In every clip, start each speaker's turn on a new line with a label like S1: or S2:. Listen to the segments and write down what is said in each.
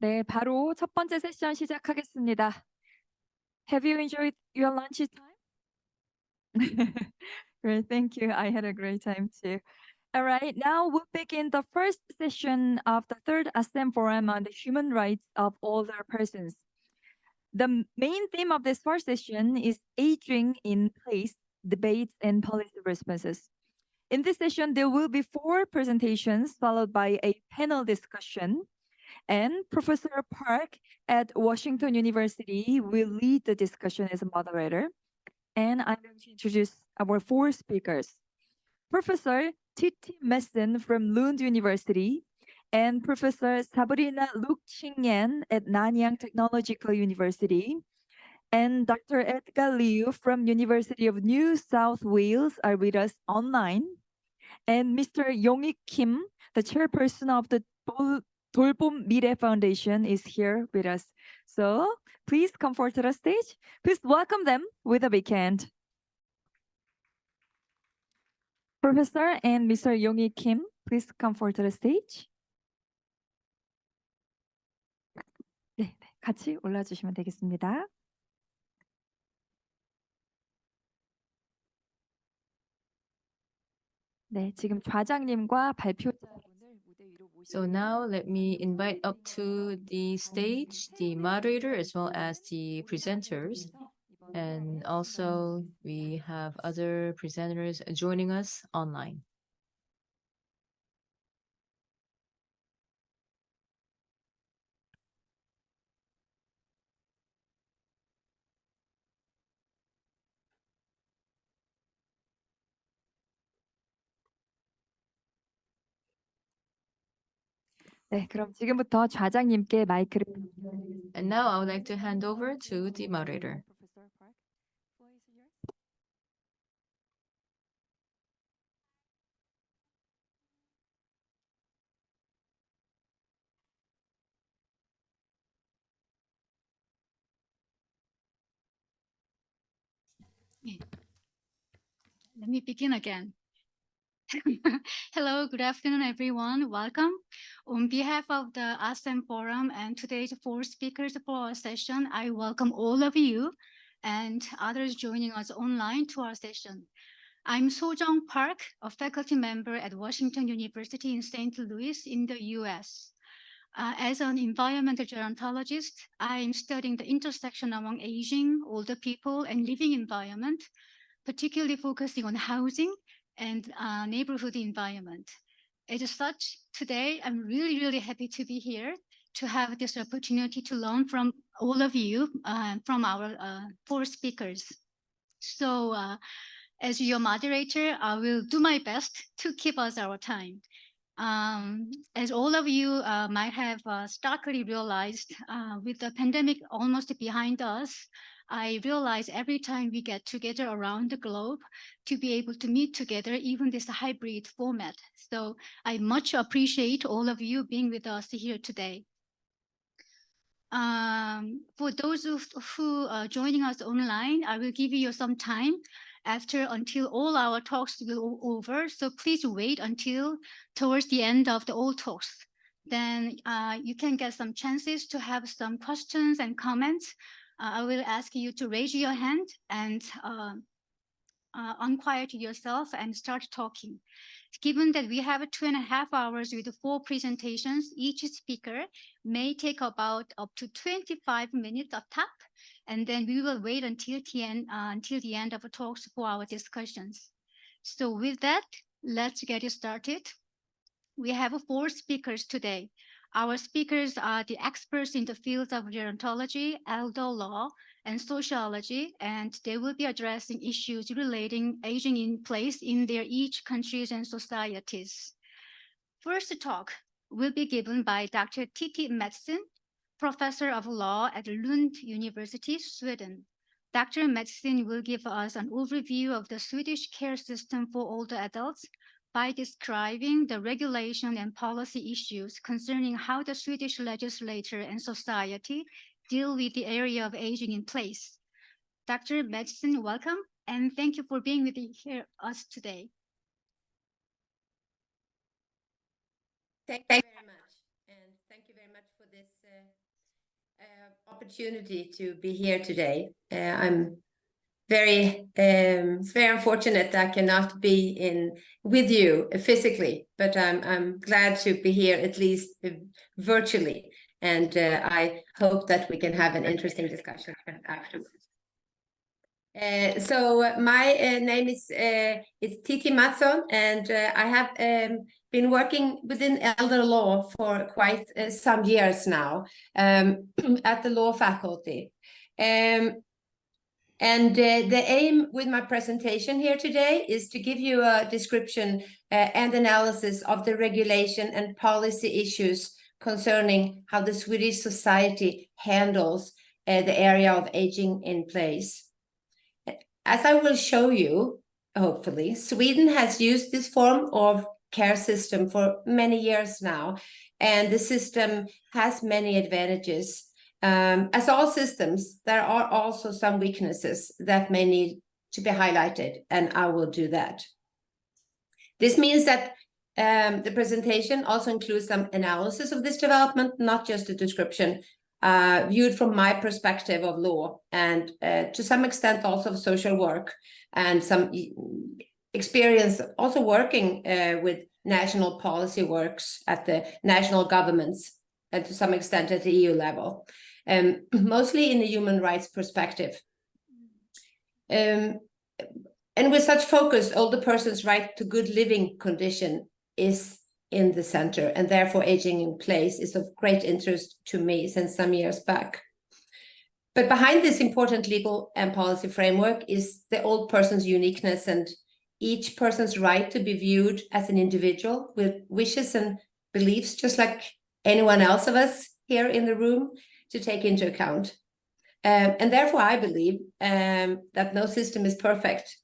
S1: 네, 바로 첫 번째 세션 시작하겠습니다. Have you enjoyed your lunch time? Great, thank you. I had a great time too. All right, now we'll begin the first session of the third ASEM Forum on the human rights of older persons. The main theme of this first session is aging in place, debates and policy responses. In this session, there will be 4 presentations followed by a panel discussion. And Professor Park at Washington University will lead the discussion as a moderator. And I'm going to introduce our 4 speakers. Professor Titti Mattsson from Lund University and Professor Sabrina Ching at Nanyang Technological University and Dr. Edgar Liu from University of New South Wales are with us online. And Mr. Yong-Ik Kim, the chairperson of the Doldom-Mirae Foundation is here with us. So please come forward to the stage. Please welcome them with a big hand. Professor and Mr. Yong-Ik Kim, please come forward to the stage. 네, 같이 올라주시면 되겠습니다. 네, 지금 좌장님과 발표자분을 무대 위로 모시고.
S2: So now let me invite up to the stage the moderator as well as the presenters. And also we have other presenters joining us online.
S1: 네, 그럼 지금부터 좌장님께 마이크를.
S2: And now I would like to hand over to the moderator.
S1: Professor Park, floor is yours.
S3: Let me begin again. Hello, good afternoon, everyone. Welcome. On behalf of the ASEM Forum and today's 4 speakers for our session, I welcome all of you and others joining us online to our session. I'm Sojung Park, a faculty member at Washington University in St. Louis in the US. As an environmental gerontologist, I'm studying the intersection among aging, older people, and living environment, particularly focusing on housing and neighborhood environment. As such, today, I'm really happy to be here to have this opportunity to learn from all of you, from our 4 speakers. So as your moderator, I will do my best to keep us our time. As all of you might have starkly realized, with the pandemic almost behind us, I realize every time we get together around the globe to be able to meet together, even this hybrid format. So I much appreciate all of you being with us here today. For those who are joining us online, I will give you some time until all our talks will over. So please wait until towards the end of all talks. Then you can get some chances to have some questions and comments. I will ask you to raise your hand and unquiet yourself and start talking. Given that we have 2.5 hours with 4 presentations, each speaker may take about up to 25 minutes of top, and then we will wait until the end of the talks for our discussions. So with that, let's get started. We have 4 speakers today. Our speakers are the experts in the fields of gerontology, elder law, and sociology, and they will be addressing issues relating aging in place in their each countries and societies. First talk will be given by Dr. Titti Mattsson, Professor of Law at Lund University, Sweden. Dr. Mattsson will give us an overview of the Swedish care system for older adults by describing the regulation and policy issues concerning how the Swedish legislature and society deal with the area of aging in place. Dr. Mattsson, welcome, and thank you for being with us today.
S4: Thank you very much, and thank you very much for this Opportunity to be here today. I'm very unfortunate that I cannot be with you physically, but I'm glad to be here at least virtually, and I hope that we can have an interesting discussion afterwards. So my name is Titti Mattsson, and I have been working within elder law for quite some years now at the law faculty. And the aim with my presentation here today is to give you a description and analysis of the regulation and policy issues concerning how the Swedish society handles the area of aging in place. As I will show you, hopefully, Sweden has used this form of care system for many years now, and the system has many advantages. As all systems, there are also some weaknesses that may need to be highlighted, and I will do that. This means that the presentation also includes some analysis of this development, not just a description, viewed from my perspective of law, and to some extent also of social work, and some experience also working with national policy works at the national governments, and to some extent at the EU level, mostly in the human rights perspective. And with such focus, older persons' right to good living condition is in the center, and therefore aging in place is of great interest to me since some years back. But behind this important legal and policy framework is the old person's uniqueness and each person's right to be viewed as an individual with wishes and beliefs, just like anyone else of us here in the room, to take into account. And therefore, I believe that no system is perfect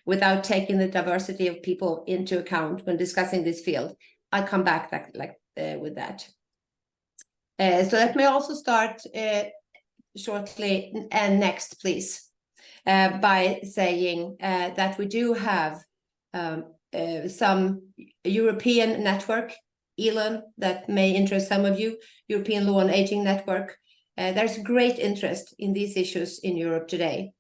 S4: without taking the diversity of people into account when discussing this field. I'll come back with that. So let me also start shortly, and next, please, by saying that we do have some European network, Lund, that may interest some of you, European Law on Aging Network. There's great interest in these issues in Europe today.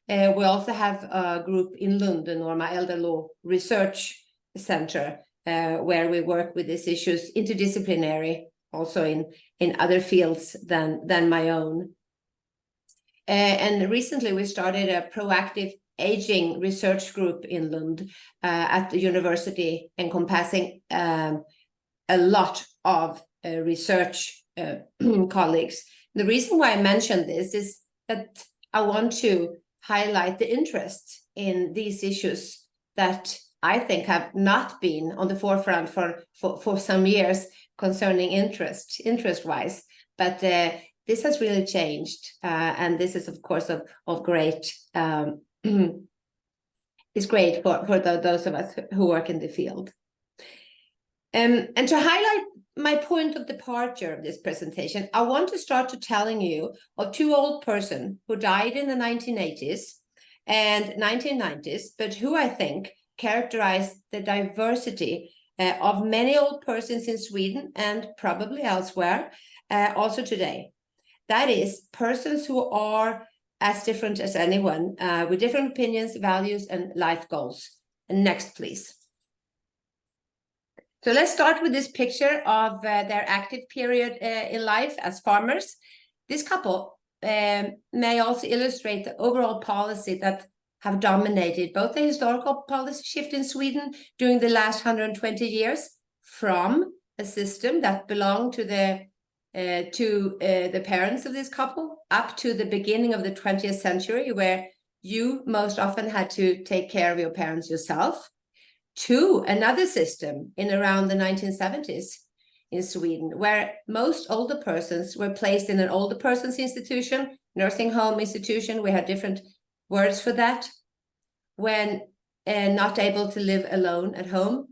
S4: We also have a group in Lund, the Norma Elder Law Research Center, where we work with these issues interdisciplinary, also in other fields than my own. And recently we started a proactive aging research group in Lund at the university, encompassing a lot of research colleagues. The reason why I mention this is that I want to highlight the interest in these issues that I think have not been on the forefront for some years concerning interest-wise, but this has really changed, and this is of course of great is great for those of us who work in the field. And to highlight my point of departure of this presentation, I want to start to telling you of two old persons who died in the 1980s and 1990s, but who I think characterize the diversity of many old persons in Sweden and probably elsewhere, also today. That is, persons who are as different as anyone, with different opinions, values, and life goals. And next, please. So let's start with this picture of their active period in life as farmers. This couple may also illustrate the overall policy that have dominated both the historical policy shift in Sweden during the last 120 years, from a system that belonged to the parents of this couple up to the beginning of the 20th century, where you most often had to take care of your parents yourself, to another system in around the 1970s in Sweden, where most older persons were placed in an older persons institution, nursing home institution, we had different words for that, when not able to live alone at home.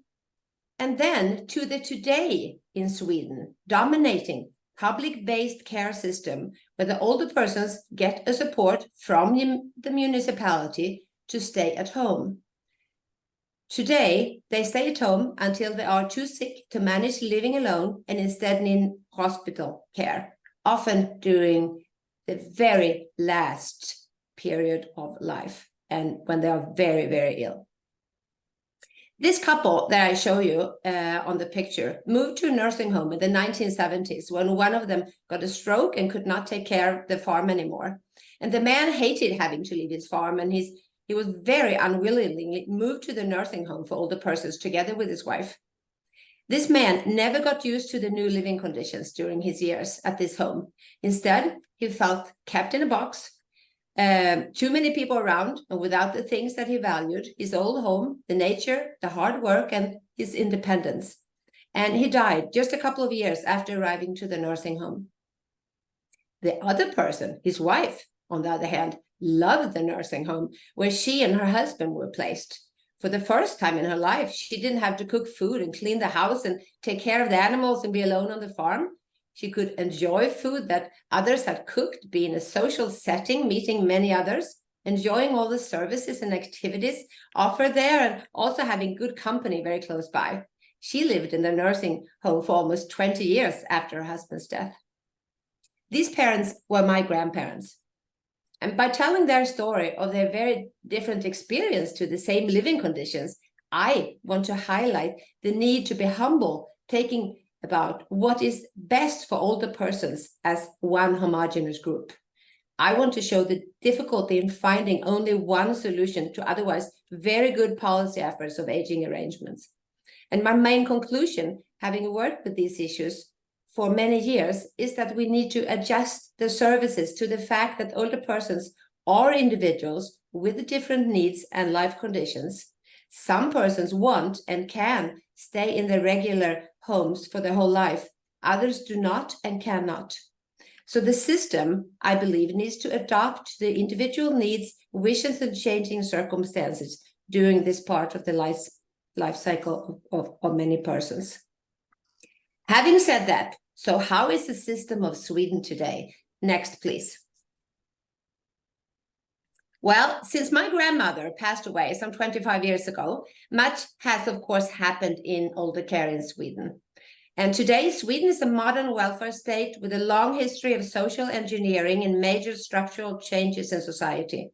S4: And then to the today in Sweden, dominating public-based care system, where the older persons get a support from the municipality to stay at home. Today, they stay at home until they are too sick to manage living alone and instead need hospital care. often during the very last period of life and when they are very, very ill. This couple that I show you on the picture moved to a nursing home in the 1970s when one of them got a stroke and could not take care of the farm anymore. And the man hated having to leave his farm, and he was very unwillingly moved to the nursing home for older persons together with his wife. This man never got used to the new living conditions during his years at this home. Instead, he felt kept in a box, too many people around, and without the things that he valued, his old home, the nature, the hard work, and his independence. And he died just a couple of years after arriving to the nursing home. The other person, his wife, on the other hand, loved the nursing home where she and her husband were placed. For the first time in her life, she didn't have to cook food and clean the house and take care of the animals and be alone on the farm. She could enjoy food that others had cooked, be in a social setting, meeting many others, enjoying all the services and activities offered there, and also having good company very close by. She lived in the nursing home for almost 20 years after her husband's death. These parents were my grandparents. And by telling their story of their very different experience to the same living conditions, I want to highlight the need to be humble, taking about what is best for older persons as one homogeneous group. I want to show the difficulty in finding only one solution to otherwise very good policy efforts of aging arrangements. And my main conclusion, having worked with these issues for many years, is that we need to adjust the services to the fact that older persons are individuals with different needs and life conditions. Some persons want and can stay in their regular homes for their whole life. Others do not and cannot. So the system, I believe, needs to adapt to the individual needs, wishes, and changing circumstances during this part of the life cycle of many persons. Having said that, so how is the system of Sweden today? Next, please. Well, since my grandmother passed away some 25 years ago, much has, of course, happened in older care in Sweden. And today, Sweden is a modern welfare state with a long history of social engineering and major structural changes in society.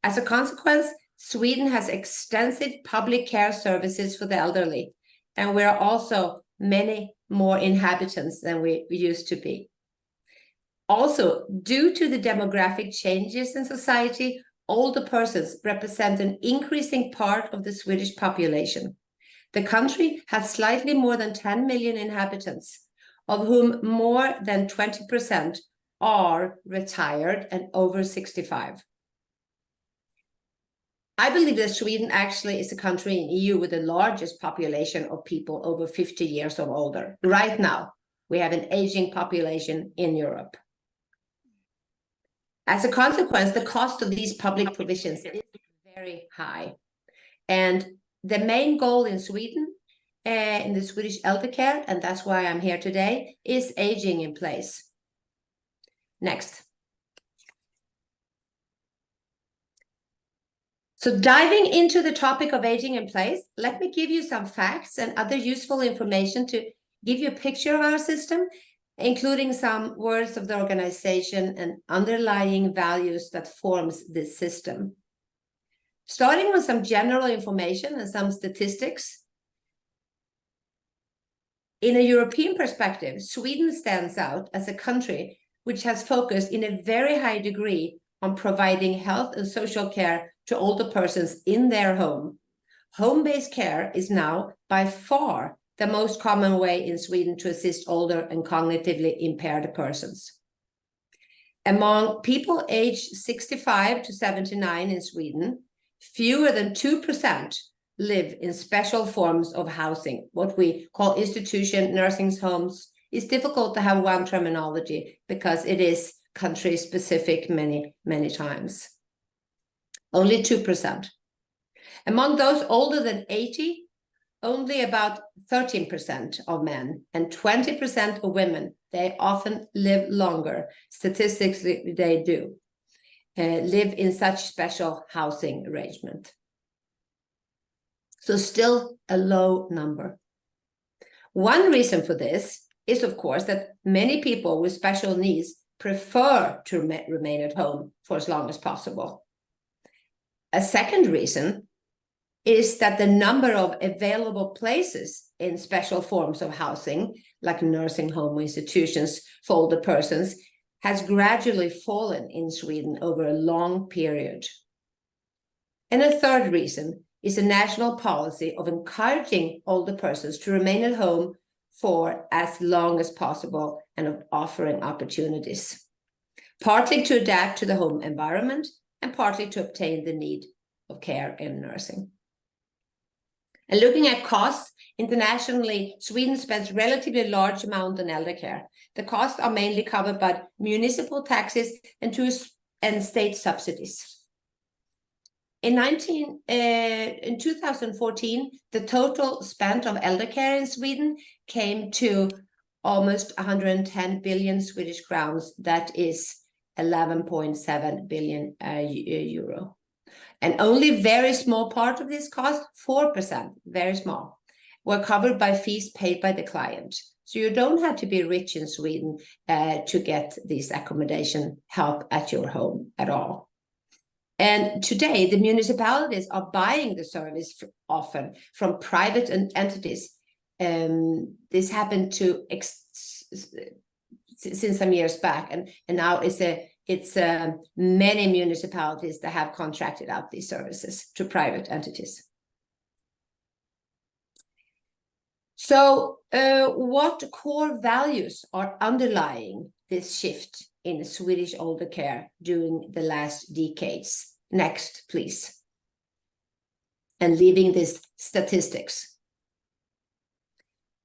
S4: As a consequence, Sweden has extensive public care services for the elderly, and we are also many more inhabitants than we used to be. Also, due to the demographic changes in society, older persons represent an increasing part of the Swedish population. The country has slightly more than 10 million inhabitants, of whom more than 20% are retired and over 65. I believe that Sweden actually is a country in EU with the largest population of people over 50 years or older. Right now, we have an aging population in Europe. As a consequence, the cost of these public provisions is very high. And the main goal in Sweden, in the Swedish elder care, and that's why I'm here today, is aging in place. Next. So diving into the topic of aging in place, let me give you some facts and other useful information to give you a picture of our system, including some words of the organization and underlying values that forms this system. Starting with some general information and some statistics. In a European perspective, Sweden stands out as a country which has focused in a very high degree on providing health and social care to older persons in their home. Home-based care is now by far the most common way in Sweden to assist older and cognitively impaired persons. Among people aged 65 to 79 in Sweden, fewer than 2% live in special forms of housing, what we call institution, nursing homes. It's difficult to have one terminology because it is country specific many times. Only 2%. Among those older than 80, only about 13% of men and 20% of women, they often live longer. Statistically, they do live in such special housing arrangement. So still a low number. One reason for this is, of course, that many people with special needs prefer to remain at home for as long as possible. A second reason is that the number of available places in special forms of housing, like nursing home institutions for older persons, has gradually fallen in Sweden over a long period. And a third reason is a national policy of encouraging older persons to remain at home for as long as possible and of offering opportunities, partly to adapt to the home environment and partly to obtain the need of care and nursing. And looking at costs, internationally, Sweden spends relatively large amount on elder care. The costs are mainly covered by municipal taxes and state subsidies. In 2014, the total spent on elder care in Sweden came to almost 110 billion Swedish crowns. That is 11.7 billion euro. And only very small part of this cost, 4%, very small, were covered by fees paid by the client. So you don't have to be rich in Sweden to get this accommodation help at your home at all. And today, the municipalities are buying the service often from private entities. This happened since some years back, and now it's many municipalities that have contracted out these services to private entities. So what core values are underlying this shift in Swedish older care during the last decades? Next, please. And leaving these statistics.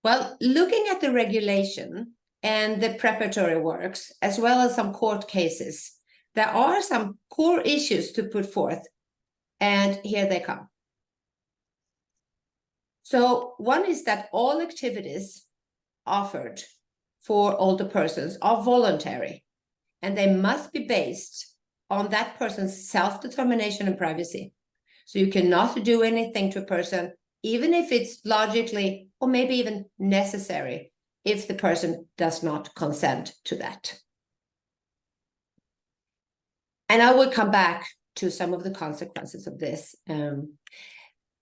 S4: Well, looking at the regulation and the preparatory works, as well as some court cases, there are some core issues to put forth, and here they come. So one is that all activities offered for older persons are voluntary, and they must be based on that person's self-determination and privacy. So you cannot do anything to a person, even if it's logically or maybe even necessary, if the person does not consent to that. And I will come back to some of the consequences of this.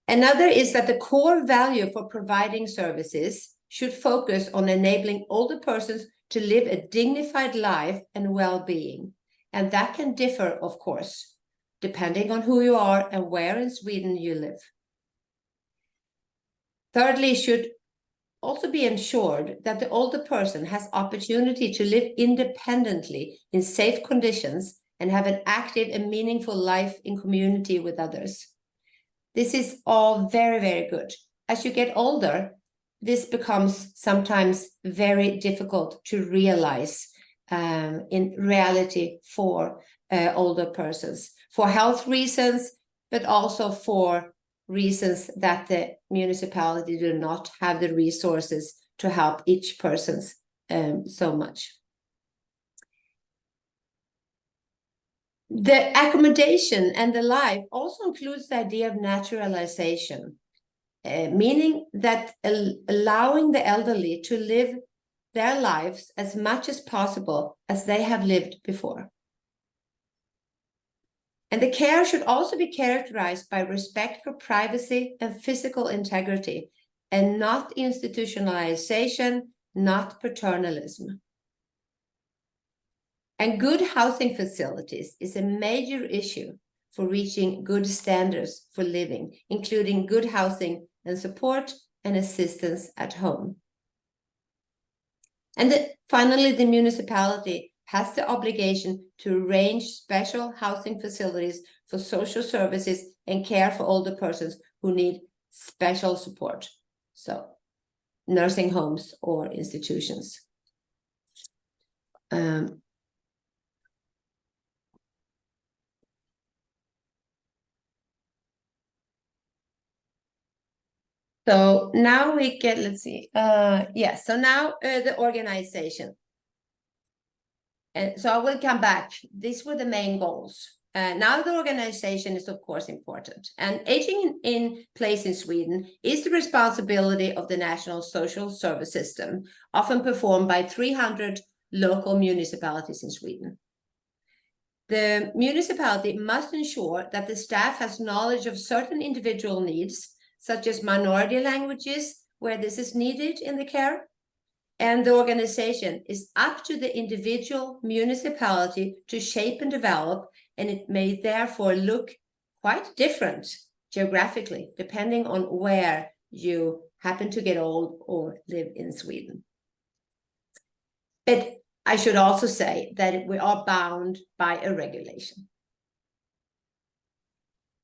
S4: Another is that the core value for providing services should focus on enabling older persons to live a dignified life and well-being. And that can differ, of course, depending on who you are and where in Sweden you live. Thirdly, it should also be ensured that the older person has opportunity to live independently in safe conditions and have an active and meaningful life in community with others. This is all very, very good. As you get older, this becomes sometimes very difficult to realize in reality for older persons, for health reasons, but also for reasons that the municipality do not have the resources to help each person so much. The accommodation and the life also includes the idea of naturalization, meaning that allowing the elderly to live their lives as much as possible as they have lived before. And the care should also be characterized by respect for privacy and physical integrity, and not institutionalization, not paternalism. And good housing facilities is a major issue for reaching good standards for living, including good housing and support and assistance at home. And finally, the municipality has the obligation to arrange special housing facilities for social services and care for older persons who need special support. So, nursing homes or institutions. So now we get, let's see, so now the organization. And so I will come back. These were the main goals. Now the organization is, of course, important. And aging in place in Sweden is the responsibility of the National Social Service System, often performed by 300 local municipalities in Sweden. The municipality must ensure that the staff has knowledge of certain individual needs, such as minority languages, where this is needed in the care. And the organization is up to the individual municipality to shape and develop, and it may therefore look quite different geographically, depending on where you happen to get old or live in Sweden. But I should also say that we are bound by a regulation.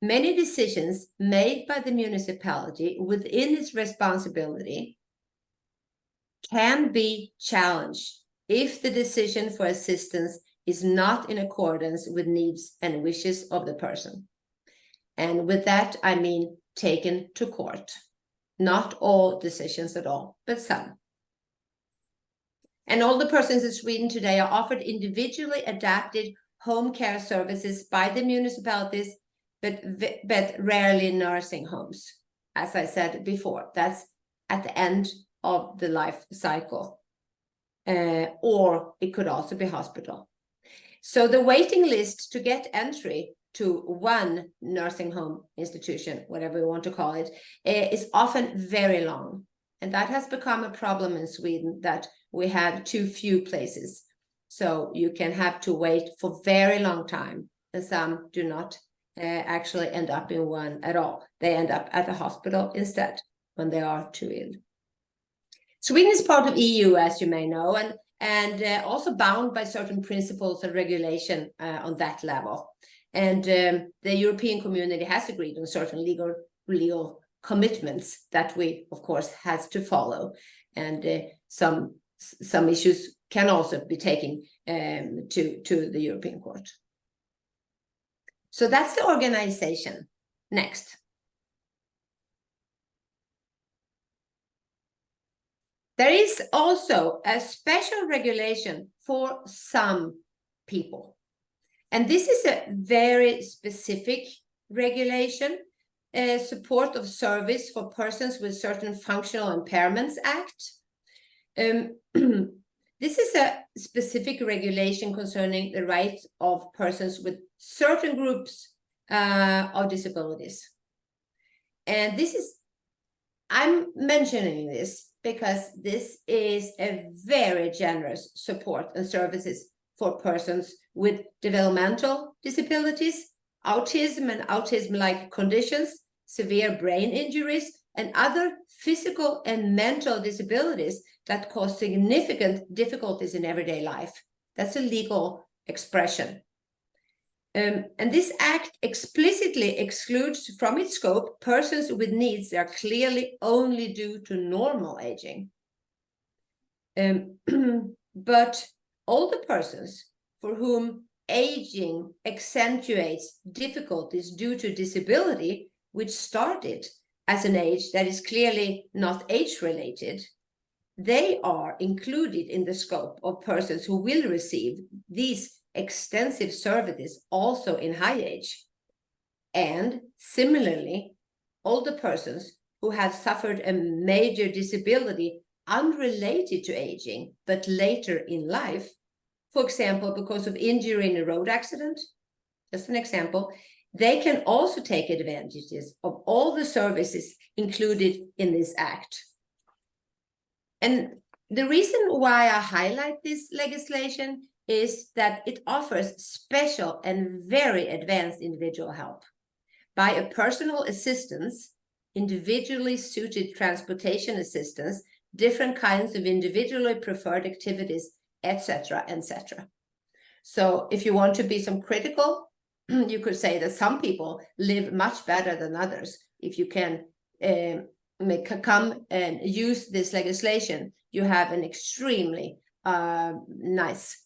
S4: Many decisions made by the municipality within its responsibility can be challenged if the decision for assistance is not in accordance with needs and wishes of the person. And with that, I mean taken to court. Not all decisions at all, but some. And older persons in Sweden today are offered individually adapted home care services by the municipalities, but rarely nursing homes. As I said before, that's at the end of the life cycle, or it could also be hospital. So the waiting list to get entry to one nursing home institution, whatever you want to call it, is often very long. And that has become a problem in Sweden, that we have too few places. So you can have to wait for very long time, and some do not actually end up in one at all. They end up at the hospital instead when they are too ill. Sweden is part of EU, as you may know, and also bound by certain principles and regulation on that level. And the European community has agreed on certain legal commitments that we, of course, has to follow. And some issues can also be taken to the European Court. So that's the organization. Next. There is also a special regulation for some people. And this is a very specific regulation, support of service for persons with certain functional impairments act. This is a specific regulation concerning the rights of persons with certain groups of disabilities. And this is, I'm mentioning this because this is a very generous support and services for persons with developmental disabilities, autism and autism-like conditions, severe brain injuries, and other physical and mental disabilities that cause significant difficulties in everyday life. That's a legal expression. And this act explicitly excludes from its scope persons with needs that are clearly only due to normal aging. But older persons for whom aging accentuates difficulties due to disability, which started as an age that is clearly not age-related, they are included in the scope of persons who will receive these extensive services also in high age. And similarly, older persons who have suffered a major disability unrelated to aging, but later in life, for example, because of injury in a road accident, just an example, they can also take advantages of all the services included in this act. And the reason why I highlight this legislation is that it offers special and very advanced individual help by a personal assistance, individually suited transportation assistance, different kinds of individually preferred activities, etc., etc. So if you want to be some critical, you could say that some people live much better than others. If you can come and use this legislation, you have an extremely nice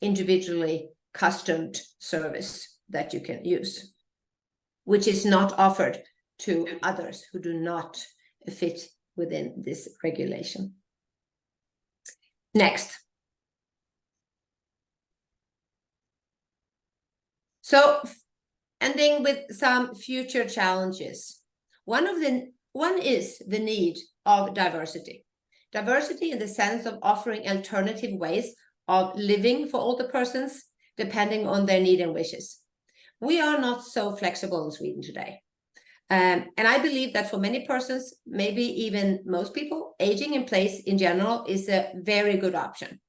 S4: individually customed service that you can use, which is not offered to others who do not fit within this regulation. Next. So ending with some future challenges. One is the need of diversity. Diversity in the sense of offering alternative ways of living for older persons, depending on their need and wishes. We are not so flexible in Sweden today. And I believe that for many persons, maybe even most people, aging in place in general is a very good option,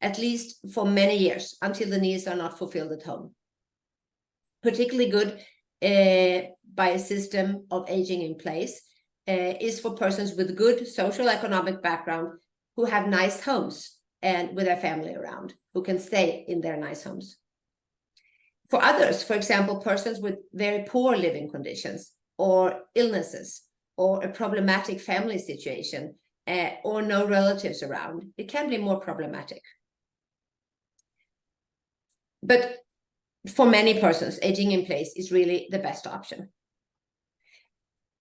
S4: at least for many years, until the needs are not fulfilled at home. Particularly good by a system of aging in place is for persons with good social economic background who have nice homes and with their family around, who can stay in their nice homes. For others, for example, persons with very poor living conditions or illnesses or a problematic family situation or no relatives around, it can be more problematic. But for many persons, aging in place is really the best option.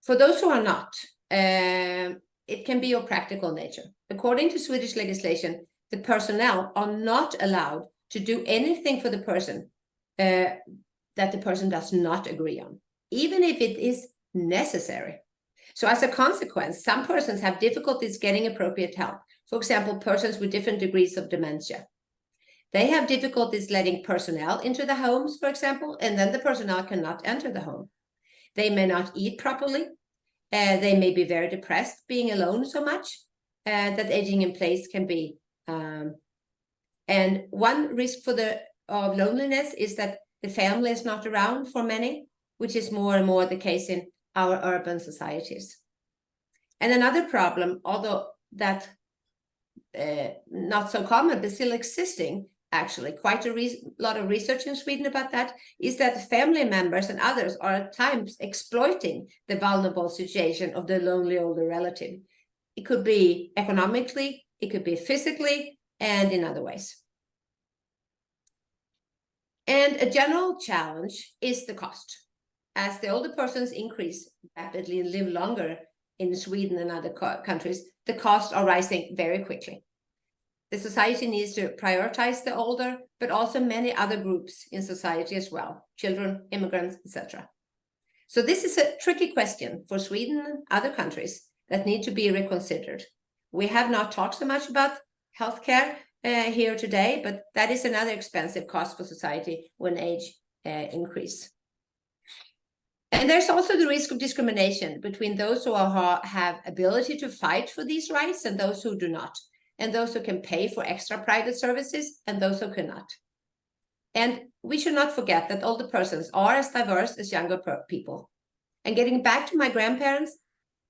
S4: For those who are not, it can be of practical nature. According to Swedish legislation, the personnel are not allowed to do anything for the person that the person does not agree on, even if it is necessary. So as a consequence, some persons have difficulties getting appropriate help. For example, persons with different degrees of dementia. They have difficulties letting personnel into the homes, for example, and then the personnel cannot enter the home. They may not eat properly. They may be very depressed being alone so much that aging in place can be. And one risk of loneliness is that the family is not around for many, which is more and more the case in our urban societies. And another problem, although that not so common, but still existing, actually quite a lot of research in Sweden about that, is that family members and others are at times exploiting the vulnerable situation of the lonely older relative. It could be economically, it could be physically, and in other ways. And a general challenge is the cost. As the older persons increase rapidly and live longer in Sweden and other countries, the costs are rising very quickly. The society needs to prioritize the older, but also many other groups in society as well, children, immigrants, etc. So this is a tricky question for Sweden and other countries that need to be reconsidered. We have not talked so much about healthcare here today, but that is another expensive cost for society when age increase. And there's also the risk of discrimination between those who have ability to fight for these rights and those who do not, and those who can pay for extra private services and those who cannot. And we should not forget that older persons are as diverse as younger people. And getting back to my grandparents'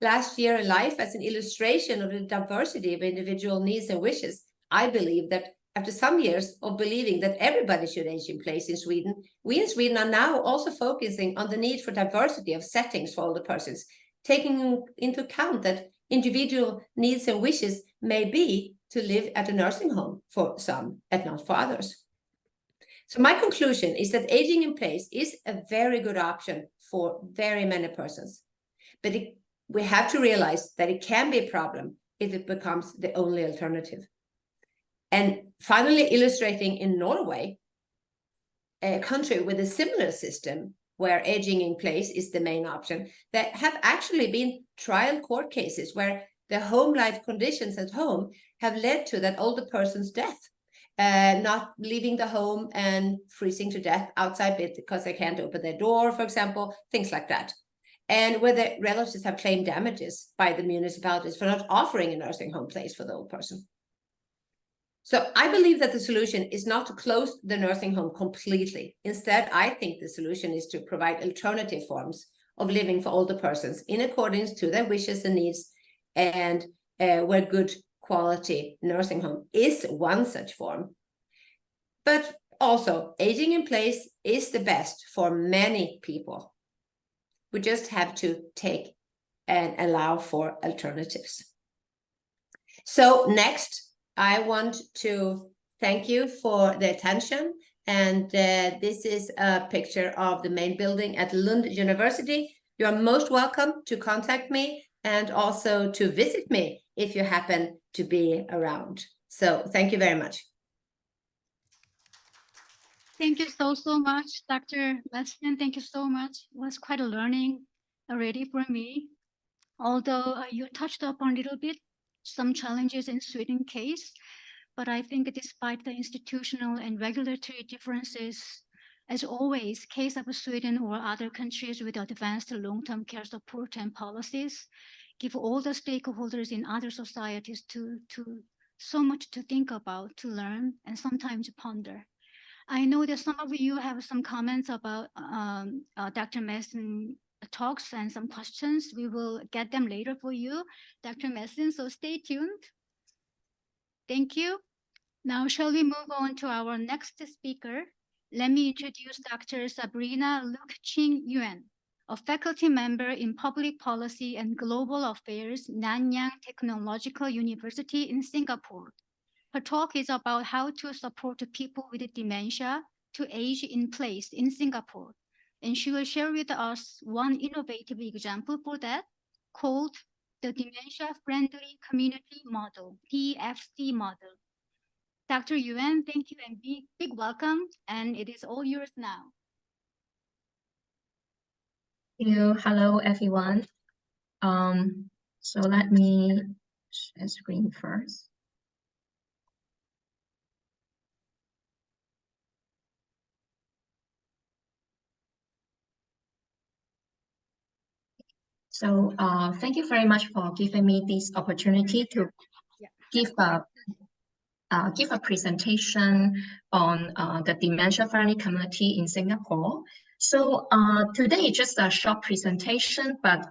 S4: last year in life as an illustration of the diversity of individual needs and wishes, I believe that after some years of believing that everybody should age in place in Sweden, we in Sweden are now also focusing on the need for diversity of settings for older persons, taking into account that individual needs and wishes may be to live at a nursing home for some and not for others. So my conclusion is that aging in place is a very good option for very many persons, but we have to realize that it can be a problem if it becomes the only alternative. And finally, illustrating in Norway, a country with a similar system where aging in place is the main option, there have actually been trial court cases where the home life conditions at home have led to that older person's death, not leaving the home and freezing to death outside because they can't open their door, for example, things like that. And where the relatives have claimed damages by the municipalities for not offering a nursing home place for the old person. So I believe that the solution is not to close the nursing home completely. Instead, I think the solution is to provide alternative forms of living for older persons in accordance to their wishes and needs, and where good quality nursing home is one such form. But also, aging in place is the best for many people. We just have to take and allow for alternatives. So next, I want to thank you for the attention. And this is a picture of the main building at Lund University. You are most welcome to contact me and also to visit me if you happen to be around. So thank you very much.
S3: Thank you so much, Dr. Mattsson. Thank you so much. It was quite a learning already for me. Although you touched upon a little bit some challenges in Sweden case, but I think despite the institutional and regulatory differences, as always, case of Sweden or other countries with advanced long-term care support and policies give all the stakeholders in other societies to so much to think about, to learn, and sometimes ponder. I know that some of you have some comments about Dr. Mattsson talks and some questions. We will get them later for you, Dr. Mattsson, so stay tuned. Thank you. Now, shall we move on to our next speaker? Let me introduce Dr. Sabrina Ching Yuen, a faculty member in Public Policy and Global Affairs, Nanyang Technological University in Singapore. Her talk is about how to support people with dementia to age in place in Singapore. And she will share with us one innovative example for that, called the Dementia Friendly Community Model, DFC model. Dr. Yuen, thank you and big welcome, and it is all yours now.
S5: Thank you. Hello, everyone. So let me share screen first. So thank you very much for giving me this opportunity to give a presentation on the dementia-friendly community in Singapore. So today is just a short presentation, but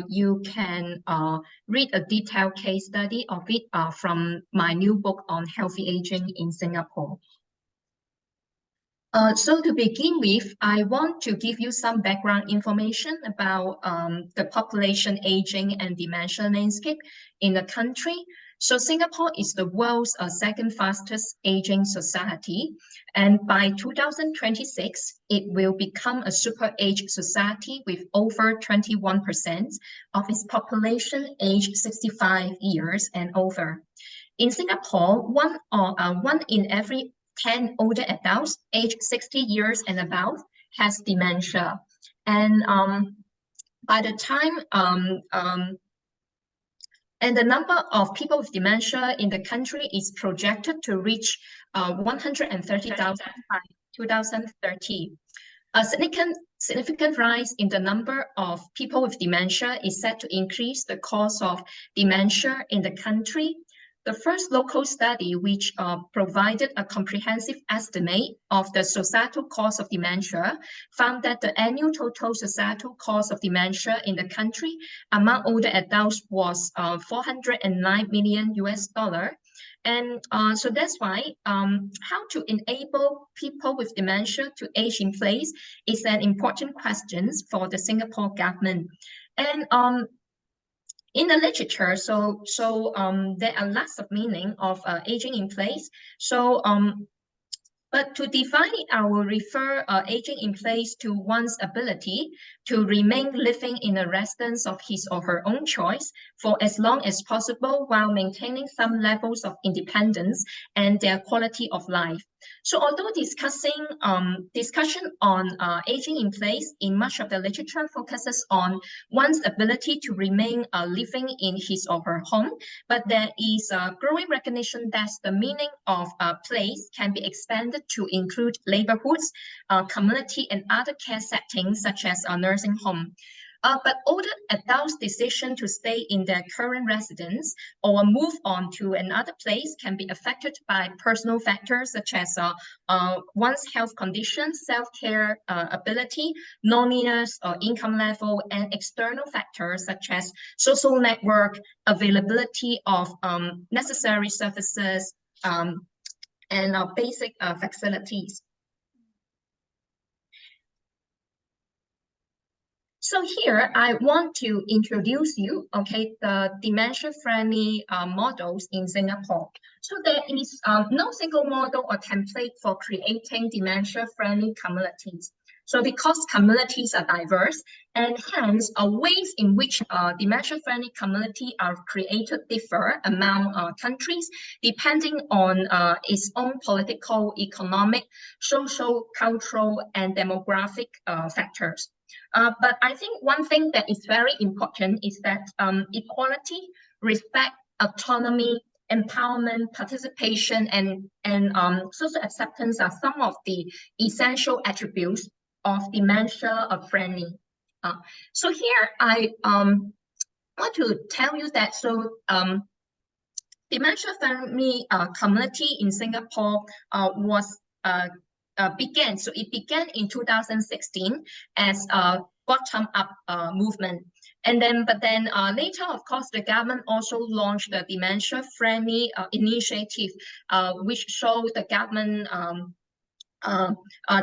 S5: you can read a detailed case study of it from my new book on healthy aging in Singapore. So to begin with, I want to give you some background information about the population aging and dementia landscape in the country. So Singapore is the world's second fastest aging society. And by 2026, it will become a super aged society with over 21% of its population aged 65 years and over. In Singapore, one in every 10 older adults aged 60 years and above has dementia. And by the time and the number of people with dementia in the country is projected to reach 130,000 by 2030. A significant rise in the number of people with dementia is set to increase the cause of dementia in the country. The first local study, which provided a comprehensive estimate of the societal cause of dementia, found that the annual total societal cause of dementia in the country among older adults was $409 million US. And so that's why how to enable people with dementia to age in place is an important question for the Singapore government. And in the literature, there are lots of meaning of aging in place. So, but to define it, I will refer aging in place to one's ability to remain living in a residence of his or her own choice for as long as possible while maintaining some levels of independence and their quality of life. So although discussion on aging in place in much of the literature focuses on one's ability to remain living in his or her home, but there is a growing recognition that the meaning of place can be expanded to include neighborhoods, community, and other care settings such as a nursing home. But older adults' decision to stay in their current residence or move on to another place can be affected by personal factors such as one's health condition, self-care ability, loneliness, income level, and external factors such as social network, availability of necessary services, and basic facilities. So here I want to introduce you, the dementia-friendly models in Singapore. So there is no single model or template for creating dementia-friendly communities. So because communities are diverse, and hence ways in which dementia-friendly community are created differ among countries, depending on its own political, economic, social, cultural, and demographic factors. But I think one thing that is very important is that equality, respect, autonomy, empowerment, participation, and social acceptance are some of the essential attributes of dementia-friendly. So here I want to tell you that dementia-friendly community in Singapore began. So it began in 2016 as a bottom-up movement. But then later, of course, the government also launched the dementia-friendly initiative, which showed the government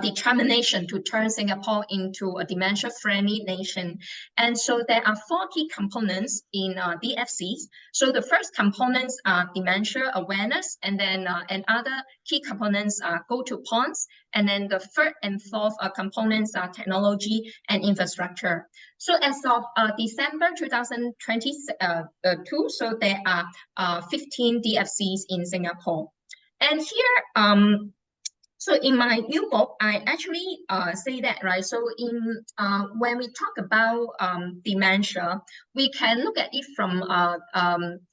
S5: determination to turn Singapore into a dementia-friendly nation. And so there are 4 key components in DFCs. So the first components are dementia awareness, and then other key components are go-to-points, and then the third and fourth components are technology and infrastructure. So as of December 2022, so there are 15 DFCs in Singapore. And here, so in my new book, I actually say that, right? So when we talk about dementia, we can look at it from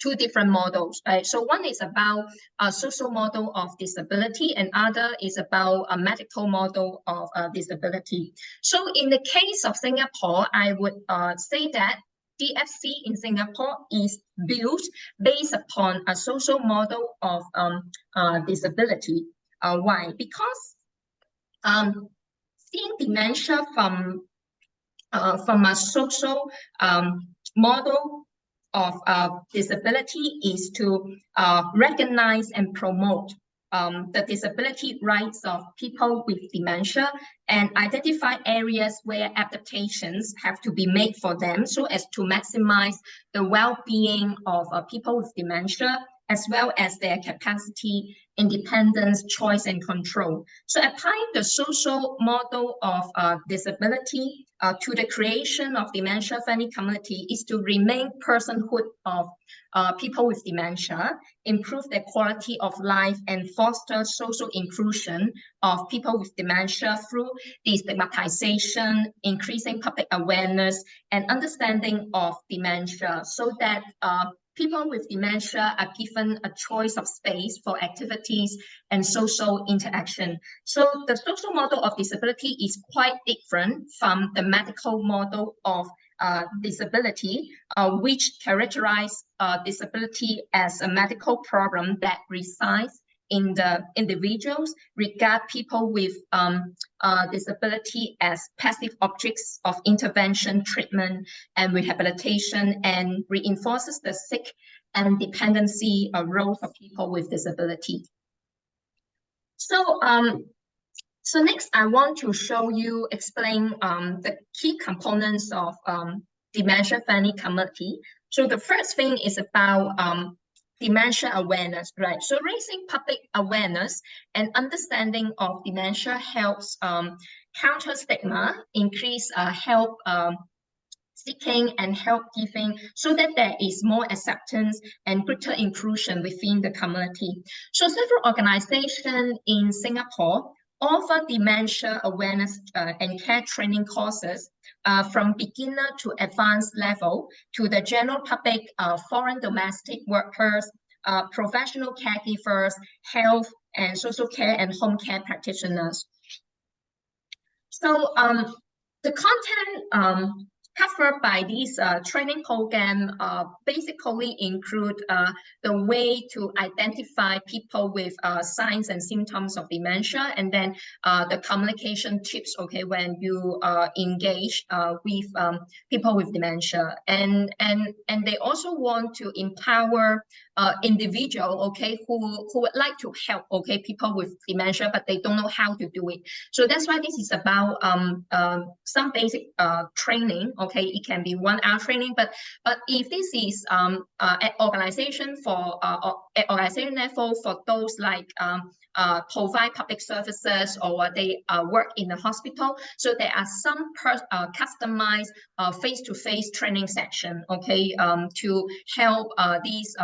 S5: 2 different models, right? So one is about a social model of disability, and other is about a medical model of disability. So in the case of Singapore, I would say that DFC in Singapore is built based upon a social model of disability. Why? Because seeing dementia from a social model of disability is to recognize and promote the disability rights of people with dementia and identify areas where adaptations have to be made for them so as to maximize the well-being of people with dementia, as well as their capacity, independence, choice, and control. So applying the social model of disability to the creation of dementia-friendly community is to remain personhood of people with dementia, improve their quality of life, and foster social inclusion of people with dementia through destigmatization, increasing public awareness, and understanding of dementia, so that people with dementia are given a choice of space for activities and social interaction. So the social model of disability is quite different from the medical model of disability, which characterize disability as a medical problem that resides in the individuals, regard people with disability as passive objects of intervention, treatment, and rehabilitation, and reinforces the sick and dependency roles of people with disability. So, so next I want to explain the key components of dementia-friendly community. So the first thing is about dementia awareness, right? So raising public awareness and understanding of dementia helps counter stigma, increase help seeking and help giving, so that there is more acceptance and greater inclusion within the community. So several organizations in Singapore offer dementia awareness and care training courses from beginner to advanced level to the general public, foreign domestic workers, professional caregivers, health and social care and home care practitioners. So the content covered by this training program basically include the way to identify people with signs and symptoms of dementia, and then the communication tips, okay, when you engage with people with dementia. And they also want to empower individual, okay, who would like to help, okay, people with dementia, but they don't know how to do it. So that's why this is about some basic training, okay. It can be 1 hour training, but if this is at organization for at organization level for those like provide public services, or they work in the hospital. So there are some customized face-to-face training session, okay, to help these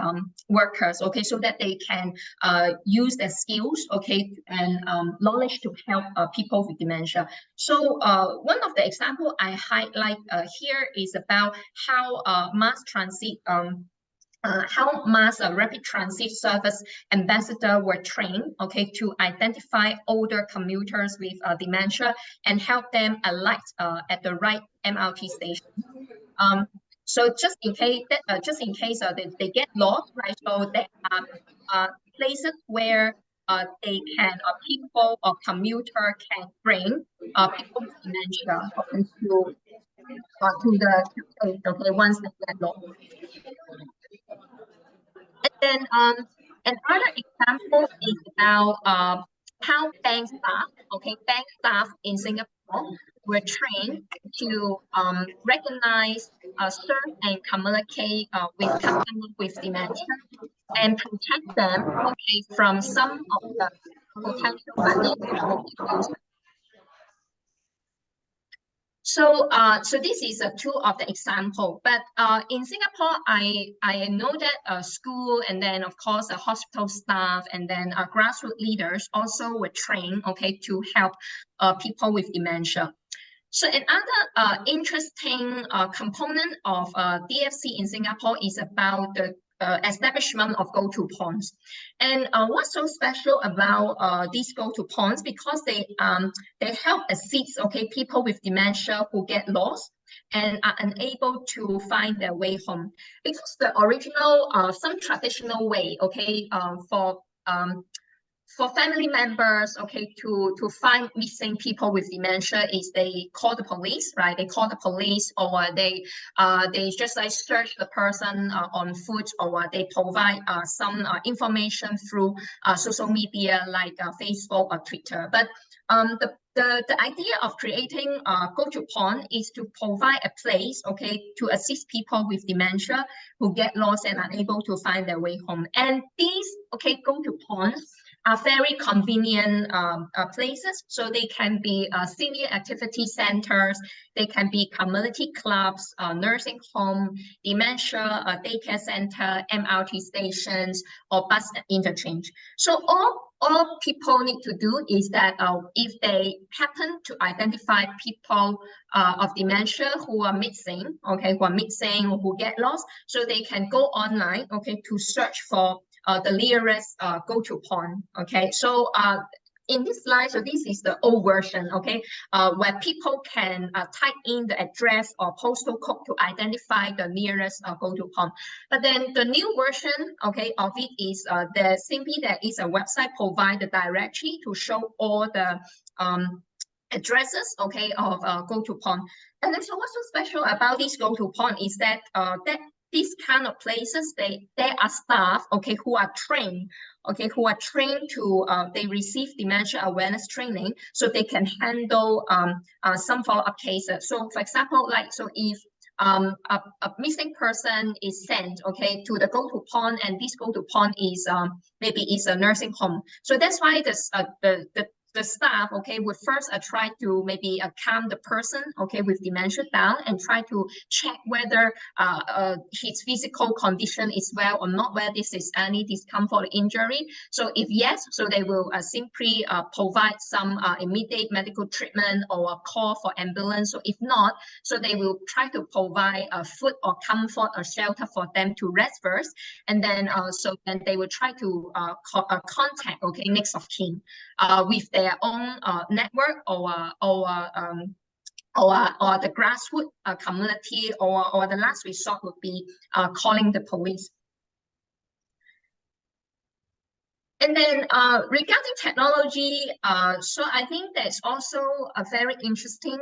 S5: workers, okay, so that they can use their skills, okay, and knowledge to help people with dementia. So one of the example I highlight here is about how mass transit rapid transit service ambassador were trained, okay, to identify older commuters with dementia and help them alight at the right MRT station. So just in case they get lost, right? So there are places where they can people or commuter can bring people with dementia to the place, okay, once they get lost. And then another example is about how bank staff in Singapore were trained to recognize, serve, and communicate with customers with dementia and protect them, okay, from some of the potential abuse. So, so this is two of the example. But in Singapore, I know that school, and then of course the hospital staff, and then grassroots leaders also were trained, okay, to help people with dementia. So another interesting component of DFC in Singapore is about the establishment of go-to points. And what's so special about these go-to points, because they help assist, okay, people with dementia who get lost and are unable to find their way home. Because the original, some traditional way, okay, for family members, okay, to find missing people with dementia is they call the police, right? They call the police, or they just like search the person on foot, or they provide some information through social media like Facebook or Twitter. But the idea of creating go-to point is to provide a place, okay, to assist people with dementia who get lost and unable to find their way home. And these, okay, go-to points are very convenient places. So they can be senior activity centers, they can be community clubs, nursing home, dementia daycare center, MRT stations, or bus interchange. So all people need to do is that if they happen to identify people of dementia who are missing, okay, who get lost, so they can go online, okay, to search for the nearest go-to point, okay? So in this slide, so this is the old version, okay, where people can type in the address or postal code to identify the nearest go-to point. But then the new version, okay, of it is there is a website provide the directory to show all the addresses, okay, of go-to point. And then so what's so special about this go-to point is that these kind of places, they are staff, okay, who are trained, okay, to they receive dementia awareness training, so they can handle some follow-up cases. So for example, like, so if a missing person is sent, okay, to the go-to point, and this go-to point is maybe is a nursing home. So that's why the staff, okay, would first try to maybe calm the person, okay, with dementia down, and try to check whether his physical condition is well or not, whether this is any discomfort or injury. So if yes, so they will simply provide some immediate medical treatment or a call for ambulance. So if not, so they will try to provide food or comfort or shelter for them to rest first, and then so then they will try to contact, okay, next of kin with their own network or the grassroots community, or the last resort would be calling the police. And then regarding technology, so I think there's also a very interesting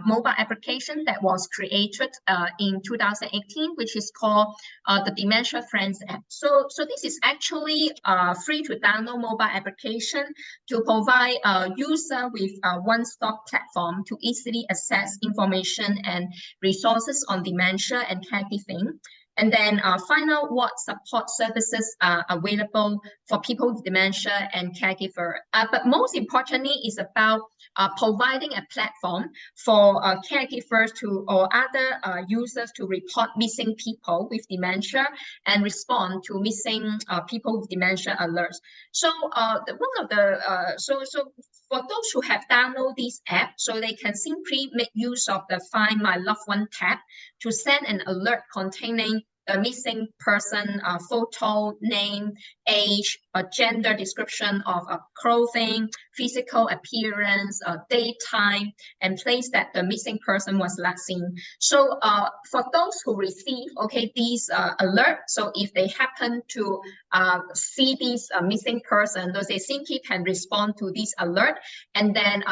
S5: mobile application that was created in 2018, which is called the Dementia Friends app. So this is actually a free to download mobile application to provide a user with a one-stop platform to easily access information and resources on dementia and caregiving. And then find out what support services are available for people with dementia and caregiver. But most importantly, is about providing a platform for caregivers to or other users to report missing people with dementia and respond to missing people with dementia alerts. So for those who have downloaded this app, so they can simply make use of the Find My Loved One tab to send an alert containing the missing person photo, name, age, gender description of clothing, physical appearance, date, time, and place that the missing person was last seen. So for those who receive these alerts, so if they happen to see this missing person, they simply can respond to this alert, and then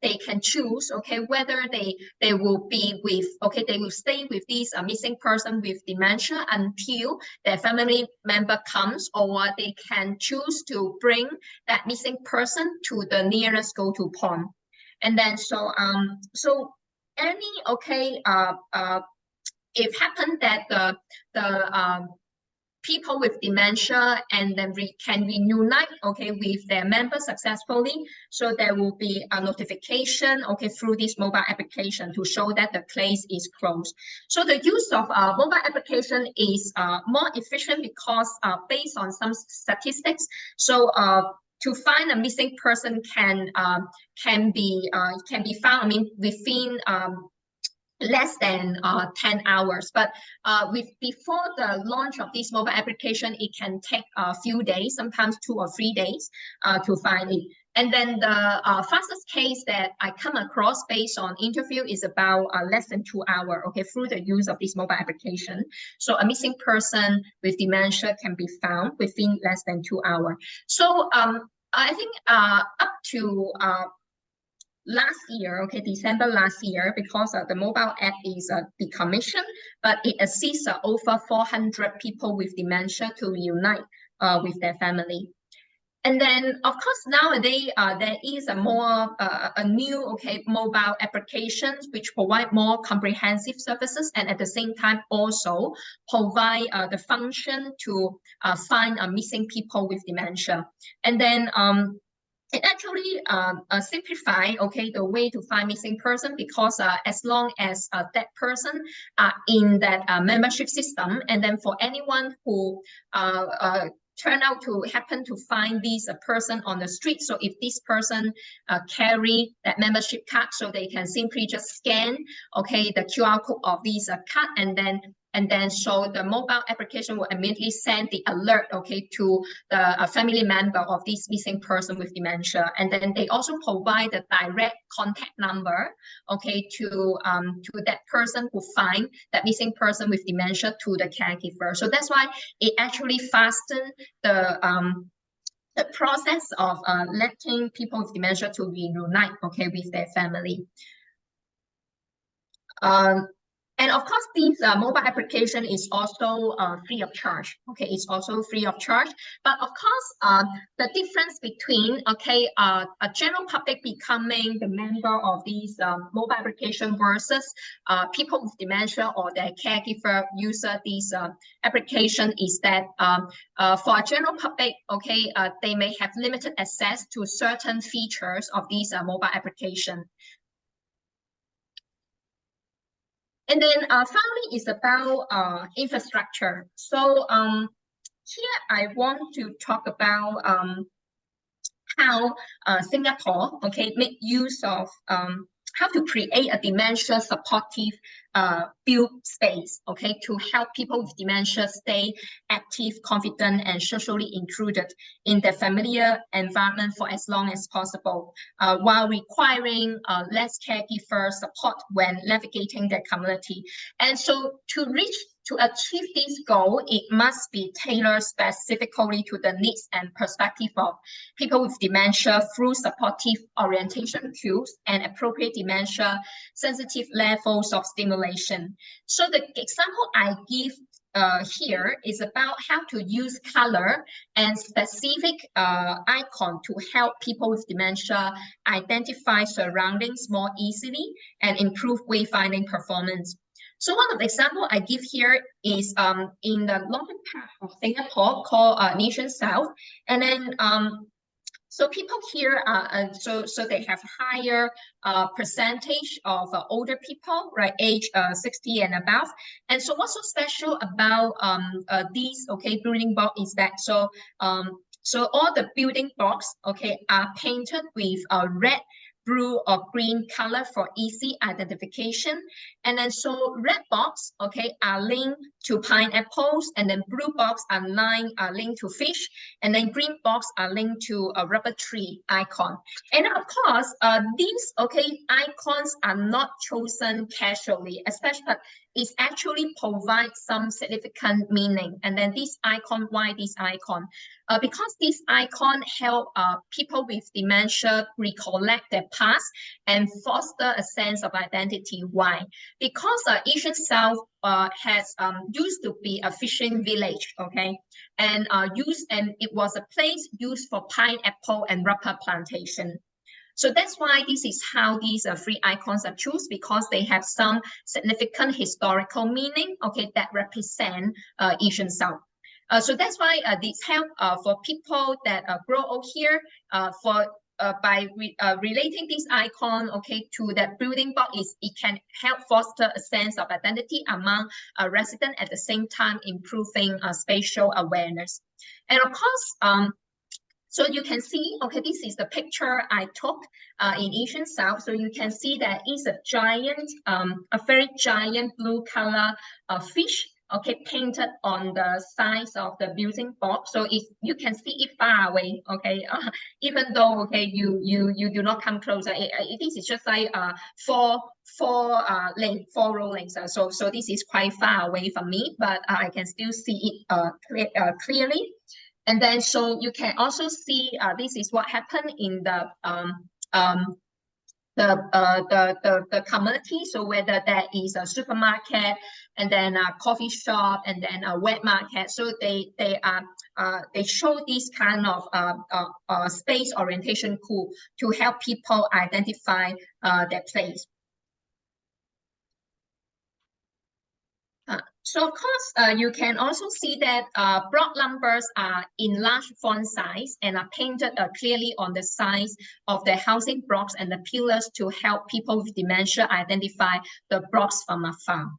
S5: they can choose whether they will be with they will stay with this missing person with dementia until their family member comes, or they can choose to bring that missing person to the nearest go-to point. And then so any if happened that the people with dementia and then can reunite with their members successfully, so there will be a notification through this mobile application to show that the case is closed. So the use of mobile application is more efficient because based on some statistics, so to find a missing person can be found within less than 10 hours, but before the launch of this mobile application, it can take a few days, sometimes 2 or 3 days to find it. And then the fastest case that I come across based on interview is about less than 2 hours, through the use of this mobile application. So a missing person with dementia can be found within less than 2 hours. So I think up to last year, December last year, because the mobile app is decommissioned, but it assists over 400 people with dementia to reunite with their family. And then, of course, nowadays there is a new mobile applications which provide more comprehensive services, and at the same time also provide the function to find missing people with dementia. And then it actually simplify the way to find missing person, because as long as that person in that membership system, and then for anyone who turn out to happen to find this person on the street, so if this person carry that membership card, so they can simply just scan the QR code of this card, and then so the mobile application will immediately send the alert to the family member of this missing person with dementia. And then they also provide the direct contact number to that person who find that missing person with dementia to the caregiver. So that's why it actually fastens the process of letting people with dementia to reunite with their family. And of course, this mobile application is also free of charge. It's also free of charge. But of course, the difference between a general public becoming the member of these mobile application versus people with dementia or their caregiver user this application is that for a general public, they may have limited access to certain features of these mobile application. And then finally is about infrastructure. So here I want to talk about how Singapore make use of how to create a dementia supportive build space to help people with dementia stay active, confident, and socially included in their familiar environment for as long as possible, while requiring less caregiver support when navigating their community. And so to achieve this goal, it must be tailored specifically to the needs and perspective of people with dementia through supportive orientation tools and appropriate dementia sensitive levels of stimulation. So the example I give here is about how to use color and specific icon to help people with dementia identify surroundings more easily and improve wayfinding performance. So one of the example I give here is in the northern part of Singapore called Nation South, and then so people here, so they have higher percentage of older people, right, age 60 and above. And so what's so special about these, okay, building block is that so all the building blocks, okay, are painted with red, blue or green color for easy identification. And then so red box, okay, are linked to pineapples, and then blue box are linked to fish, and then green box are linked to a rubber tree icon. And of course, these, okay, icons are not chosen casually, especially it actually provides some significant meaning. And then this icon, why this icon? Because this icon help people with dementia recollect their past and foster a sense of identity. Why? Because Asian South has used to be a fishing village, okay, and it was a place used for pineapple and rubber plantation. So that's why this is how these three icons are chosen, because they have some significant historical meaning, okay, that represent Asian South. So that's why this help for people that grow old here by relating this icon, okay, to that building block, it can help foster a sense of identity among residents, at the same time improving spatial awareness. And of course, so you can see, okay, this is the picture I took in Asian South. So you can see that it's a giant, a very giant blue color fish, okay, painted on the sides of the building block. So you can see it far away, okay, even though, okay, you do not come closer. This is just like four row lengths. So this is quite far away from me, but I can still see it clearly. And then so you can also see this is what happened in the community. So whether there is a supermarket, and then a coffee shop, and then a wet market, so they show this kind of space orientation tool to help people identify their place. So of course, you can also see that block numbers are in large font size and are painted clearly on the sides of the housing blocks and the pillars to help people with dementia identify the blocks from afar.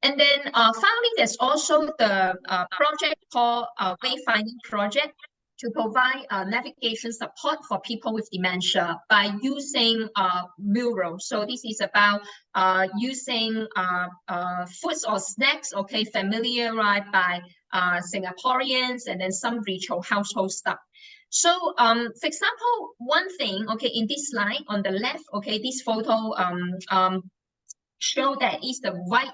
S5: And then finally, there's also the project called Wayfinding Project, to provide navigation support for people with dementia by using murals. So this is about using foods or snacks, okay, familiarized by Singaporeans, and then some ritual household stuff. So for example, one thing, okay, in this slide on the left, okay, this photo show that is the white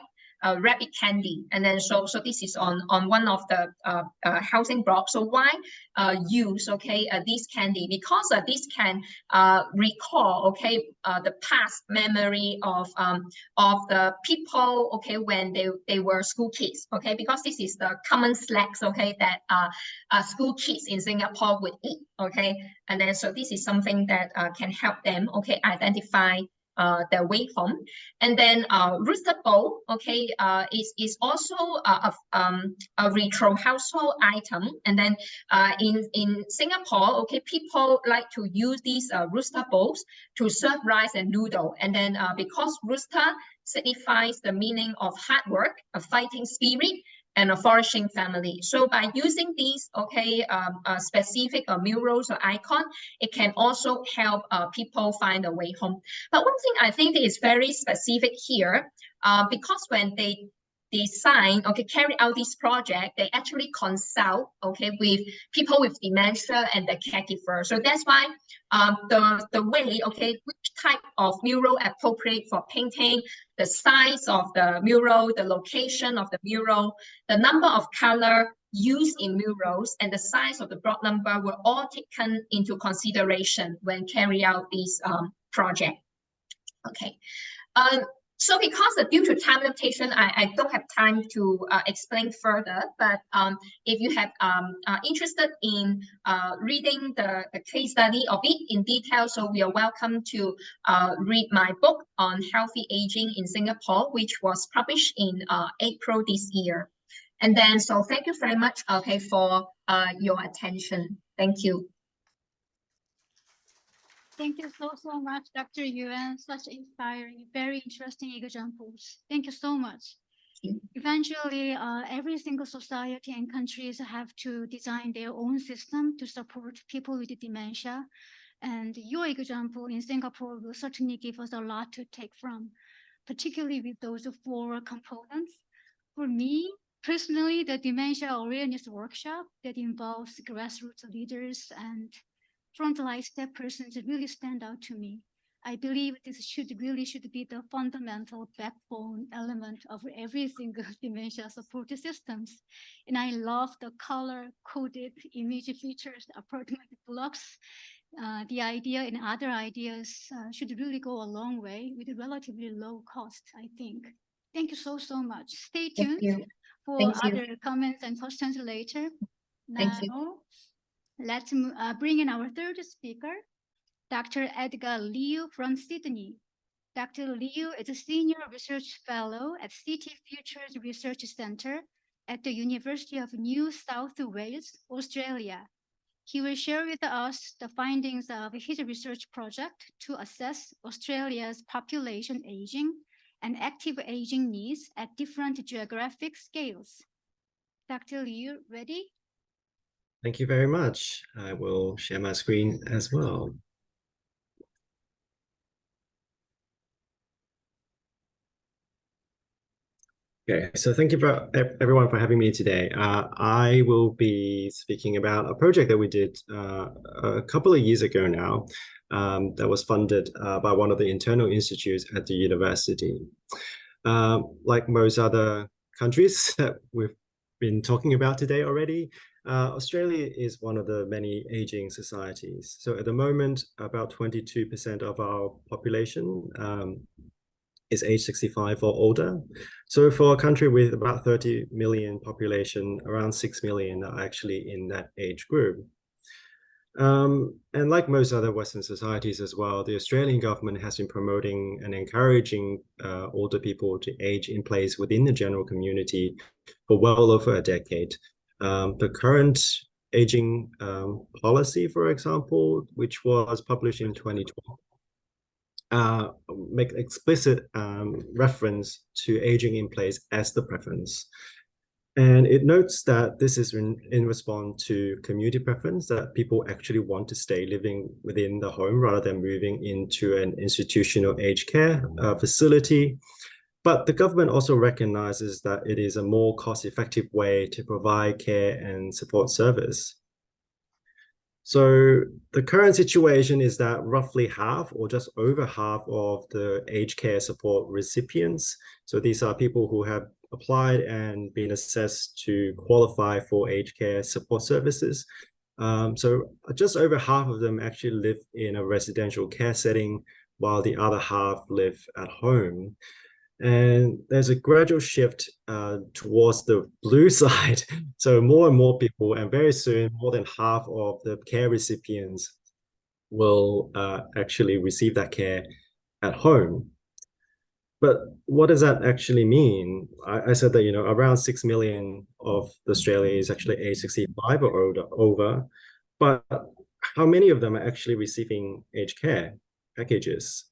S5: rabbit candy, and then so this is on one of the housing blocks. So why use, okay, this candy? Because this can recall, okay, the past memory of the people, okay, when they were school kids, okay, because this is the common snacks, okay, that school kids in Singapore would eat, okay, and then so this is something that can help them, okay, identify their way home. And then rooster bowl, okay, is also a retro household item. And then in Singapore, okay, people like to use these rooster bowls to serve rice and noodle. And then because rooster signifies the meaning of hard work, a fighting spirit, and a flourishing family. So by using these, okay, specific murals or icon, it can also help people find a way home. But one thing I think is very specific here, because when they design, okay, carry out this project, they actually consult, okay, with people with dementia and the caregiver. So that's why the way, okay, which type of mural appropriate for painting, the size of the mural, the location of the mural, the number of color used in murals, and the size of the block number were all taken into consideration when carry out this project. Okay. So because due to time limitation, I don't have time to explain further, but if you have interested in reading the case study of it in detail, so we are welcome to read my book on healthy aging in Singapore, which was published in April this year. And then, so thank you very much, okay, for your attention. Thank you.
S3: Thank you so much, Dr. Yuen. Such inspiring, very interesting examples. Thank you so much. Eventually, every single society and countries have to design their own system to support people with dementia. And your example in Singapore will certainly give us a lot to take from, particularly with those 4 components. For me, personally, the dementia awareness workshop that involves grassroots leaders and frontline step persons really stand out to me. I believe this should be the fundamental backbone element of every single dementia support systems. And I love the color-coded image features, apartment blocks. The idea and other ideas should really go a long way with a relatively low cost, I think. Thank you so much. Stay tuned for other comments and questions later.
S5: Thank you.
S3: Now, let's bring in our third speaker, Dr. Edgar Liu from Sydney. Dr. Liu is a Senior Research Fellow at City Futures Research Centre at the University of New South Wales, Australia. He will share with us the findings of his research project to assess Australia's population aging and active aging needs at different geographic scales. Dr. Liu, ready?
S6: Thank you very much. I will share my screen as well. Okay, so thank you for everyone for having me today. I will be speaking about a project that we did a couple of years ago now that was funded by one of the internal institutes at the university. Like most other countries that we've been talking about today already, Australia is one of the many aging societies. So at the moment, about 22% of our population is age 65 or older. So for a country with about 30 million population, around 6 million are actually in that age group. And like most other Western societies as well, the Australian government has been promoting and encouraging older people to age in place within the general community for well over a decade. The current aging policy, for example, which was published in 2012, make explicit reference to aging in place as the preference. And it notes that this is in response to community preference, that people actually want to stay living within the home rather than moving into an institutional aged care facility. But the government also recognizes that it is a more cost-effective way to provide care and support service. So the current situation is that roughly half or just over half of the aged care support recipients, so these are people who have applied and been assessed to qualify for aged care support services. So just over half of them actually live in a residential care setting, while the other half live at home. And there's a gradual shift towards the blue side. So more and more people, and very soon, more than half of the care recipients will actually receive that care at home. But what does that actually mean? I said that, around 6 million of Australia is actually age 65 or over, but how many of them are actually receiving aged care packages?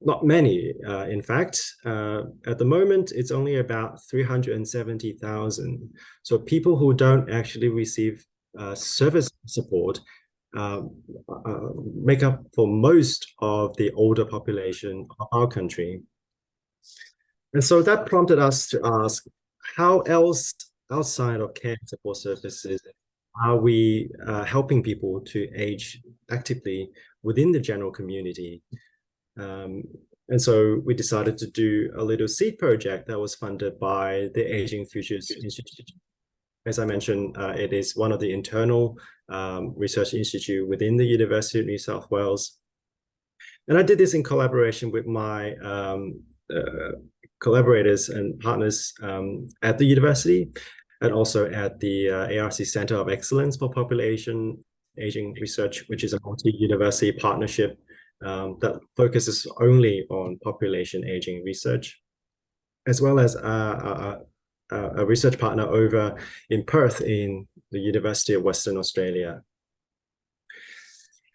S6: Not many, in fact. At the moment, it's only about 370,000. So people who don't actually receive service support make up for most of the older population of our country. And so that prompted us to ask, how else outside of care support services are we helping people to age actively within the general community? And so we decided to do a little seed project that was funded by the Aging Futures Institute. As I mentioned, it is one of the internal research institute within the University of New South Wales. And I did this in collaboration with my collaborators and partners at the university, and also at the ARC Center of Excellence for Population Aging Research, which is a multi-university partnership that focuses only on population aging research, as well as a research partner over in Perth in the University of Western Australia.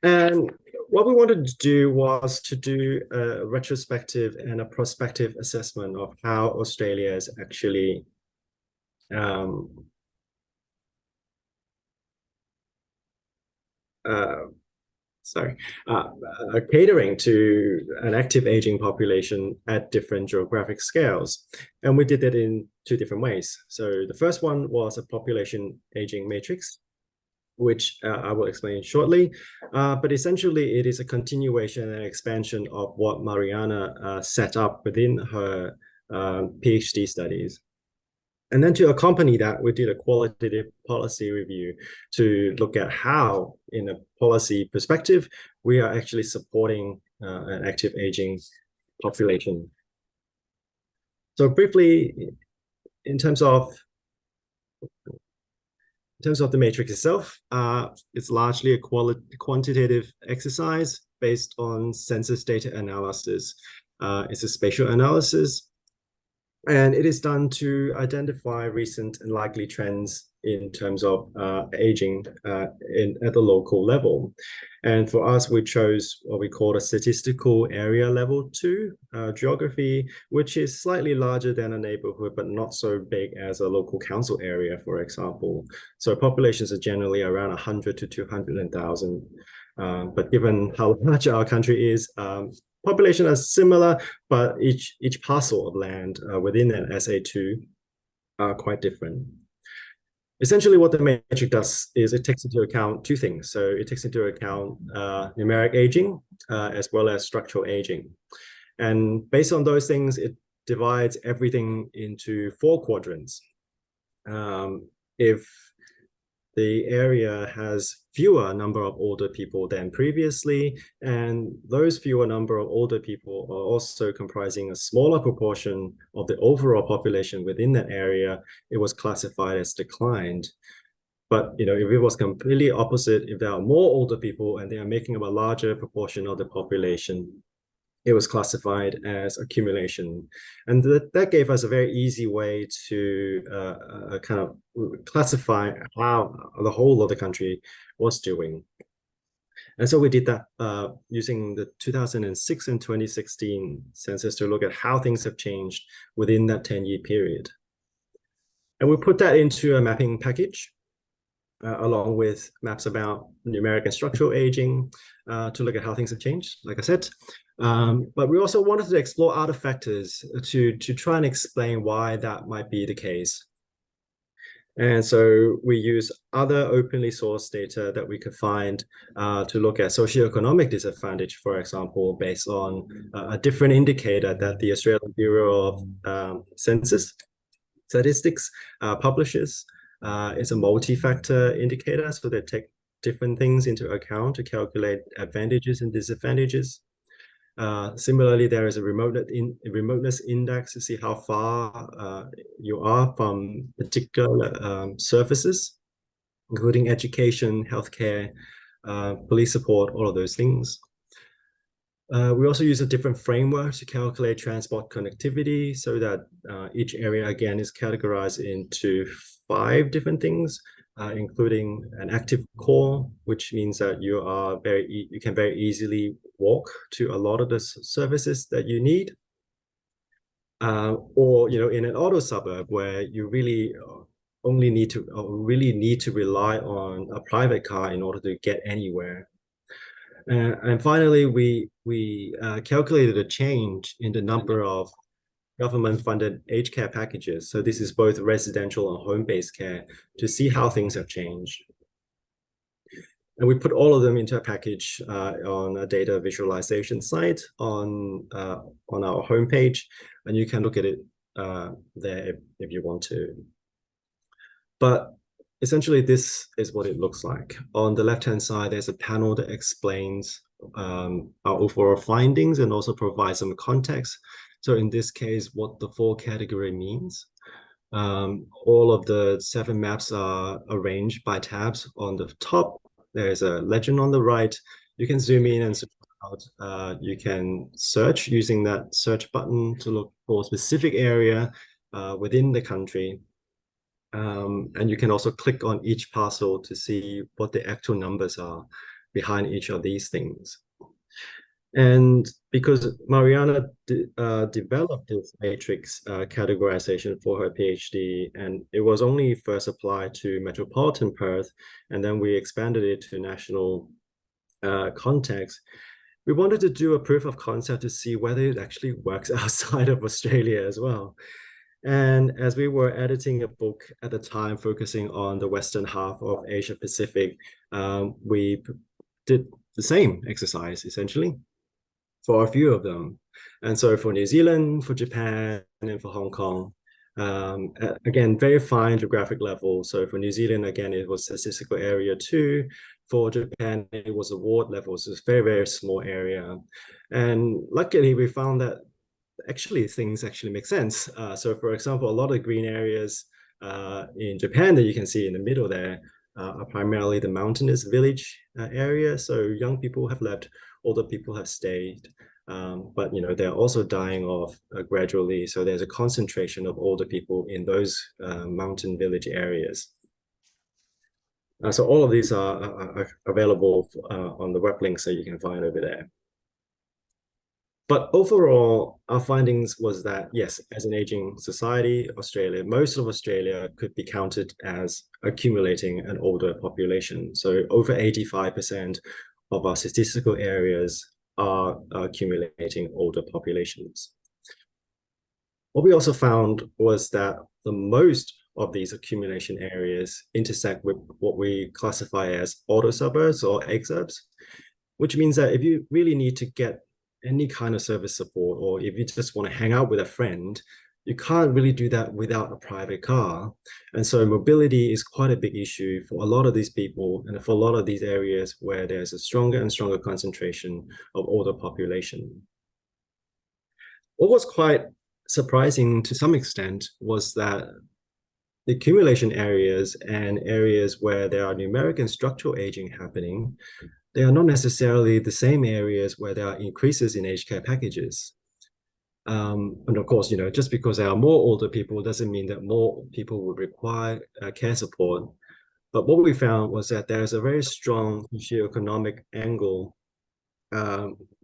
S6: And what we wanted to do was to do a retrospective and a prospective assessment of how Australia is actually catering to an active aging population at different geographic scales. And we did that in two different ways. So the first one was a population aging matrix, which I will explain shortly. But essentially, it is a continuation and expansion of what Mariana set up within her PhD studies. And then to accompany that, we did a qualitative policy review to look at how, in a policy perspective, we are actually supporting an active aging population. So briefly, in terms of the matrix itself, it's largely a quantitative exercise based on census data analysis. It's a spatial analysis, and it is done to identify recent and likely trends in terms of aging at the local level. And for us, we chose what we call a statistical area level 2 geography, which is slightly larger than a neighborhood, but not so big as a local council area, for example. So populations are generally around 100 to 200,000. But given how large our country is, population are similar, but each parcel of land within an SA2 are quite different. Essentially, what the matrix does is it takes into account two things. So it takes into account numeric aging as well as structural aging. And based on those things, it divides everything into 4 quadrants. If the area has fewer number of older people than previously, and those fewer number of older people are also comprising a smaller proportion of the overall population within that area, it was classified as declined. But if it was completely opposite, if there are more older people and they are making up a larger proportion of the population, it was classified as accumulation. And that gave us a very easy way to kind of classify how the whole of the country was doing. And so we did that using the 2006 and 2016 census to look at how things have changed within that 10-year period. And we put that into a mapping package along with maps about numeric and structural aging to look at how things have changed, like I said. But we also wanted to explore other factors to try and explain why that might be the case. And so we use other openly sourced data that we could find to look at socioeconomic disadvantage, for example, based on a different indicator that the Australian Bureau of Census Statistics publishes. It's a multi-factor indicator, so they take different things into account to calculate advantages and disadvantages. Similarly, there is a remoteness index to see how far you are from particular services, including education, healthcare, police support, all of those things. We also use a different framework to calculate transport connectivity so that each area, again, is categorized into 5 different things, including an active core, which means that you can very easily walk to a lot of the services that you need, or in an auto suburb where you really only need to rely on a private car in order to get anywhere. And finally, we calculated a change in the number of government-funded aged care packages. So this is both residential and home-based care to see how things have changed. And we put all of them into a package on a data visualization site on our homepage, and you can look at it there if you want to. But essentially, this is what it looks like. On the left-hand side, there's a panel that explains our overall findings and also provides some context So in this case, what the 4 category means. All of the 7 maps are arranged by tabs. On the top, there's a legend on the right. You can zoom in and zoom out. You can search using that search button to look for a specific area within the country. And you can also click on each parcel to see what the actual numbers are behind each of these things. And because Mariana developed this matrix categorization for her PhD, and it was only first applied to metropolitan Perth, and then we expanded it to national context, we wanted to do a proof of concept to see whether it actually works outside of Australia as well. And as we were editing a book at the time focusing on the western half of Asia Pacific, we did the same exercise essentially for a few of them. And so for New Zealand, for Japan, and for Hong Kong, again, very fine geographic level. So for New Zealand, again, it was statistical area 2. For Japan, it was a ward level. So it's very, very small area. And luckily, we found that actually things actually make sense. So for example, a lot of green areas in Japan that you can see in the middle there are primarily the mountainous village area. So young people have left, older people have stayed, but you know, they're also dying off gradually. So there's a concentration of older people in those mountain village areas. So all of these are available on the web links that you can find over there. But overall, our findings was that, yes, as an aging society, Australia, most of Australia could be counted as accumulating an older population. So over 85% of our statistical areas are accumulating older populations. What we also found was that the most of these accumulation areas intersect with what we classify as auto-suburbs or exurbs, which means that if you really need to get any kind of service support, or if you just want to hang out with a friend, you can't really do that without a private car. And so mobility is quite a big issue for a lot of these people and for a lot of these areas where there's a stronger and stronger concentration of older population. What was quite surprising to some extent was that the accumulation areas and areas where there are numeric and structural aging happening, they are not necessarily the same areas where there are increases in aged care packages. And of course, you know, just because there are more older people doesn't mean that more people would require care support. But what we found was that there's a very strong socioeconomic angle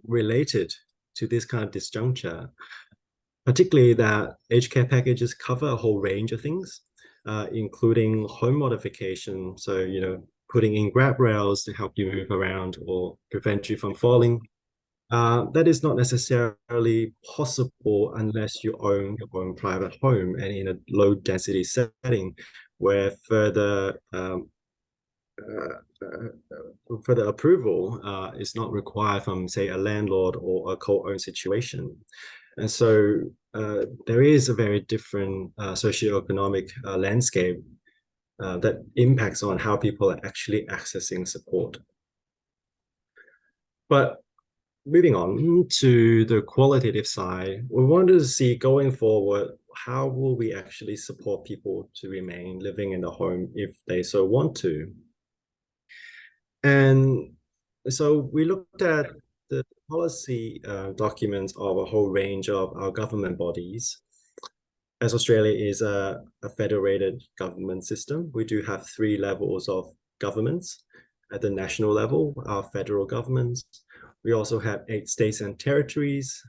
S6: related to this kind of disjuncture, particularly that aged care packages cover a whole range of things, including home modification. So, you know, putting in grab rails to help you move around or prevent you from falling. That is not necessarily possible unless you own your own private home and in a low density setting where further approval is not required from, say, a landlord or a co-owned situation. And so there is a very different socioeconomic landscape that impacts on how people are actually accessing support. But moving on to the qualitative side, we wanted to see going forward, how will we actually support people to remain living in the home if they so want to? And so we looked at the policy documents of a whole range of our government bodies. As Australia is a federated government system, we do have 3 levels of governments. At the national level, our federal governments. We also have 8 states and territories.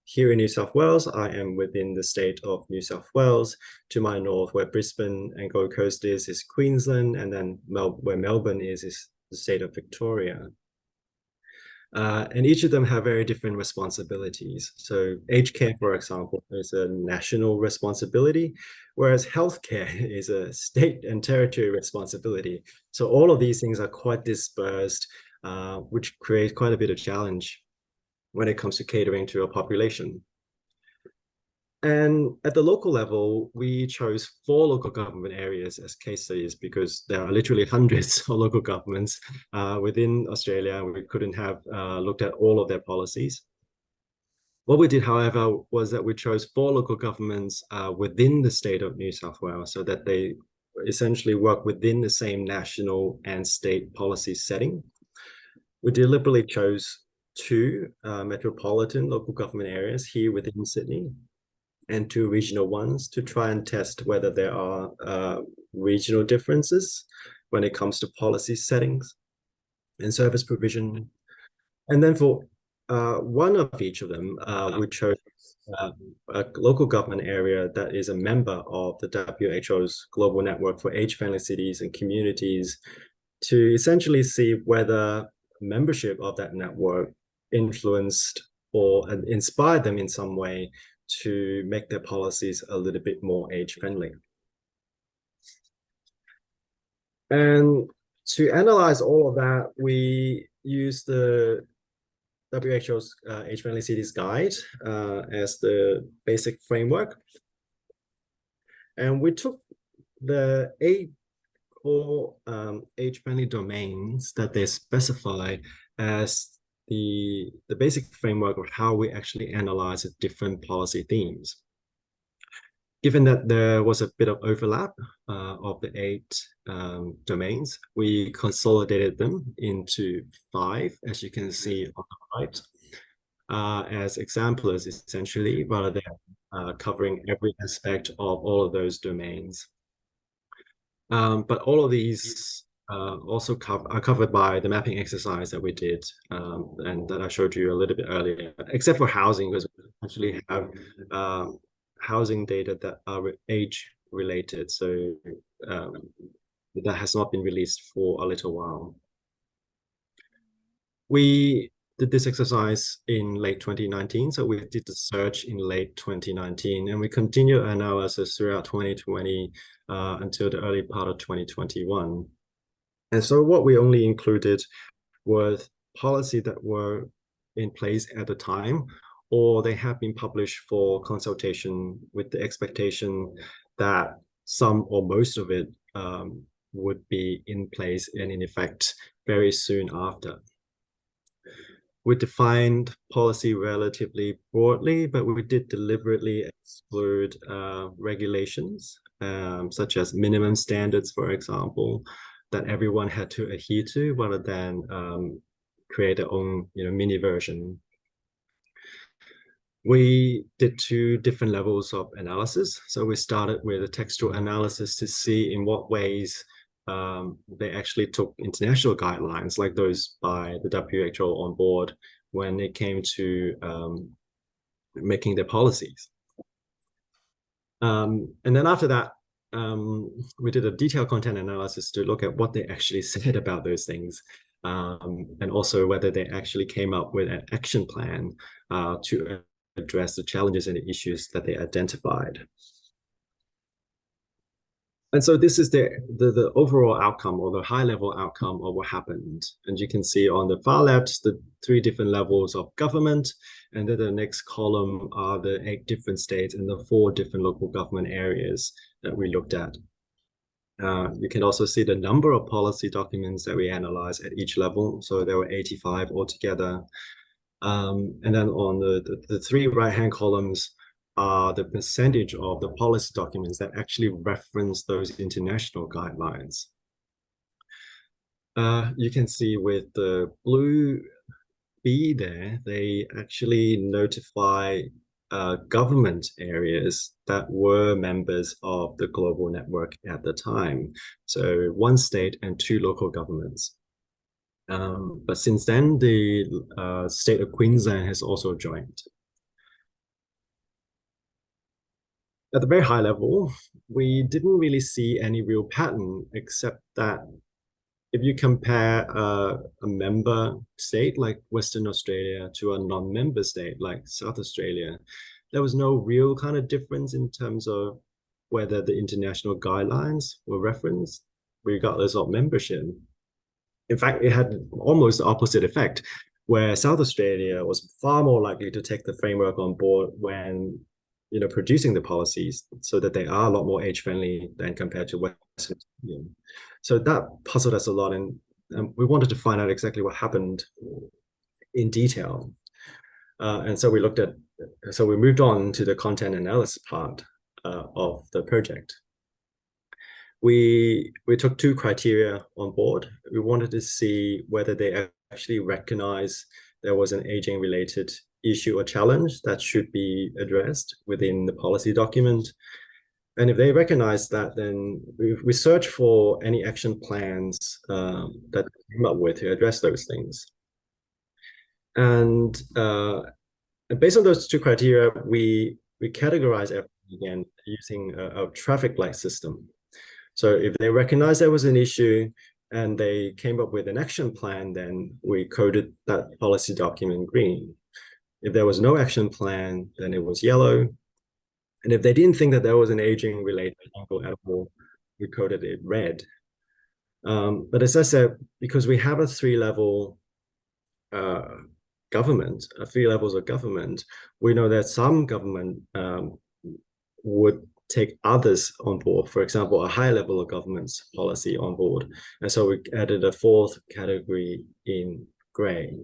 S6: Here in New South Wales, I am within the state of New South Wales. To my north, where Brisbane and Gold Coast is Queensland, and then where Melbourne is the state of Victoria. And each of them have very different responsibilities. So aged care, for example, is a national responsibility, whereas healthcare is a state and territory responsibility. So all of these things are quite dispersed, which creates quite a bit of challenge when it comes to catering to a population. And at the local level, we chose 4 local government areas as case studies because there are literally hundreds of local governments within Australia. We couldn't have looked at all of their policies. What we did, however, was that we chose 4 local governments within the state of New South Wales so that they essentially work within the same national and state policy setting. We deliberately chose 2 metropolitan local government areas here within Sydney and 2 regional ones to try and test whether there are regional differences when it comes to policy settings and service provision. And then for one of each of them, we chose a local government area that is a member of the WHO's Global Network for Age-Friendly Cities and Communities to essentially see whether membership of that network influenced or inspired them in some way to make their policies a little bit more age-friendly. And to analyze all of that, we used the WHO's Age-Friendly Cities Guide as the basic framework. And we took the 8 core age-friendly domains that they specify as the basic framework of how we actually analyze the different policy themes. Given that there was a bit of overlap of the 8 domains, we consolidated them into 5, as you can see on the right, as exemplars essentially, rather than covering every aspect of all of those domains. But all of these also are covered by the mapping exercise that we did and that I showed you a little bit earlier, except for housing, because we actually have housing data that are age related. So that has not been released for a little while. We did this exercise in late 2019. So we did the search in late 2019 and we continued analysis throughout 2020 until the early part of 2021. And so what we only included was policy that were in place at the time, or they have been published for consultation with the expectation that some or most of it would be in place and in effect very soon after. We defined policy relatively broadly, but we did deliberately exclude regulations, such as minimum standards, for example, that everyone had to adhere to, rather than create their own mini version. We did 2 different levels of analysis. So we started with a textual analysis to see in what ways they actually took international guidelines like those by the WHO on board when it came to making their policies. And then after that, we did a detailed content analysis to look at what they actually said about those things, and also whether they actually came up with an action plan to address the challenges and the issues that they identified. And so this is the overall outcome, or the high-level outcome of what happened. And you can see on the far left, the 3 different levels of government, and then the next column are the 8 different states and the 4 different local government areas that we looked at. You can also see the number of policy documents that we analyzed at each level. So there were 85 altogether. And then on the 3 right-hand columns are the percentage of the policy documents that actually reference those international guidelines. You can see with the blue B there, they actually notify government areas that were members of the global network at the time. So 1 state and 2 local governments. But since then, the state of Queensland has also joined. At the very high level, we didn't really see any real pattern, except that if you compare a member state like Western Australia to a non-member state like South Australia, there was no real kind of difference in terms of whether the international guidelines were referenced, regardless of membership. In fact, it had almost the opposite effect, where South Australia was far more likely to take the framework on board when producing the policies, so that they are a lot more age-friendly than compared to Western Australia. So that puzzled us a lot, and we wanted to find out exactly what happened in detail. And so we moved on to the content analysis part of the project. We took two criteria on board. We wanted to see whether they actually recognize there was an aging related issue or challenge that should be addressed within the policy document. And if they recognize that, then we search for any action plans that they came up with to address those things. And based on those two criteria, we categorize everything again using a traffic light system. So if they recognize there was an issue and they came up with an action plan, then we coded that policy document green. If there was no action plan, then it was yellow. And if they didn't think that there was an aging related angle at all, we coded it red. But as I said, because we have a three-level government, three levels of government, we know that some government would take others on board, for example, a high level of government's policy on board. And so we added a fourth category in gray.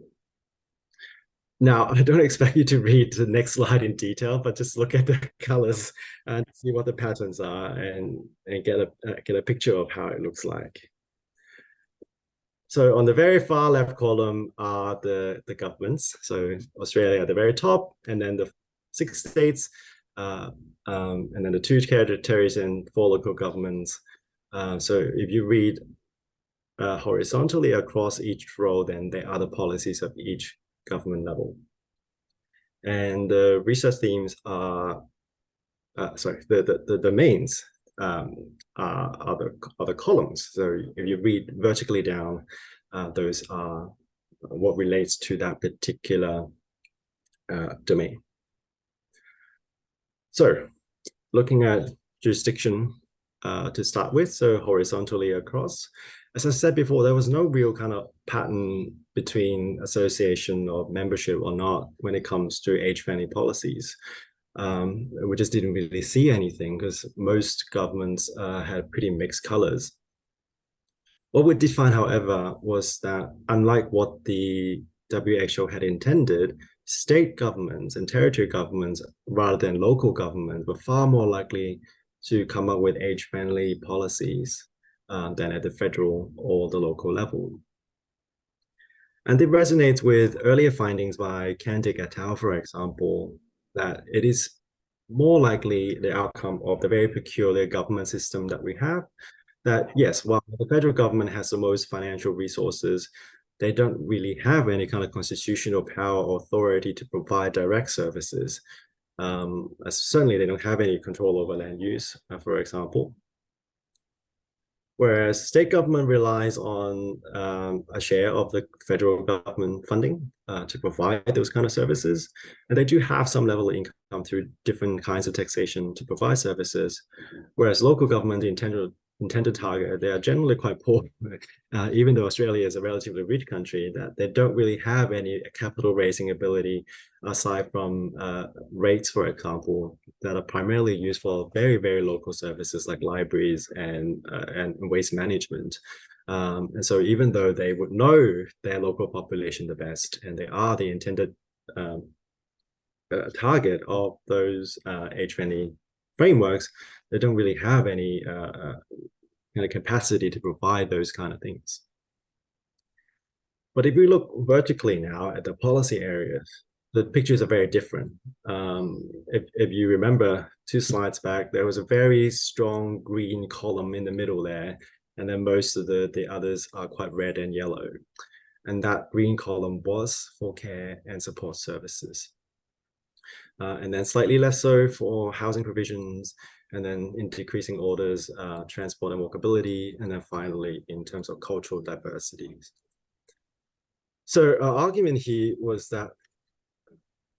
S6: Now, I don't expect you to read the next slide in detail, but just look at the colors and see what the patterns are and get a picture of how it looks like. So on the very far left column are the governments. So Australia at the very top, and then the 6 states, and then the 2 territories and 4 local governments. So if you read horizontally across each row, then there are the policies of each government level. And the research themes are, the domains are the columns. So if you read vertically down, those are what relates to that particular domain. So looking at jurisdiction to start with, so horizontally across, as I said before, there was no real kind of pattern between association or membership or not when it comes to age-friendly policies. We just didn't really see anything because most governments had pretty mixed colors. What we did find, however, was that unlike what the WHO had intended, state governments and territory governments, rather than local governments, were far more likely to come up with age-friendly policies than at the federal or the local level. And it resonates with earlier findings by Candick et al., for example, that it is more likely the outcome of the very peculiar government system that we have, that yes, while the federal government has the most financial resources, they don't really have any kind of constitutional power or authority to provide direct services. Certainly they don't have any control over land use, for example. Whereas state government relies on a share of the federal government funding to provide those kind of services. And they do have some level of income through different kinds of taxation to provide services. Whereas local government, the intended target, they are generally quite poor, even though Australia is a relatively rich country, that they don't really have any capital raising ability aside from rates, for example, that are primarily used for very, very local services like libraries and waste management. And so even though they would know their local population the best, and they are the intended target of those age-friendly frameworks, they don't really have any kind of capacity to provide those kind of things. But if we look vertically now at the policy areas, the pictures are very different. If you remember 2 slides back, there was a very strong green column in the middle there, and then most of the others are quite red and yellow. And that green column was for care and support services. And then slightly less so for housing provisions, and then in decreasing orders, transport and walkability, and then finally in terms of cultural diversity. So our argument here was that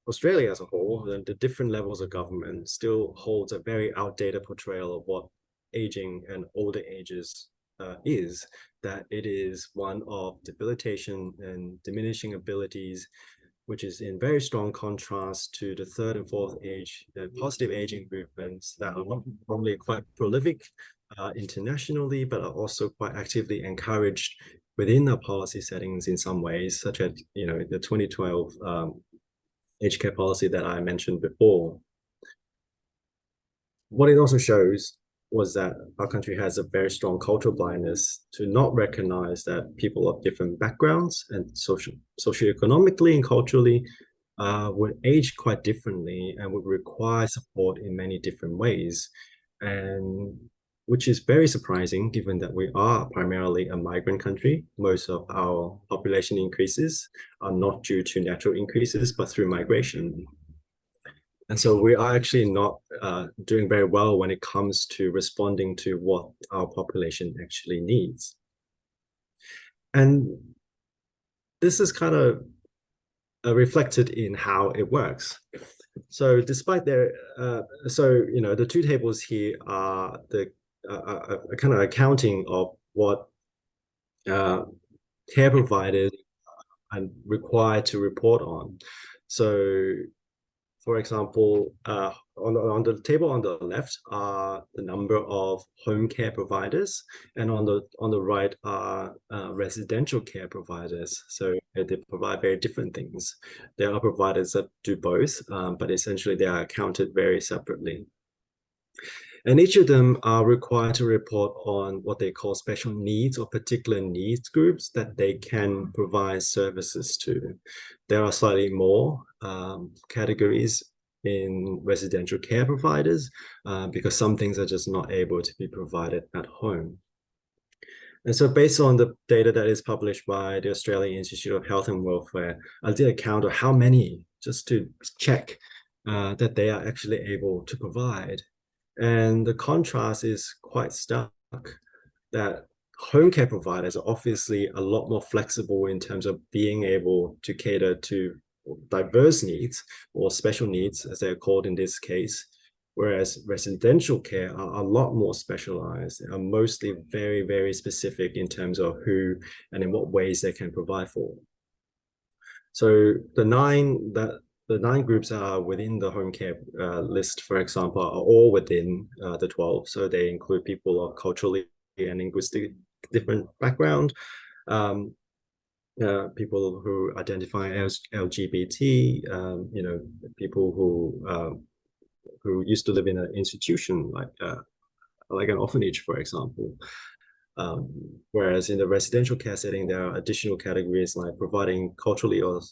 S6: Australia as a whole, the different levels of government, still holds a very outdated portrayal of what aging and older ages is, that it is one of debilitation and diminishing abilities, which is in very strong contrast to the 3rd and 4th age, the positive aging movements that are normally quite prolific internationally, but are also quite actively encouraged within our policy settings in some ways, such as, the 2012 aged care policy that I mentioned before. What it also shows was that our country has a very strong cultural blindness to not recognize that people of different backgrounds and socioeconomically and culturally would age quite differently and would require support in many different ways, and which is very surprising given that we are primarily a migrant country. Most of our population increases are not due to natural increases, but through migration. And so we are actually not doing very well when it comes to responding to what our population actually needs. And this is kind of reflected in how it works. So despite their, the two tables here are the kind of accounting of what care providers are required to report on. So, for example, on the table on the left are the number of home care providers, and on the right are residential care providers. So they provide very different things. There are providers that do both, but essentially they are counted very separately. And each of them are required to report on what they call special needs or particular needs groups that they can provide services to. There are slightly more categories in residential care providers because some things are just not able to be provided at home. And so based on the data that is published by the Australian Institute of Health and Welfare, I did a count of how many, just to check that they are actually able to provide. And the contrast is quite stark, that home care providers are obviously a lot more flexible in terms of being able to cater to diverse needs or special needs, as they're called in this case, whereas residential care are a lot more specialized and are mostly very, very specific in terms of who and in what ways they can provide for. So the nine groups are within the home care list, for example, are all within the 12. So they include people of culturally and linguistic different background, people who identify as LGBT, people who used to live in an institution like an orphanage, for example. Whereas in the residential care setting, there are additional categories like providing culturally or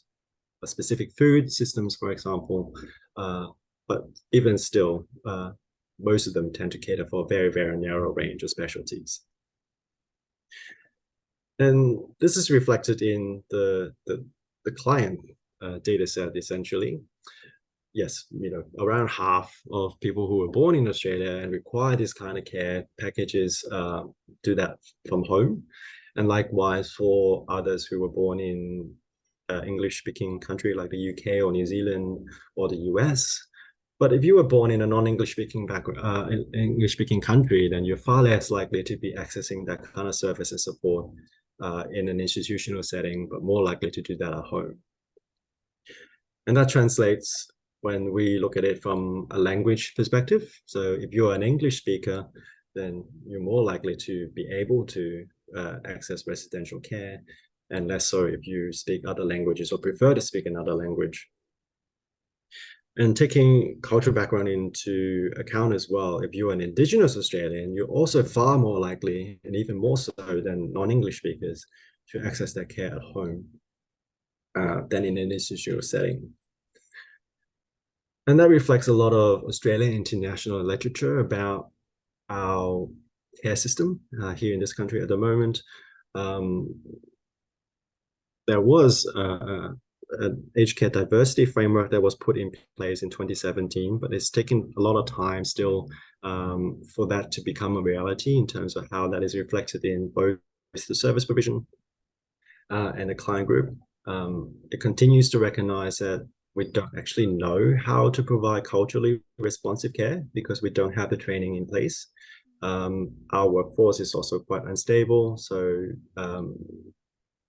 S6: specific food systems, for example, but even still, most of them tend to cater for a very, very narrow range of specialties. And this is reflected in the client data set, essentially. Yes, around half of people who were born in Australia and require this kind of care packages do that from home. And likewise for others who were born in English-speaking country like the UK or New Zealand or the US. But if you were born in a non-English-speaking English-speaking country, then you're far less likely to be accessing that kind of service and support in an institutional setting, but more likely to do that at home. And that translates when we look at it from a language perspective. So if you're an English speaker, then you're more likely to be able to access residential care, and less so if you speak other languages or prefer to speak another language. And taking cultural background into account as well, if you're an Indigenous Australian, you're also far more likely, and even more so than non-English speakers, to access their care at home than in an institutional setting. And that reflects a lot of Australian international literature about our care system here in this country at the moment. There was an aged care diversity framework that was put in place in 2017, but it's taken a lot of time still for that to become a reality in terms of how that is reflected in both the service provision and the client group. It continues to recognize that we don't actually know how to provide culturally responsive care because we don't have the training in place. Our workforce is also quite unstable, so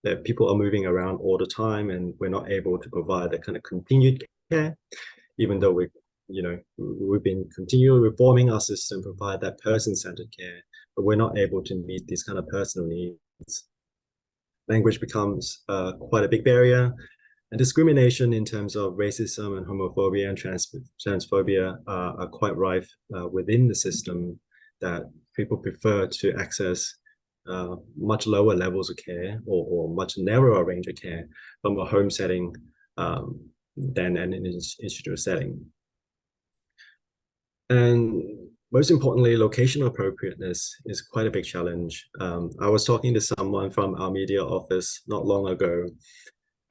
S6: that people are moving around all the time, and we're not able to provide that kind of continued care, even though we've been continually reforming our system, provide that person-centered care, but we're not able to meet these kind of personal needs. Language becomes quite a big barrier, And discrimination in terms of racism and homophobia and transphobia are quite rife within the system, that people prefer to access much lower levels of care or much narrower range of care from a home setting than an institutional setting. And most importantly, locational appropriateness is quite a big challenge. I was talking to someone from our media office not long ago,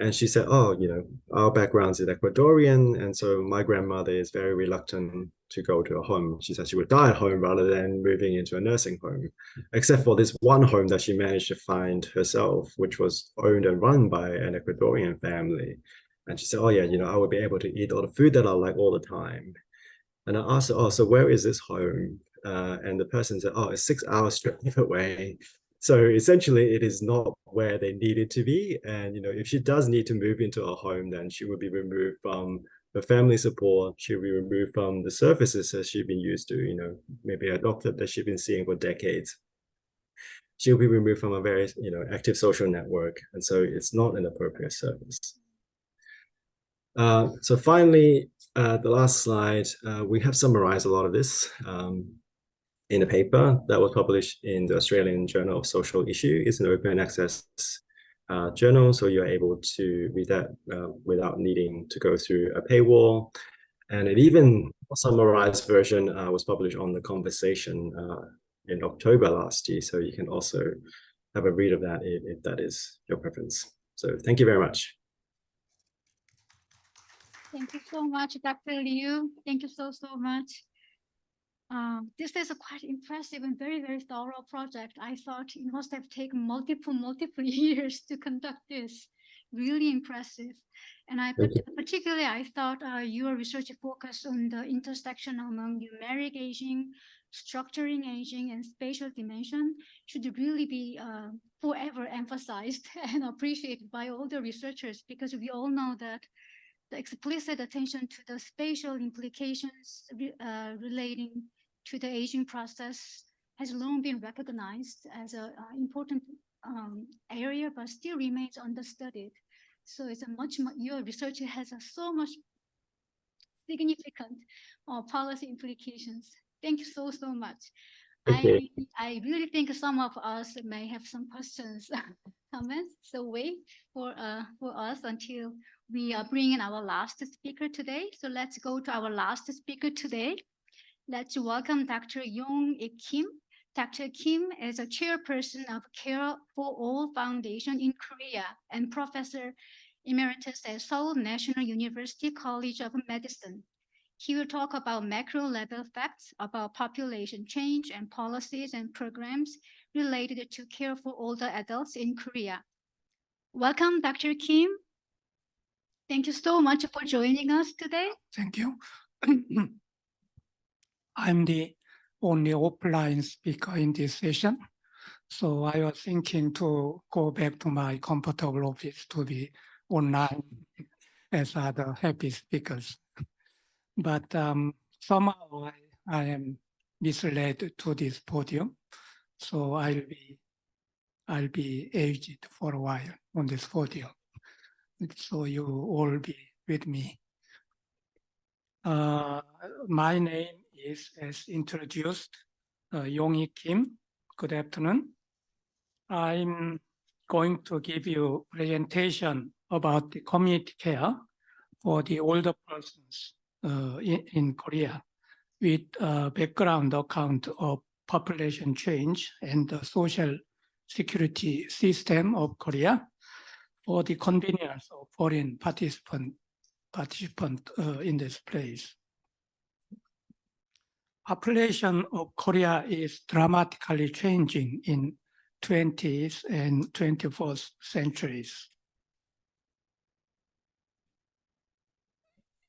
S6: and she said, oh, you know, our background is Ecuadorian, and so my grandmother is very reluctant to go to a home. She said she would die at home rather than moving into a nursing home, except for this one home that she managed to find herself, which was owned and run by an Ecuadorian family. And she said, oh yeah, you know, I would be able to eat all the food that I like all the time. And I asked her, oh, so where is this home? And the person said, oh, it's 6 hours drive away. So essentially, it is not where they need it to be. And, you know, if she does need to move into a home, then she would be removed from the family support. She'll be removed from the services that she's been used to, you know, maybe a doctor that she's been seeing for decades. She'll be removed from a very, you know, active social network. And so it's not an appropriate service. So finally, the last slide, we have summarized a lot of this in a paper that was published in the Australian Journal of Social Issue. It's an open access journal, so you're able to read that without needing to go through a paywall. And it even a summarized version was published on The Conversation in October last year, so you can also have a read of that if that is your preference. So thank you very much.
S3: Thank you so much, Dr. Liu. Thank you so much. This is a quite impressive and very, very thorough project. I thought it must have taken multiple years to conduct this. Really impressive. And particularly, I thought your research focused on the intersection among numeric aging, structuring aging, and spatial dimension should really be forever emphasized and appreciated by all the researchers, because we all know that the explicit attention to the spatial implications relating to the aging process has long been recognized as an important area, but still remains understudied. So it's your research has so much significant policy implications. Thank you so much. I really think some of us may have some questions, comments. So wait for us until we bring in our last speaker today. So let's go to our last speaker today. Let's welcome Dr. Yong-Ik Kim. Dr. Kim is a chairperson of Care for All Foundation in Korea and professor emeritus at Seoul National University College of Medicine. He will talk about macro-level facts about population change and policies and programs related to care for older adults in Korea. Welcome, Dr. Kim. Thank you so much for joining us today.
S7: Thank you. I'm the only offline speaker in this session, so I was thinking to go back to my comfortable office to be online as other happy speakers. But somehow I am misled to this podium, so I'll be aged for a while on this podium. So you all be with me. My name is, as introduced, Yong-Ik Kim. Good afternoon. I'm going to give you a presentation about the community care for the older persons in Korea, with a background account of population change and the social security system of Korea for the convenience of foreign participant in this place. Population of Korea is dramatically changing in 20th and 21st centuries.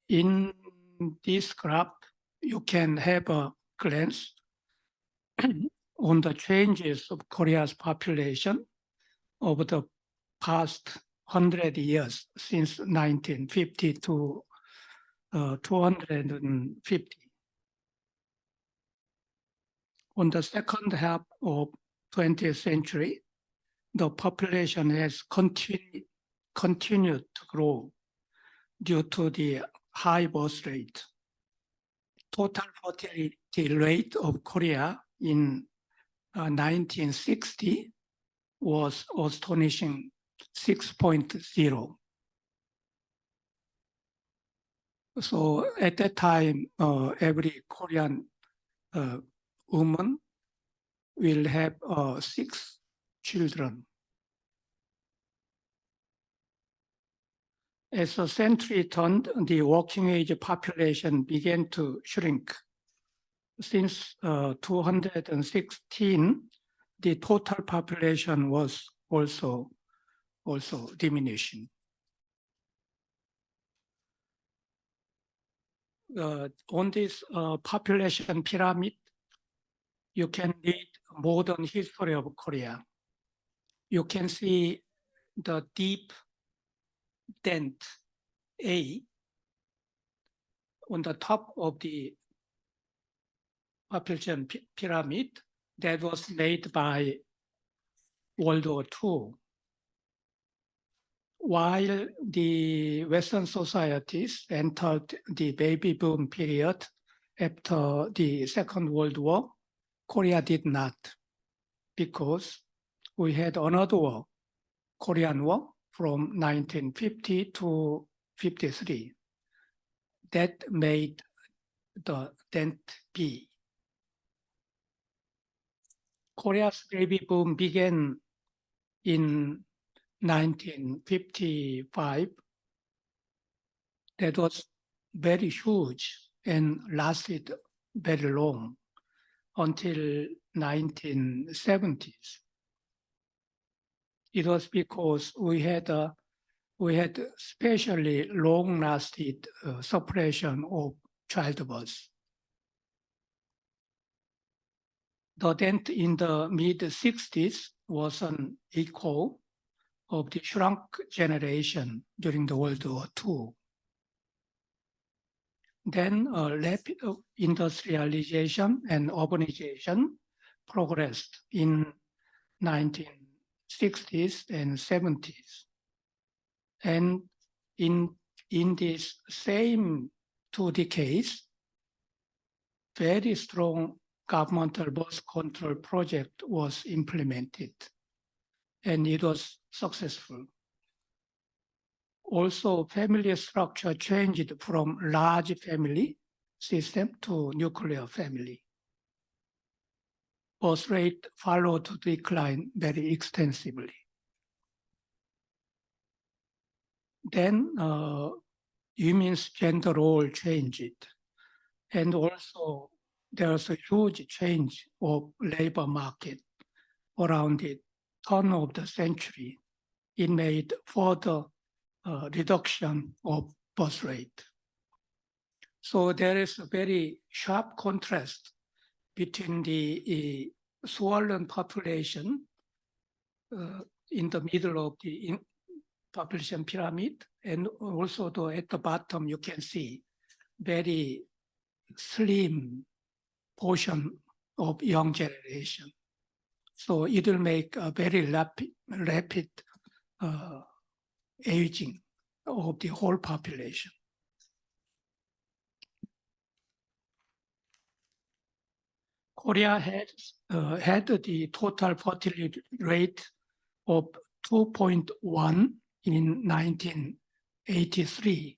S7: In this graph, you can have a glance on the changes of Korea's population over the past 100 years, since 1950 to 250. On the second half of 20th century, the population has continued to grow due to the high birth rate. Total fertility rate of Korea in 1960 was astonishing 6.0. So at that time, every Korean woman will have 6 children. As the century turned, the working age population began to shrink. Since 216, the total population was also diminishing. On this population pyramid, you can read modern history of Korea. You can see the deep dent A on the top of the population pyramid that was made by World War II. While the Western societies entered the baby boom period after the Second World War, Korea did not, because we had another war, Korean War, from 1950 to 53. That made the dent B. Korea's baby boom began in 1955. That was very huge and lasted very long until 1970s. It was because we had especially long-lasting suppression of childbirth. The dent in the mid-60s was an echo of the shrunk generation during the World War II. Then rapid industrialization and urbanization progressed in 1960s and 70s. And in these same 2 decades, very strong governmental birth control project was implemented, and it was successful. Also, family structure changed from large family system to nuclear family. Birth rate followed to decline very extensively. Then women's gender role changed, and also there's a huge change of labor market around the turn of the century. It made further reduction of birth rate. So there is a very sharp contrast between the swollen population in the middle of the population pyramid, and also at the bottom you can see very slim portion of young generation. So it will make a very rapid aging of the whole population. Korea had the total fertility rate of 2.1 in 1983.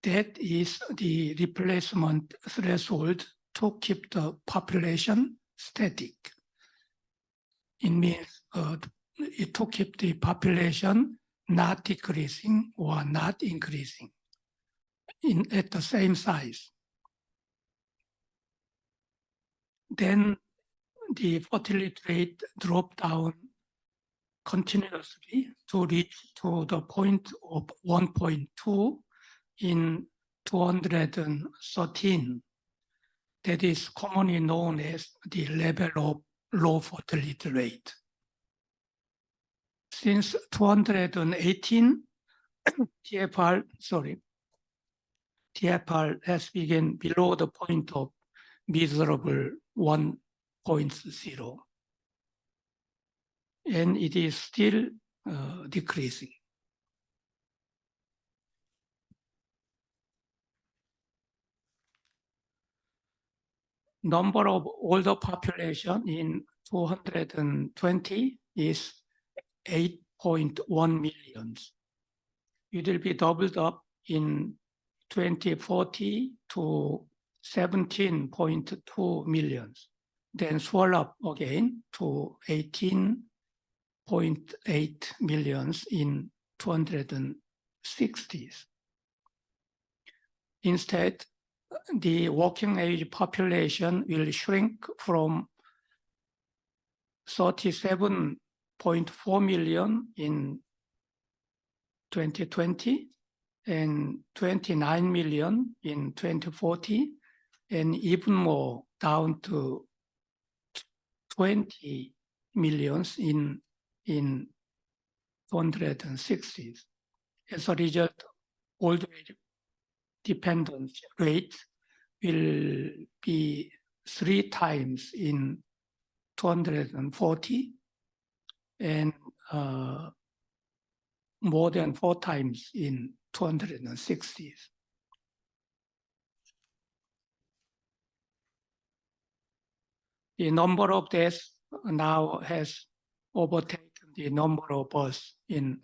S7: That is the replacement threshold to keep the population static. It means to keep the population not decreasing or not increasing at the same size. Then the fertility rate dropped down continuously to reach to the point of 1.2 in 213. That is commonly known as the level of low fertility rate. Since 218, TFR has begun below the point of miserable 1.0. And it is still decreasing. number of older population in 220 is 8.1 million. It will be doubled up in 2040 to 17.2 million, then swell up again to 18.8 million in 260s. Instead, the working age population will shrink from 37.4 million in 2020 and 29 million in 2040, and even more down to 20 millions in 260s. As a result, old age dependence rate will be 3 times in 240 and more than 4 times in 260s. The number of deaths now has overtaken the number of births in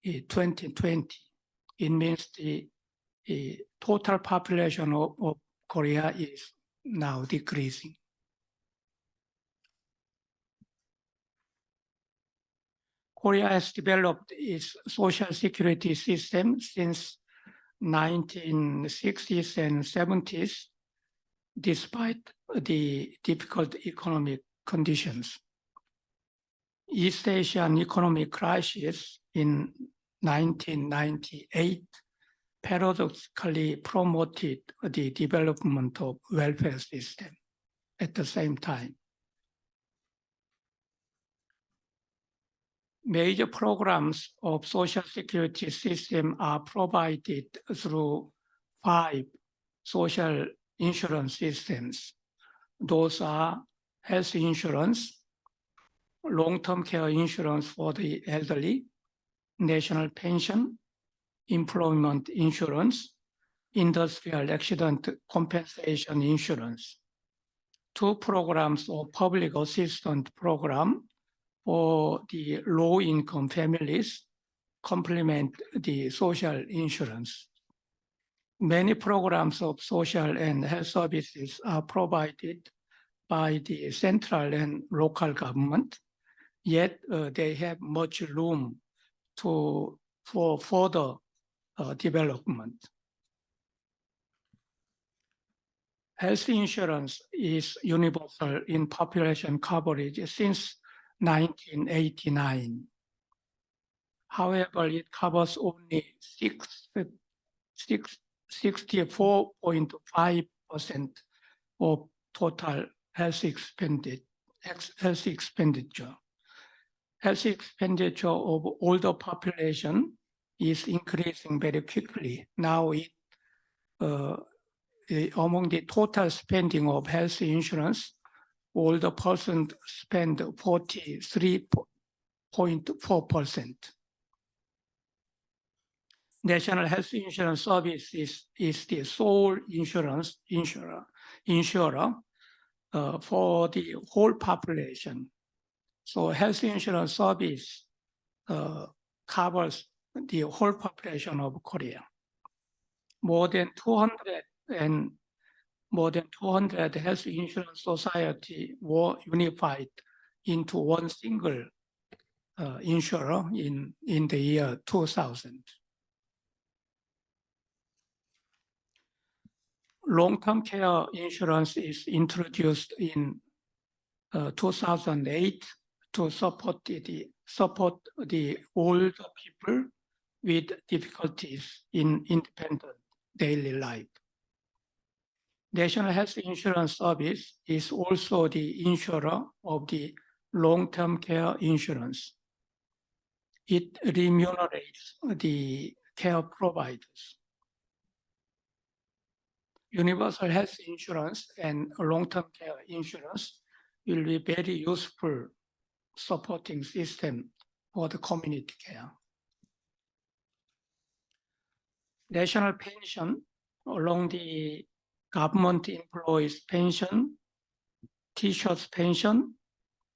S7: 2020. It means the total population of Korea is now decreasing. Korea has developed its social security system since 1960s and 70s, despite the difficult economic conditions. East Asian economic crisis in 1998 paradoxically promoted the development of welfare system at the same time. Major programs of social security system are provided through 5 social insurance systems. Those are health insurance, long-term care insurance for the elderly, national pension, employment insurance, industrial accident compensation insurance. 2 programs of public assistance program for the low-income families complement the social insurance. Many programs of social and health services are provided by the central and local government, yet they have much room for further development. Health insurance is universal in population coverage since 1989. However, it covers only 64.5% of total health expenditure. Health expenditure of older population is increasing very quickly. Now, among the total spending of health insurance, older persons spend 43.4%. National Health Insurance Service is the sole insurer for the whole population. So health insurance service covers the whole population of Korea. More than 200 health insurance society were unified into one single insurer in the year 2000. Long-term care insurance is introduced in 2008 to support the older people with difficulties in independent daily life. National Health Insurance Service is also the insurer of the long-term care insurance. It remunerates the care providers. Universal health insurance and long-term care insurance will be very useful supporting system for the community care. National pension along the government employees pension teacher's pension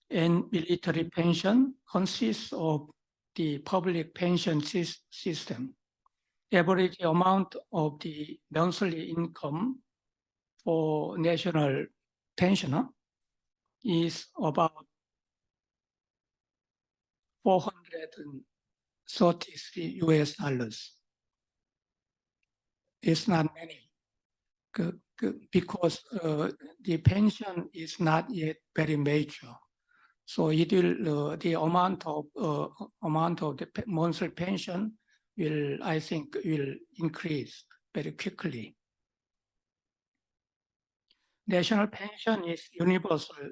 S7: and military pension consists of the public pension system. Average amount of the monthly income for national pensioner is about $433. It's not many because the pension is not yet very major. So it will the amount of the monthly pension will, I think, will increase very quickly. National pension is universal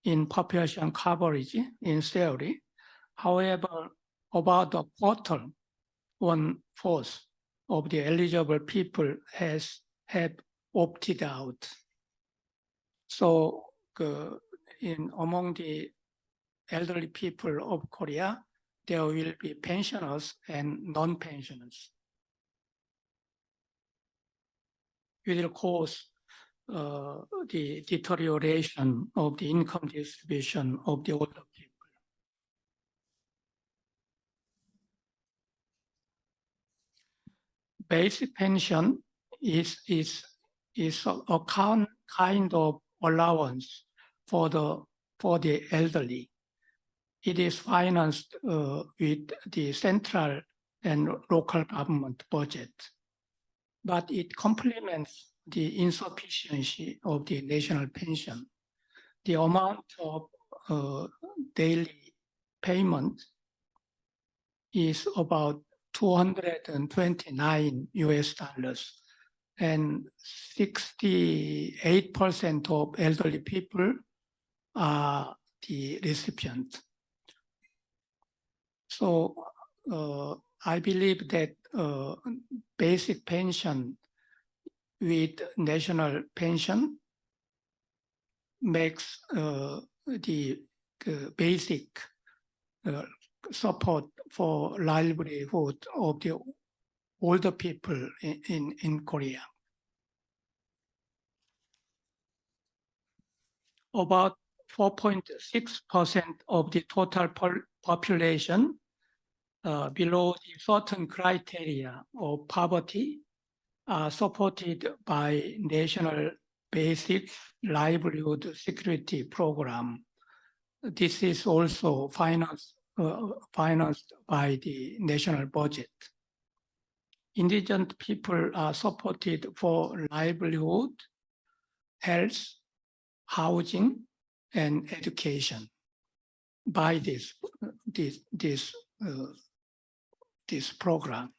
S7: in population coverage in theory. However, about a quarter, 1/4 of the eligible people have opted out. So among the elderly people of Korea, there will be pensioners and non-pensioners. It will cause the deterioration of the income distribution of the older people. Basic pension is a kind of allowance for the elderly. It is financed with the central and local government budget, but it complements the insufficiency of the national pension. The amount of daily payment is about $229, and 68% of elderly people are the recipient. So I believe that basic pension with national pension makes the basic support for livelihood of the older people in Korea. About 4.6% of the total population below the certain criteria of poverty are supported by National Basic Livelihood Security Program. This is also financed by the national budget. Indigent people are supported for livelihood, health, housing, and education by this program.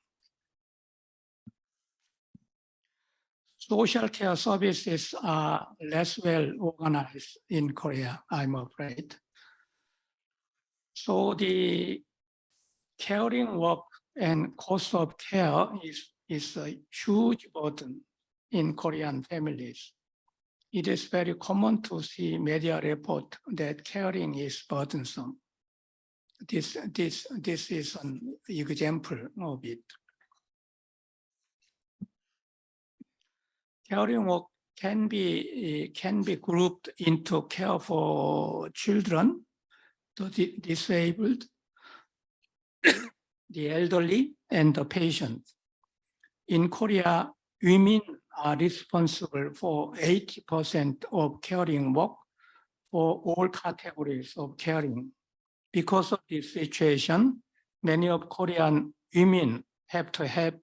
S7: Social care services are less well organized in Korea, I'm afraid. So the caring work and cost of care is a huge burden in Korean families. It is very common to see media report that caring is burdensome. This is an example of it. Caring work can be grouped into care for children, the disabled, the elderly, and the patient. In Korea, women are responsible for 80% of caring work for all categories of caring. Because of this situation, many of Korean women have to have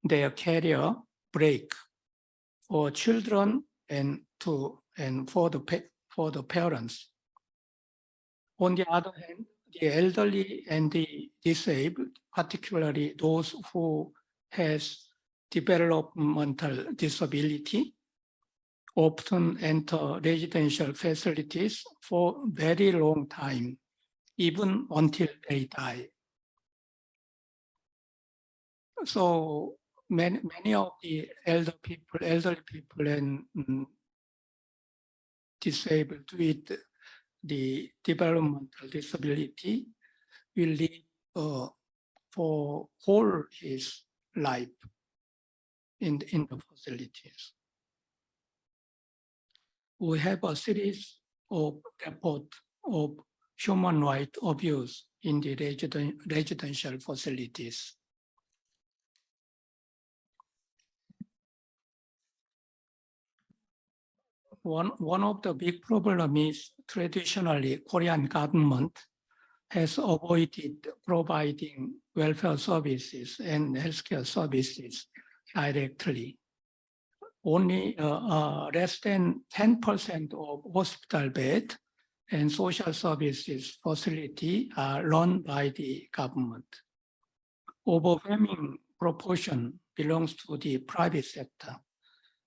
S7: their career break for children and for the parents. On the other hand, the elderly and the disabled, particularly those who has developmental disability, often enter residential facilities for very long time, even until they die. So many of the elderly people and disabled with the developmental disability will live for whole his life in the facilities. We have a series of report of human rights abuse in the residential facilities. One of the big problems is traditionally Korean government has avoided providing welfare services and healthcare services directly. Only less than 10% of hospital bed and social services facility are run by the government. Overwhelming proportion belongs to the private sector,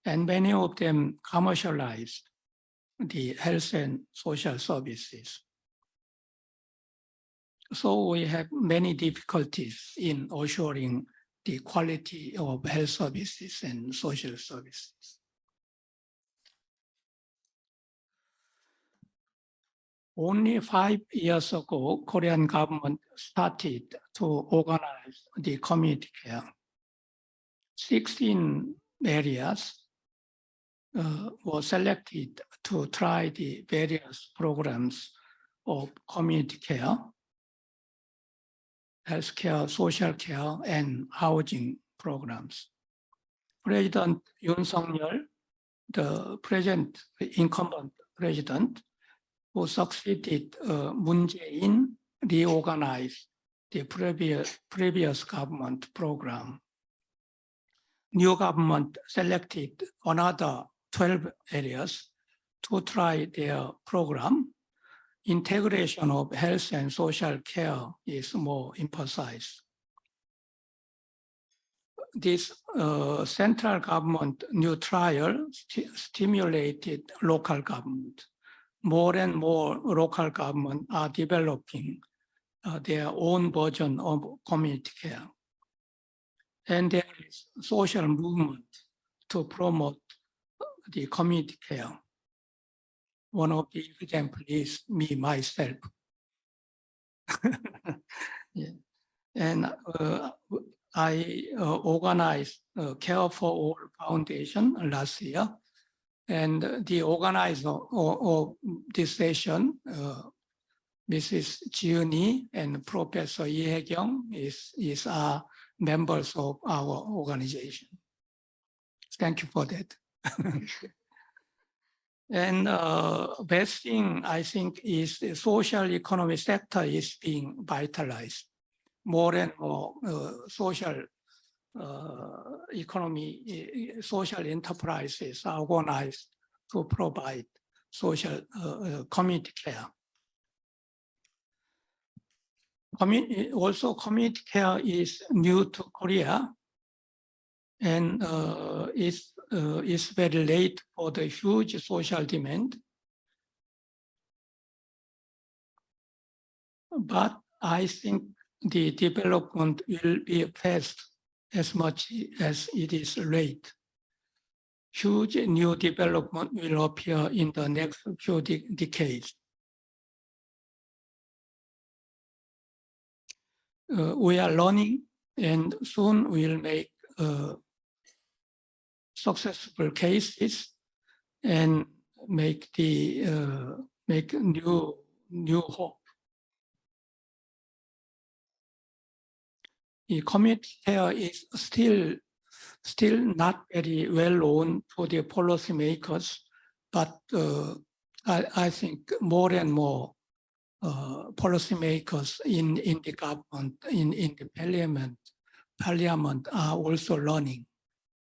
S7: and many of them commercialize the health and social services. So we have many difficulties in assuring the quality of health services and social services. Only 5 years ago, Korean government started to organize the community care. 16 areas were selected to try the various programs of community care, healthcare, social care, and housing programs. President Yoon Suk-yeol, the present incumbent president, who succeeded Moon Jae-in, reorganized the previous government program. New government selected another 12 areas to try their program. Integration of health and social care is more emphasized. This central government new trial stimulated local government. More and more local government are developing their own version of community care. And there is social movement to promote the community care. One of the examples is me, myself. Yeah. And I organized Care for All Foundation last year. And the organizer of this session, Mrs. Jiuni and Professor Lee Hae-kyung is members of our organization. Thank you for that. And best thing I think is the social economy sector is being vitalized. More and more social economy, social enterprises are organized to provide social community care. Also, community care is new to Korea, and is very late for the huge social demand. But I think the development will be fast as much as it is late. Huge new development will appear in the next few decades. We are learning, and soon we'll make successful cases and make new hope. The community care is still not very well known to the policymakers, but I think more and more policymakers in the government, in the parliament are also learning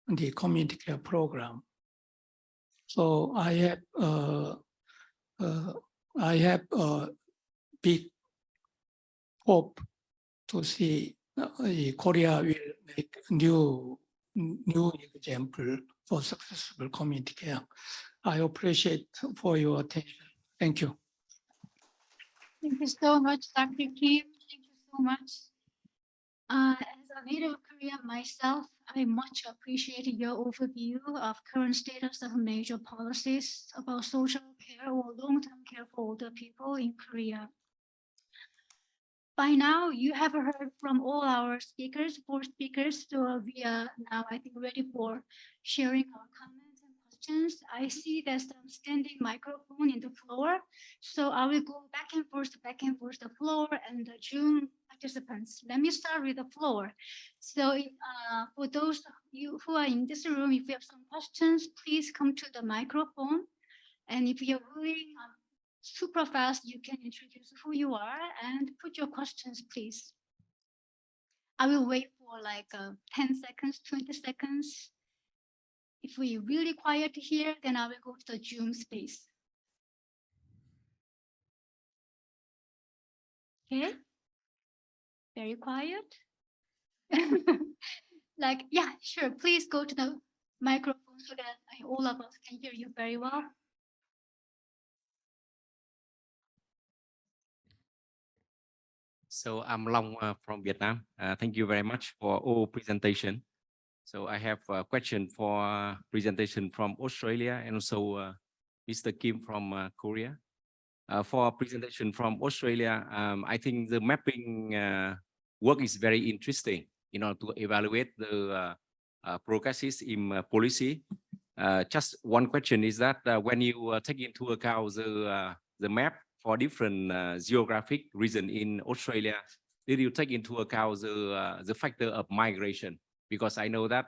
S7: the community care program. So I have big hope to see Korea will make new example for successful community care. I appreciate for your attention. Thank you.
S3: Thank you so much, Dr. Kim. Thank you so much. As a native Korean myself, I much appreciate your overview of current status of major policies about social care or long-term care for older people in Korea. By now, you have heard from all our speakers, 4 speakers, so we are now, I think, ready for sharing our comments and questions. I see there's some standing microphone in the floor. So I will go back and forth, the floor and the Zoom participants. Let me start with the floor. So for those of you who are in this room, if you have some questions, please come to the microphone. And if you're really super fast, you can introduce who you are and put your questions, please. I will wait for like 10 seconds, 20 seconds. If we're really quiet here, then I will go to the Zoom space. Okay, very quiet. Like, yeah, sure, please go to the microphone so that all of us can hear you very well.
S8: So I'm Long from Vietnam. Thank you very much for all presentation. So I have a question for presentation from Australia and also Mr. Kim from Korea. For presentation from Australia, I think the mapping work is very interesting, you know, to evaluate the progresses in policy. Just one question is that when you take into account the map for different geographic region in Australia, did you take into account the factor of migration? Because I know that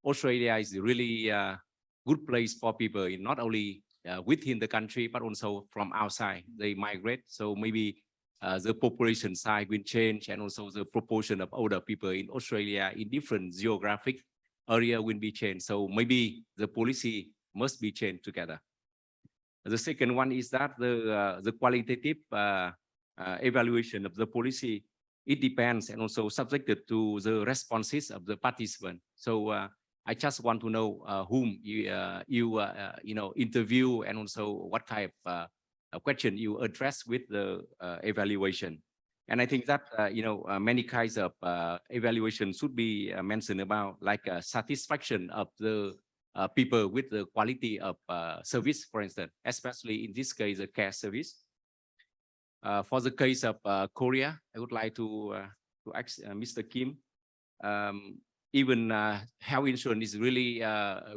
S8: Australia is really a good place for people, not only within the country, but also from outside. They migrate. So maybe the population size will change, and also the proportion of older people in Australia in different geographic area will be changed. So maybe the policy must be changed together. The second one is that the qualitative evaluation of the policy, it depends and also subjected to the responses of the participant. So I just want to know whom you know, interview, and also what type of question you address with the evaluation. And I think that you know, many kinds of evaluation should be mentioned about, like satisfaction of the people with the quality of service, for instance, especially in this case, the care service. For the case of Korea, I would like to ask Mr. Kim, even health insurance is really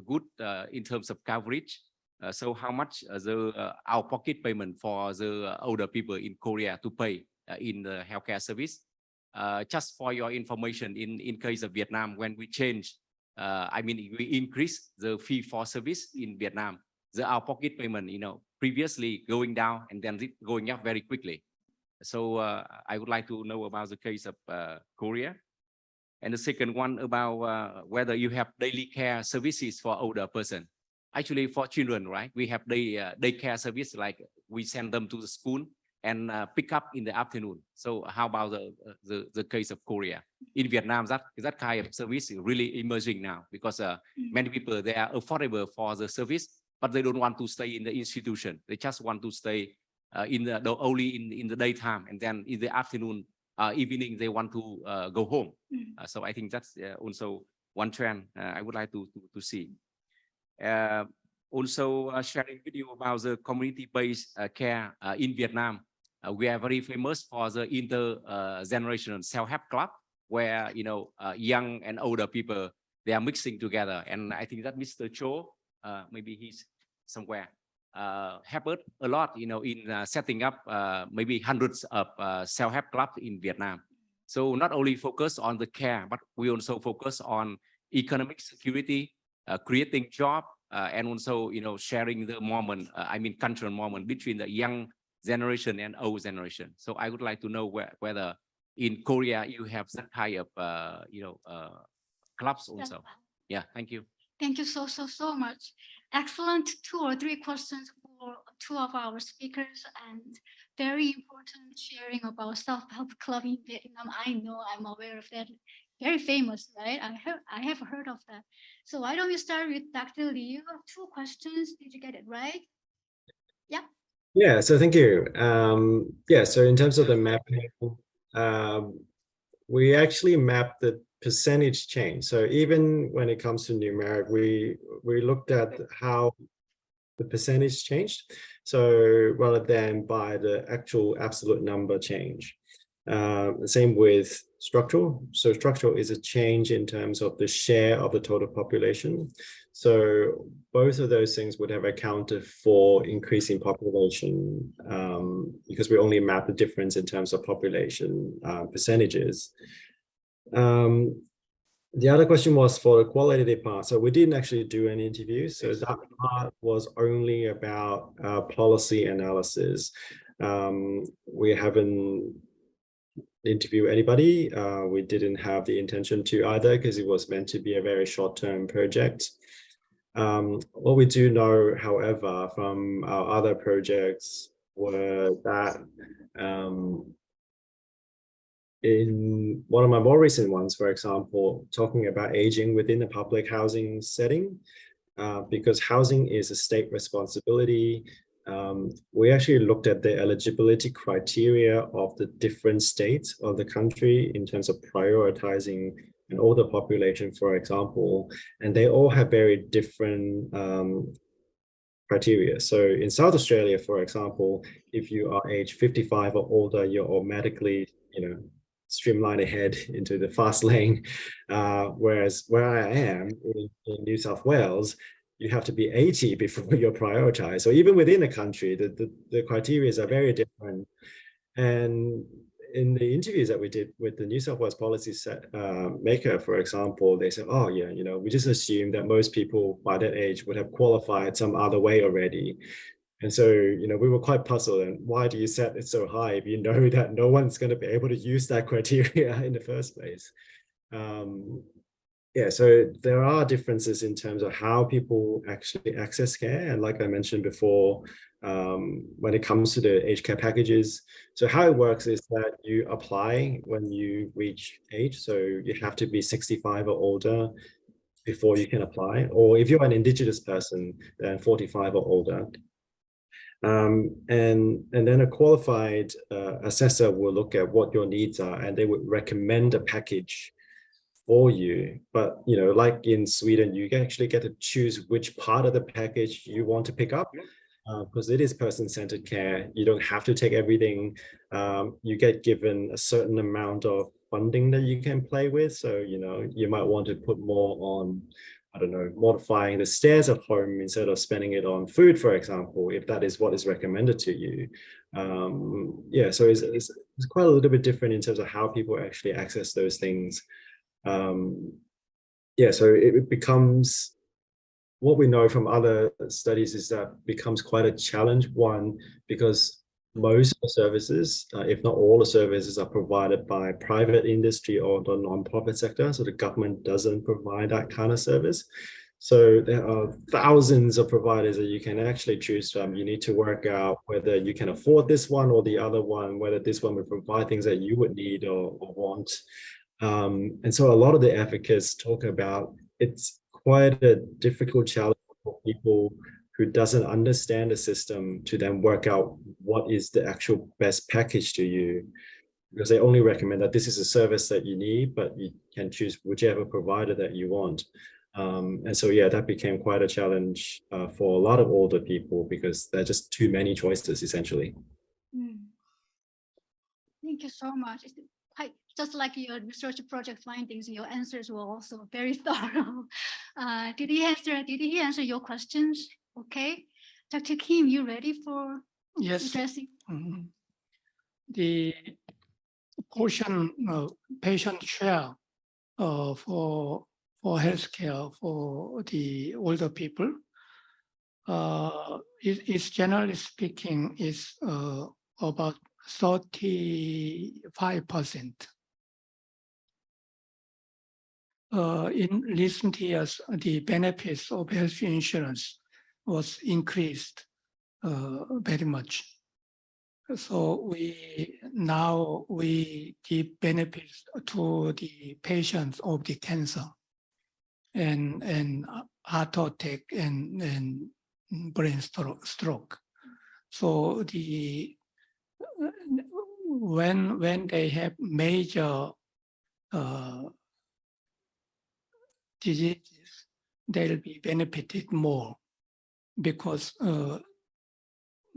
S8: good in terms of coverage. So how much the out-of-pocket payment for the older people in Korea to pay in the healthcare service? Just for your information, in case of Vietnam, when we change, I mean, we increase the fee for service in Vietnam, the out-of-pocket payment, you know, previously going down and then going up very quickly. So I would like to know about the case of Korea. And the second one about whether you have daily care services for older person. Actually, for children, right? We have daycare service, like we send them to the school and pick up in the afternoon. So how about the case of Korea? In Vietnam, that kind of service is really emerging now, because many people, they are affordable for the service, but they don't want to stay in the institution. They just want to stay only in the daytime, and then in the afternoon, evening, they want to go home. So I think that's also one trend I would like to see. Also sharing with you about the community-based care in Vietnam. We are very famous for the intergenerational self-help club, where, you know, young and older people, they are mixing together. And I think that Mr. Cho, maybe he's somewhere, helped a lot, you know, in setting up maybe hundreds of self-help clubs in Vietnam. So not only focus on the care, but we also focus on economic security, creating job, and also, you know, sharing the moment, I mean, cultural moment between the young generation and old generation. So I would like to know whether in Korea you have that kind of, you know, clubs also. Yeah, thank you.
S3: Thank you so much. Excellent 2 or 3 questions for 2 of our speakers, and very important sharing about self-help club in Vietnam. I know, I'm aware of that. Very famous, right? I have heard of that. So why don't we start with Dr. Liu? 2 questions. Did you get it right? Yeah.
S6: Yeah, so thank you. Yeah, so in terms of the mapping, we actually mapped the percentage change. So even when it comes to numeric, we looked at how the percentage changed. So rather than by the actual absolute number change. Same with structural. So structural is a change in terms of the share of the total population. So both of those things would have accounted for increasing population because we only map the difference in terms of population percentages. The other question was for the qualitative part. So we didn't actually do any interviews. So that part was only about policy analysis. We haven't interviewed anybody. We didn't have the intention to either because it was meant to be a very short-term project. What we do know, however, from our other projects were that in one of my more recent ones, for example, talking about aging within the public housing setting, because housing is a state responsibility, we actually looked at the eligibility criteria of the different states of the country in terms of prioritizing an older population, for example, and they all have very different criteria. So in South Australia, for example, if you are age 55 or older, you're automatically, streamline ahead into the fast lane. Whereas where I am in New South Wales, you have to be 80 before you're prioritized. So even within the country, the criteria are very different. And in the interviews that we did with the New South Wales policy maker, for example, they said, oh yeah, we just assume that most people by that age would have qualified some other way already. And so, we were quite puzzled. And why do you set it so high if you know that no one's going to be able to use that criteria in the first place? Yeah, so there are differences in terms of how people actually access care. And like I mentioned before, when it comes to the aged care packages, so how it works is that you apply when you reach age. So you have to be 65 or older before you can apply. Or if you're an Indigenous person, then 45 or older. And then a qualified assessor will look at what your needs are, and they would recommend a package for you. But like in Sweden, you actually get to choose which part of the package you want to pick up, because it is person-centered care. You don't have to take everything. You get given a certain amount of funding that you can play with. So you might want to put more on, I don't know, modifying the stairs at home instead of spending it on food, for example, if that is what is recommended to you. Yeah, so it's quite a little bit different in terms of how people actually access those things. Yeah, so it becomes, what we know from other studies is that becomes quite a challenge, one, because most of the services, if not all the services, are provided by private industry or the non-profit sector. So the government doesn't provide that kind of service. So there are thousands of providers that you can actually choose from. You need to work out whether you can afford this one or the other one, whether this one would provide things that you would need or want. And so a lot of the advocates talk about it's quite a difficult challenge for people who doesn't understand the system to then work out what is the actual best package to you, because they only recommend that this is a service that you need, but you can choose whichever provider that you want. And so, yeah, that became quite a challenge for a lot of older people because there are just too many choices, essentially.
S3: Thank you so much. It's quite just like your research project findings, your answers were also very thorough. Did he answer your questions? Okay. Dr. Kim, you ready for addressing?
S7: The portion of patient share for healthcare for the older people is generally speaking is about 35%. In recent years, the benefits of health insurance was increased very much. So we give benefits to the patients of the cancer and heart attack and brain stroke. So when they have major diseases, they'll be benefited more because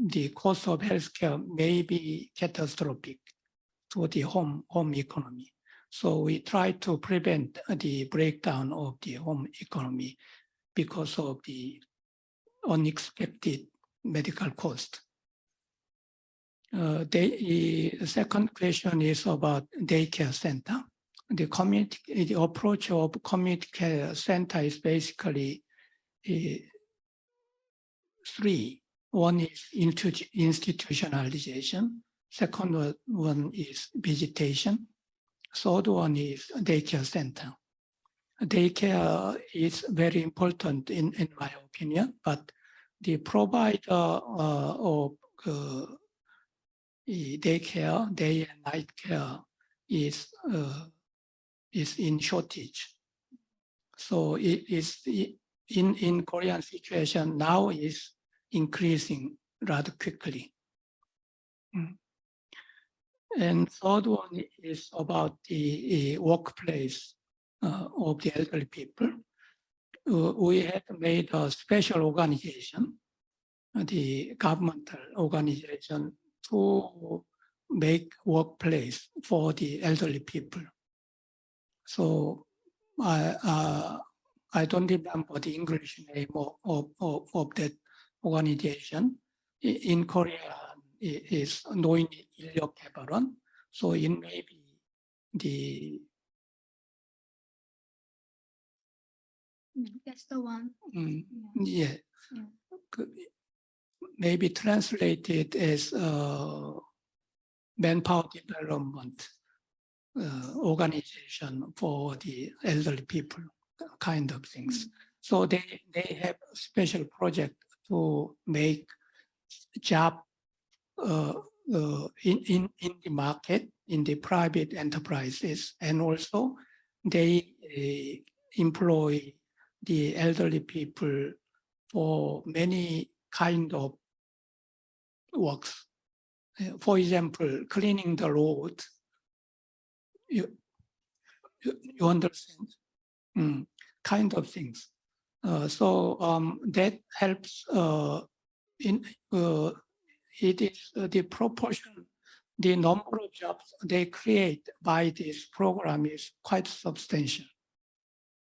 S7: the cost of healthcare may be catastrophic to the home economy. So we try to prevent the breakdown of the home economy because of the unexpected medical cost. The second question is about daycare center. The approach of community care center is basically three. One is institutionalization. Second one is visitation. Third one is daycare center. Daycare is very important in my opinion, but the provider of daycare, day and night care is in shortage. So it is in Korean situation now is increasing rather quickly. And third one is about the workplace of the elderly people. We had made a special organization, the governmental organization, to make workplace for the elderly people. So I don't remember the English name of that organization. In Korea, it is 노인인권. So it may be the
S3: that's the one.
S7: yeah. Maybe translated as manpower development organization for the elderly people, kind of things. So they have a special project to make job in the market, in the private enterprises, and also they employ the elderly people for many kind of works. For example, cleaning the road. You understand? Kind of things. So that helps it is the proportion, the number of jobs they create by this program is quite substantial.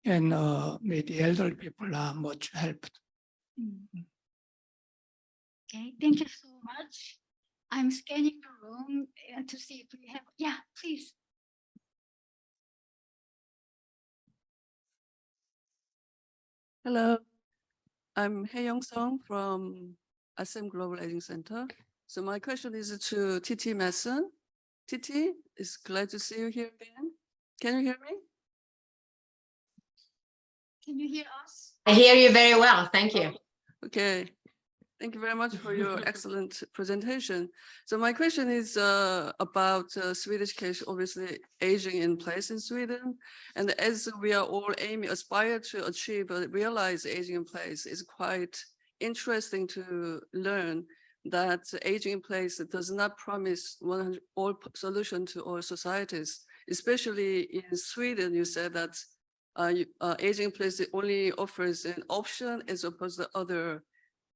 S7: And the elderly people are much helped.
S3: Okay, thank you so much. I'm scanning the room to see if we have, yeah, please.
S9: Hello, I'm Hye Young-sung from ASEM Global Aging Center. So my question is to Titti Mattsson. Titti, it's glad to see you here again. Can you hear me?
S3: Can you hear us?
S4: I hear you very well. Thank you.
S9: Okay. Thank you very much for your excellent presentation. So my question is about Swedish education, obviously aging in place in Sweden. And as we are all aspire to achieve or realize aging in place, is quite interesting to learn that aging in place does not promise 100% all solution to all societies. Especially in Sweden, you said that aging in place only offers an option as opposed to other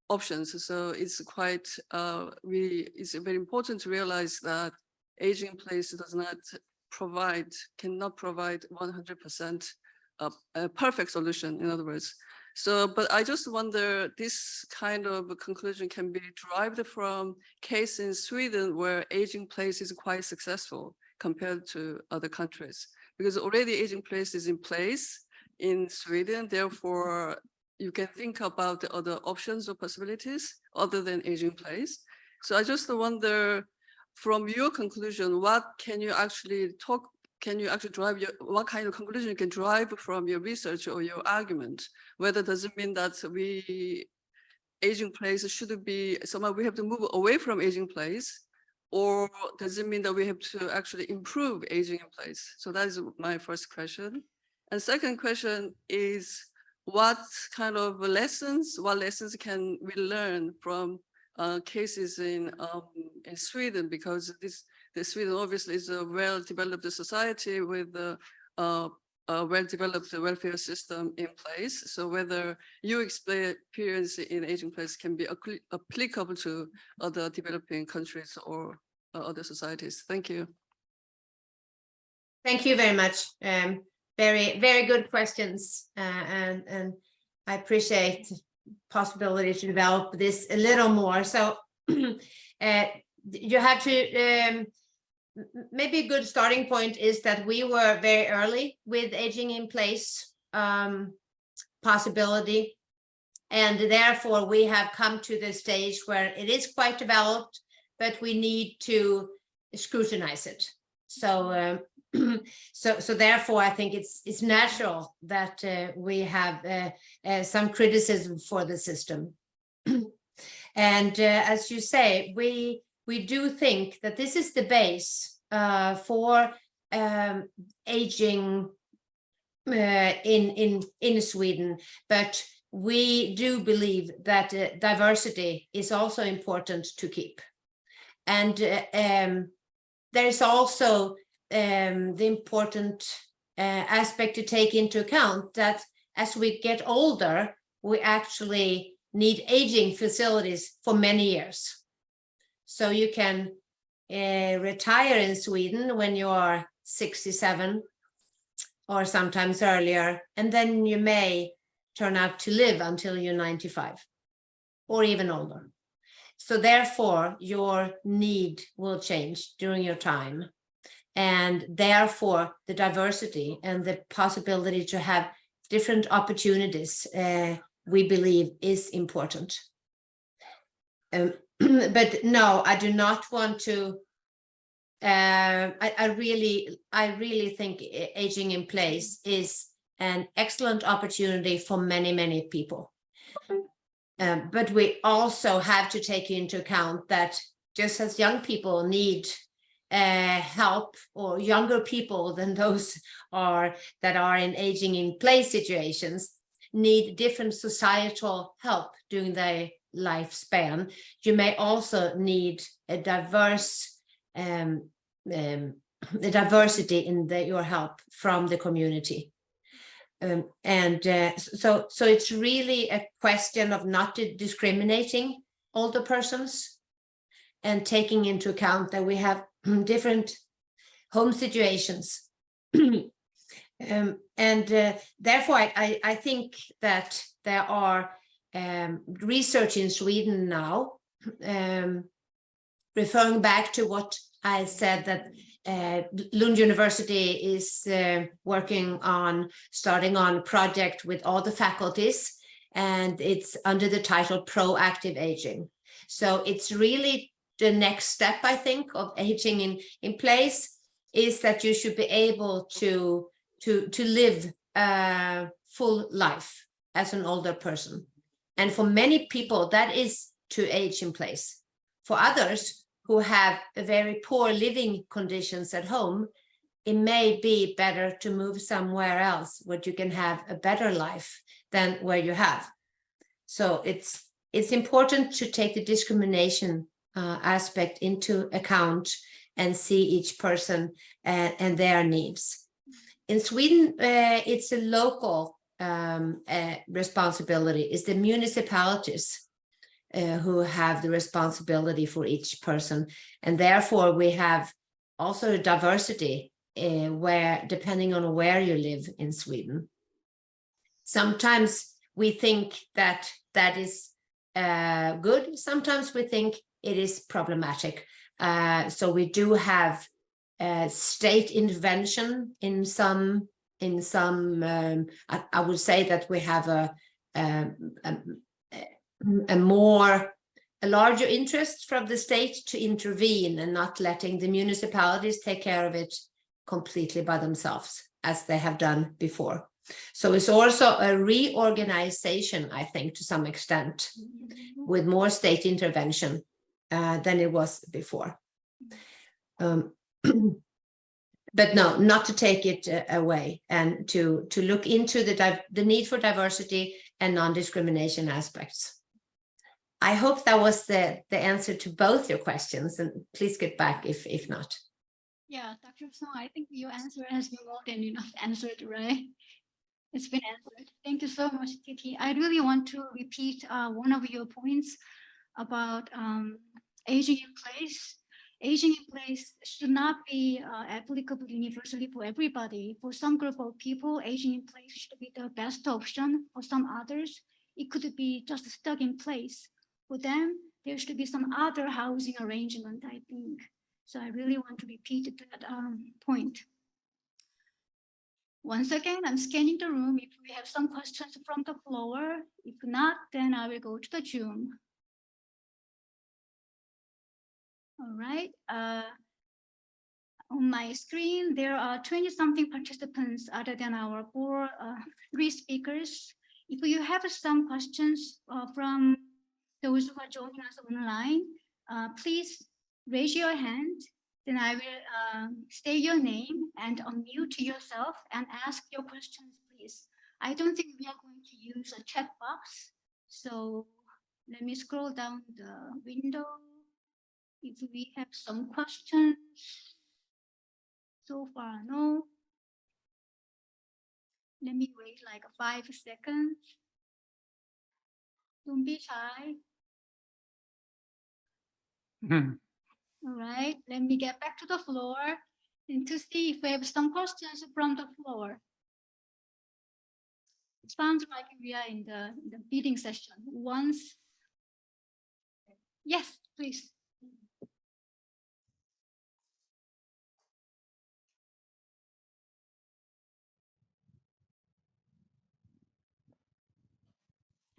S9: options. So it's quite it's very important to realize that aging in place does not cannot provide 100% a perfect solution, in other words. So, but I just wonder, this kind of conclusion can be derived from case in Sweden where aging in place is quite successful compared to other countries, because already aging in place is in place in Sweden. Therefore, you can think about the other options or possibilities other than aging in place. So I just wonder, from your conclusion, what can you actually drive what kind of conclusion you can drive from your research or your argument? Whether does it mean that aging in place should be somehow we have to move away from aging in place, or does it mean that we have to actually improve aging in place? So that is my first question. And second question is, what lessons can we learn from cases in Sweden? Because Sweden obviously is a well-developed society with a well-developed welfare system in place. So whether your experience in aging place can be applicable to other developing countries or other societies. Thank you.
S4: Thank you very much. Very, very good questions. And I appreciate the possibility to develop this a little more. So you have to, maybe a good starting point is that we were very early with aging in place possibility. And therefore we have come to the stage where it is quite developed, but we need to scrutinize it. So so therefore I think it's natural that we have some criticism for the system. And as you say, we do think that this is the base for aging in Sweden, but we do believe that diversity is also important to keep. And there is also the important aspect to take into account that as we get older, we actually need aging facilities for many years. So you can retire in Sweden when you are 67 or sometimes earlier, and then you may turn out to live until you're 95 or even older. So therefore, your need will change during your time. And therefore, the diversity and the possibility to have different opportunities, we believe is important. But no, I do not want to, I really think aging in place is an excellent opportunity for many, many people. But we also have to take into account that just as young people need help, or younger people than those that are in aging in place situations need different societal help during their lifespan, you may also need a diverse the diversity in your help from the community. So it's really a question of not discriminating older persons and taking into account that we have different home situations. Therefore, I think that there are research in Sweden now, referring back to what I said, that Lund University is starting on a project with all the faculties, and it's under the title Proactive Aging. So it's really the next step, I think, of aging in place, is that you should be able to live a full life as an older person. And for many people, that is to age in place. For others who have very poor living conditions at home, it may be better to move somewhere else where you can have a better life than where you have. So it's important to take the discrimination aspect into account and see each person and their needs. In Sweden, it's a local responsibility. It's the municipalities who have the responsibility for each person. And therefore, we have also diversity where, depending on where you live in Sweden. Sometimes we think that is good. Sometimes we think it is problematic. So we do have state intervention in some. I would say that we have a larger interest from the state to intervene and not letting the municipalities take care of it completely by themselves, as they have done before. So it's also a reorganization, I think, to some extent, with more state intervention than it was before. But no, not to take it away, and to look into the need for diversity and non-discrimination aspects. I hope that was the answer to both your questions, and please get back if not.
S3: Yeah, Dr. Song, I think your answer has been more than enough answered, right? It's been answered. Thank you so much, Titti. I really want to repeat one of your points about aging in place. Aging in place should not be applicable universally for everybody. For some group of people, aging in place should be the best option. For some others, it could be just stuck in place. For them, there should be some other housing arrangement, I think. So I really want to repeat that point. Once again, I'm scanning the room if we have some questions from the floor. If not, then I will go to the Zoom. All right. On my screen, there are 20-something participants other than our three speakers. If you have some questions from those who are joining us online, please raise your hand. Then I will state your name and unmute yourself and ask your questions, please. I don't think we are going to use a chat box. So let me scroll down the window. If we have some questions, so far, no. Let me wait like 5 seconds. Don't be shy. All right, let me get back to the floor and to see if we have some questions from the floor. It sounds like we are in the meeting session. Once, yes, please.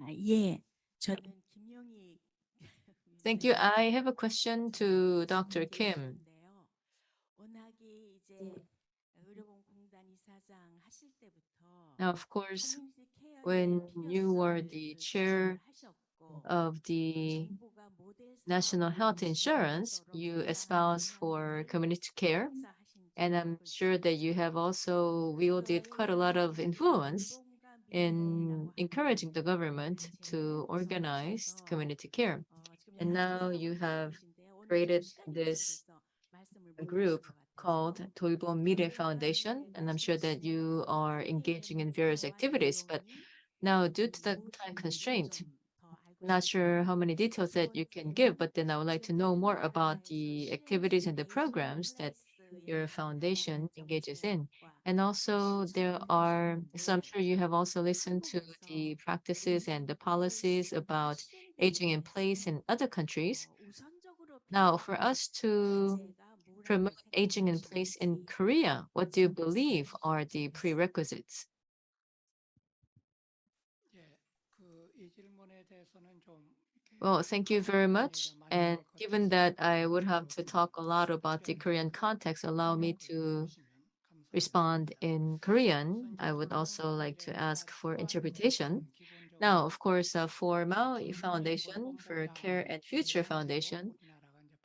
S10: 예, 저는 김영희
S2: Thank you. I have a question to Dr. Kim.
S10: 워낙에 이제 의료보험공단 이사장 하실 때부터
S2: Now, of course,
S10: community care의
S2: when you were
S10: 필요성을
S2: the
S10: 그
S2: chair
S10: 하셨고
S2: of the
S10: 정부가 모델
S2: National
S10: 사업을
S2: Health Insurance, you espouse for community care. And I'm sure that you have also wielded quite a lot of influence in encouraging the government to organize community care. And now you have created this group called Doldom-Mirae Foundation, and I'm sure that you are engaging in various activities. But now, due to the time constraint, not sure how many details that you can give, but then I would like to know more about the activities and the programs that your foundation engages in. And also there are, so I'm sure you have also listened to the practices and the policies about aging in place in other countries. Now, for us to promote aging in place in Korea, what do you believe are the prerequisites? Well, thank you very much. And given that I would have to talk a lot about the Korean context, allow me to respond in Korean. I would also like to ask for interpretation. Now, of course, for Maui Foundation, for Care and Future Foundation,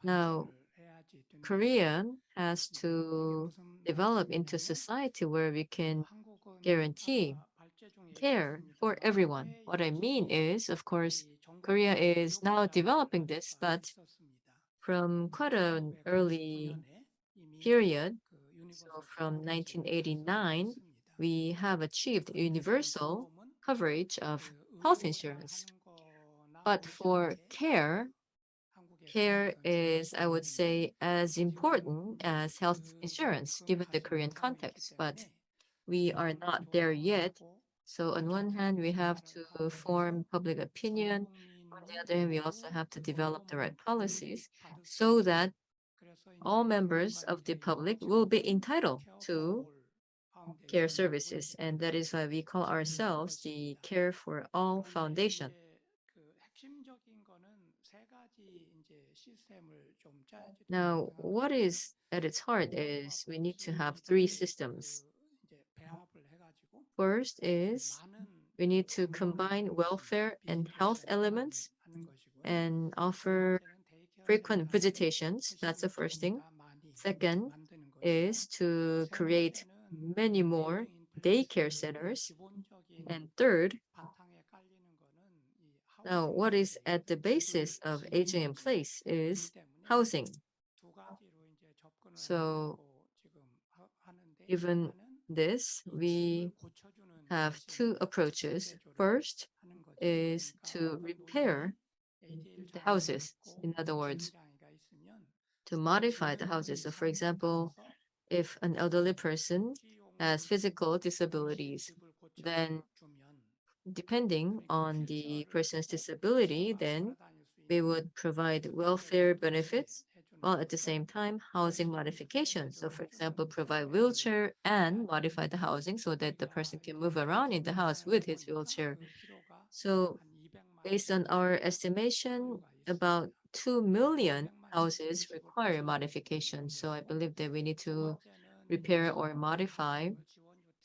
S2: now Korea has to develop into society where we can guarantee care for everyone. What I mean is, of course, Korea is now developing this, but from quite an early period, so from 1989, we have achieved universal coverage of health insurance. But for care is, I would say, as important as health insurance, given the Korean context, but we are not there yet. So on one hand, we have to form public opinion. On the other hand, we also have to develop the right policies so that all members of the public will be entitled to care services. And that is why we call ourselves the Care for All Foundation. Now, what is at its heart is we need to have 3 systems. First is we need to combine welfare and health elements and offer frequent visitations. That's the first thing. Second is to create many more daycare centers. And third, now what is at the basis of aging in place is housing. So given this, we have 2 approaches. First is to repair the houses. In other words, to modify the houses. So for example, if an elderly person has physical disabilities, then depending on the person's disability, then we would provide welfare benefits while at the same time housing modification. So for example, provide wheelchair and modify the housing so that the person can move around in the house with his wheelchair. So based on our estimation, about 2 million houses require modification. So I believe that we need to repair or modify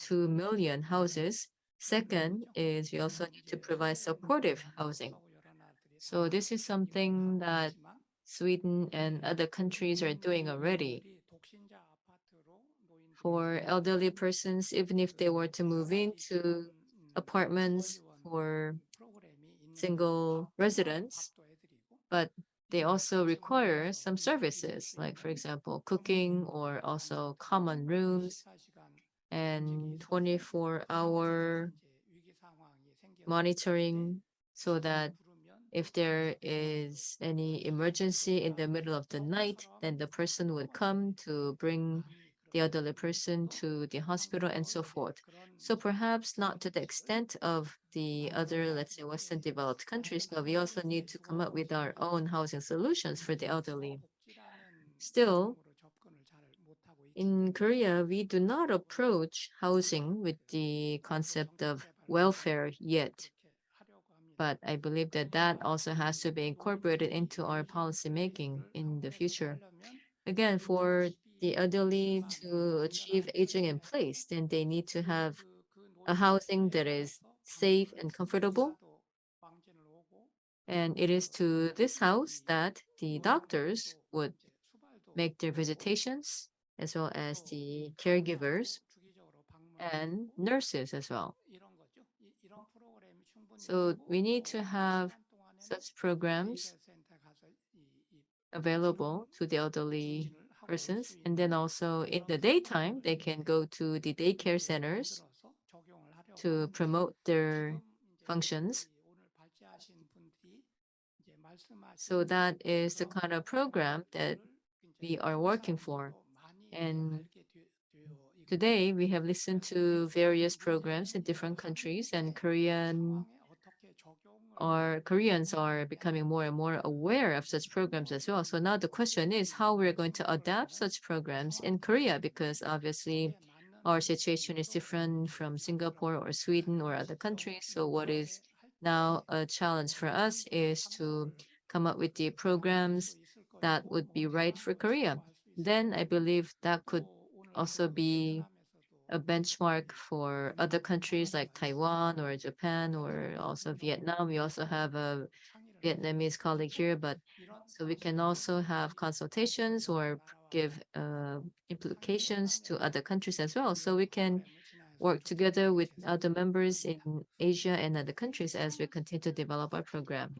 S2: 2 million houses. Second is we also need to provide supportive housing. So this is something that Sweden and other countries are doing already. For elderly persons, even if they were to move into apartments for single residents, but they also require some services, like for example, cooking or also common rooms and 24-hour monitoring so that if there is any emergency in the middle of the night, then the person would come to bring the elderly person to the hospital and so forth. So perhaps not to the extent of the other, let's say, Western developed countries, but we also need to come up with our own housing solutions for the elderly. Still, in Korea, we do not approach housing with the concept of welfare yet. But I believe that that also has to be incorporated into our policy making in the future. Again, for the elderly to achieve aging in place, then they need to have a housing that is safe and comfortable. And it is to this house that the doctors would make their visitations, as well as the caregivers and nurses as well. So we need to have such programs available to the elderly persons. And then also in the daytime, they can go to the daycare centers to promote their functions. So that is the kind of program that we are working for. And today we have listened to various programs in different countries, and Koreans are becoming more and more aware of such programs as well. So now the question is how we're going to adapt such programs in Korea, because obviously our situation is different from Singapore or Sweden or other countries. So what is now a challenge for us is to come up with the programs that would be right for Korea. Then I believe that could also be a benchmark for other countries like Taiwan or Japan or also Vietnam. We also have a Vietnamese colleague here, but so we can also have consultations or give implications to other countries as well. So we can work together with other members in Asia and other countries as we continue to develop our program.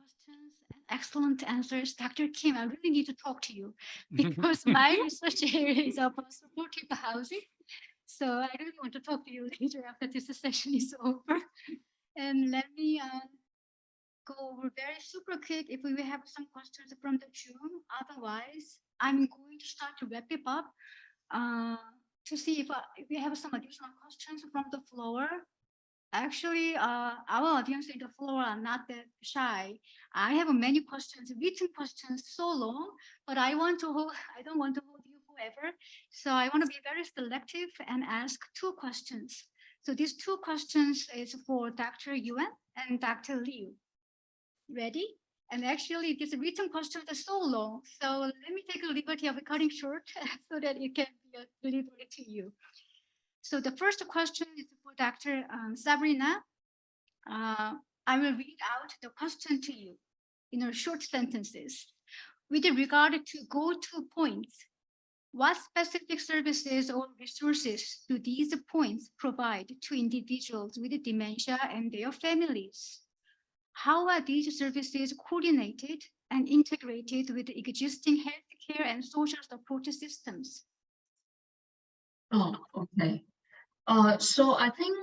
S3: Excellent answers. Dr. Kim, I really need to talk to you because my research area is about supportive housing. So I really want to talk to you later after this session is over. And let me go over very super quick if we have some questions from the Zoom. Otherwise, I'm going to start to wrap it up to see if we have some additional questions from the floor. Actually, our audience in the floor are not that shy. I have many questions, written questions, so long, but I don't want to hold you forever. So I want to be very selective and ask 2 questions. So these 2 questions is for Dr. Yuen and Dr. Liu. Ready? And actually, this written question is so long. So let me take a liberty of cutting short so that it can be delivered to you. So the first question is for Dr. Sabrina. I will read out the question to you in short sentences. With regard to go-to points, what specific services or resources do these points provide to individuals with dementia and their families? How are these services coordinated and integrated with existing healthcare and social support systems?
S5: Oh, okay. So I think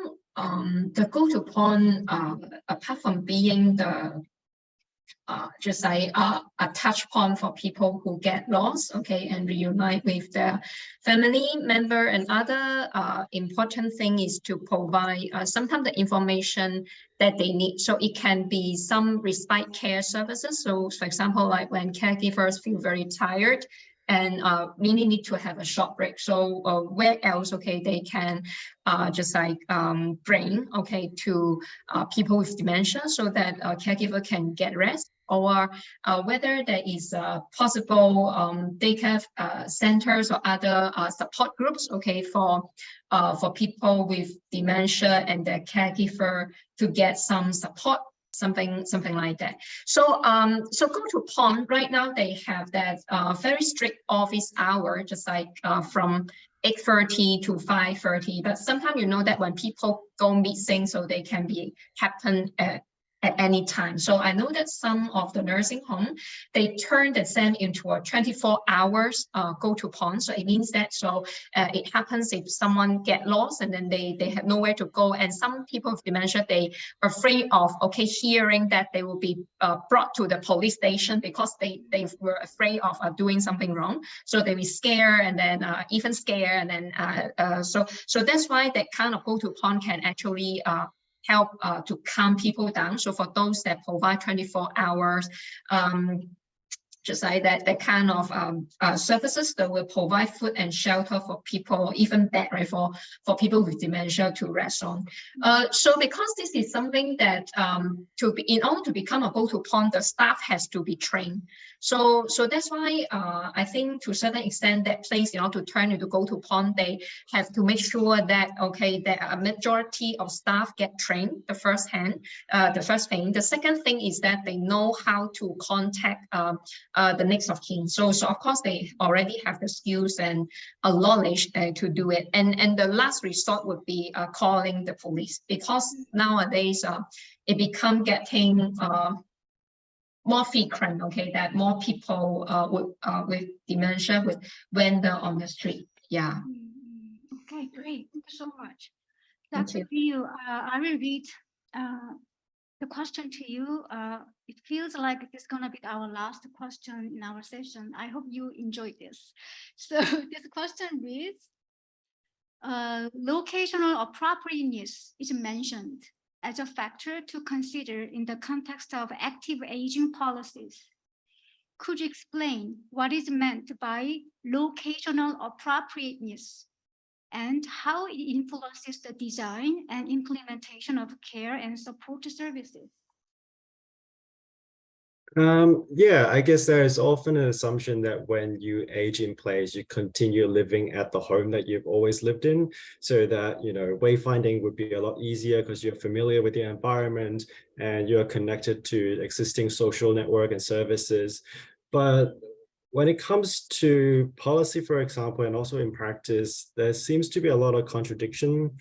S5: the go-to point, apart from being the just like a touch point for people who get lost, okay, and reunite with their family member. And other important thing is to provide sometimes the information that they need. So it can be some respite care services. So for example, like when caregivers feel very tired and really need to have a short break. So where else, okay, they can just like bring, okay, to people with dementia so that a caregiver can get rest, or whether there is possible daycare centers or other support groups, okay, for people with dementia and their caregiver to get some support, something like that. So so Go to Pond right now, they have that very strict office hour, just like from 8:30 to 5:30. But sometimes you know that when people go missing, so they can be happen at any time. So I know that some of the nursing home, they turn the SEM into a 24 hours go to pond. So it means that it happens if someone get lost and then they have nowhere to go. And some people with dementia, they are afraid of, okay, hearing that they will be brought to the police station because they were afraid of doing something wrong. So they be scared and then even scared. And then so that's why that kind of go to pond can actually help to calm people down. So for those that provide 24 hours, just like that kind of services that will provide food and shelter for people, even bed, right, for people with dementia to rest on. So because this is something that in order to become a go-to pond, the staff has to be trained. So that's why I think to a certain extent that place, in order to turn into go-to pond, they have to make sure that, okay, that a majority of staff get trained, the first thing. The second thing is that they know how to contact the next of kin. So of course they already have the skills and knowledge to do it. And the last resort would be calling the police, because nowadays it become getting more frequent, okay, that more people with dementia with wander on the street. Yeah.
S3: Okay, great. Thank you so much.
S5: Thank
S3: Dr. Liu, I will read the question to you. It feels like it's going to be our last question in our session. I hope you enjoyed this. So this question reads, locational appropriateness is mentioned as a factor to consider in the context of active aging policies. Could you explain what is meant by locational appropriateness and how it influences the design and implementation of care and support services?
S6: Yeah, I guess there is often an assumption that when you age in place, you continue living at the home that you've always lived in, so that, you know, wayfinding would be a lot easier because you're familiar with the environment and you're connected to existing social network and services. But when it comes to policy, for example, and also in practice, there seems to be a lot of contradiction.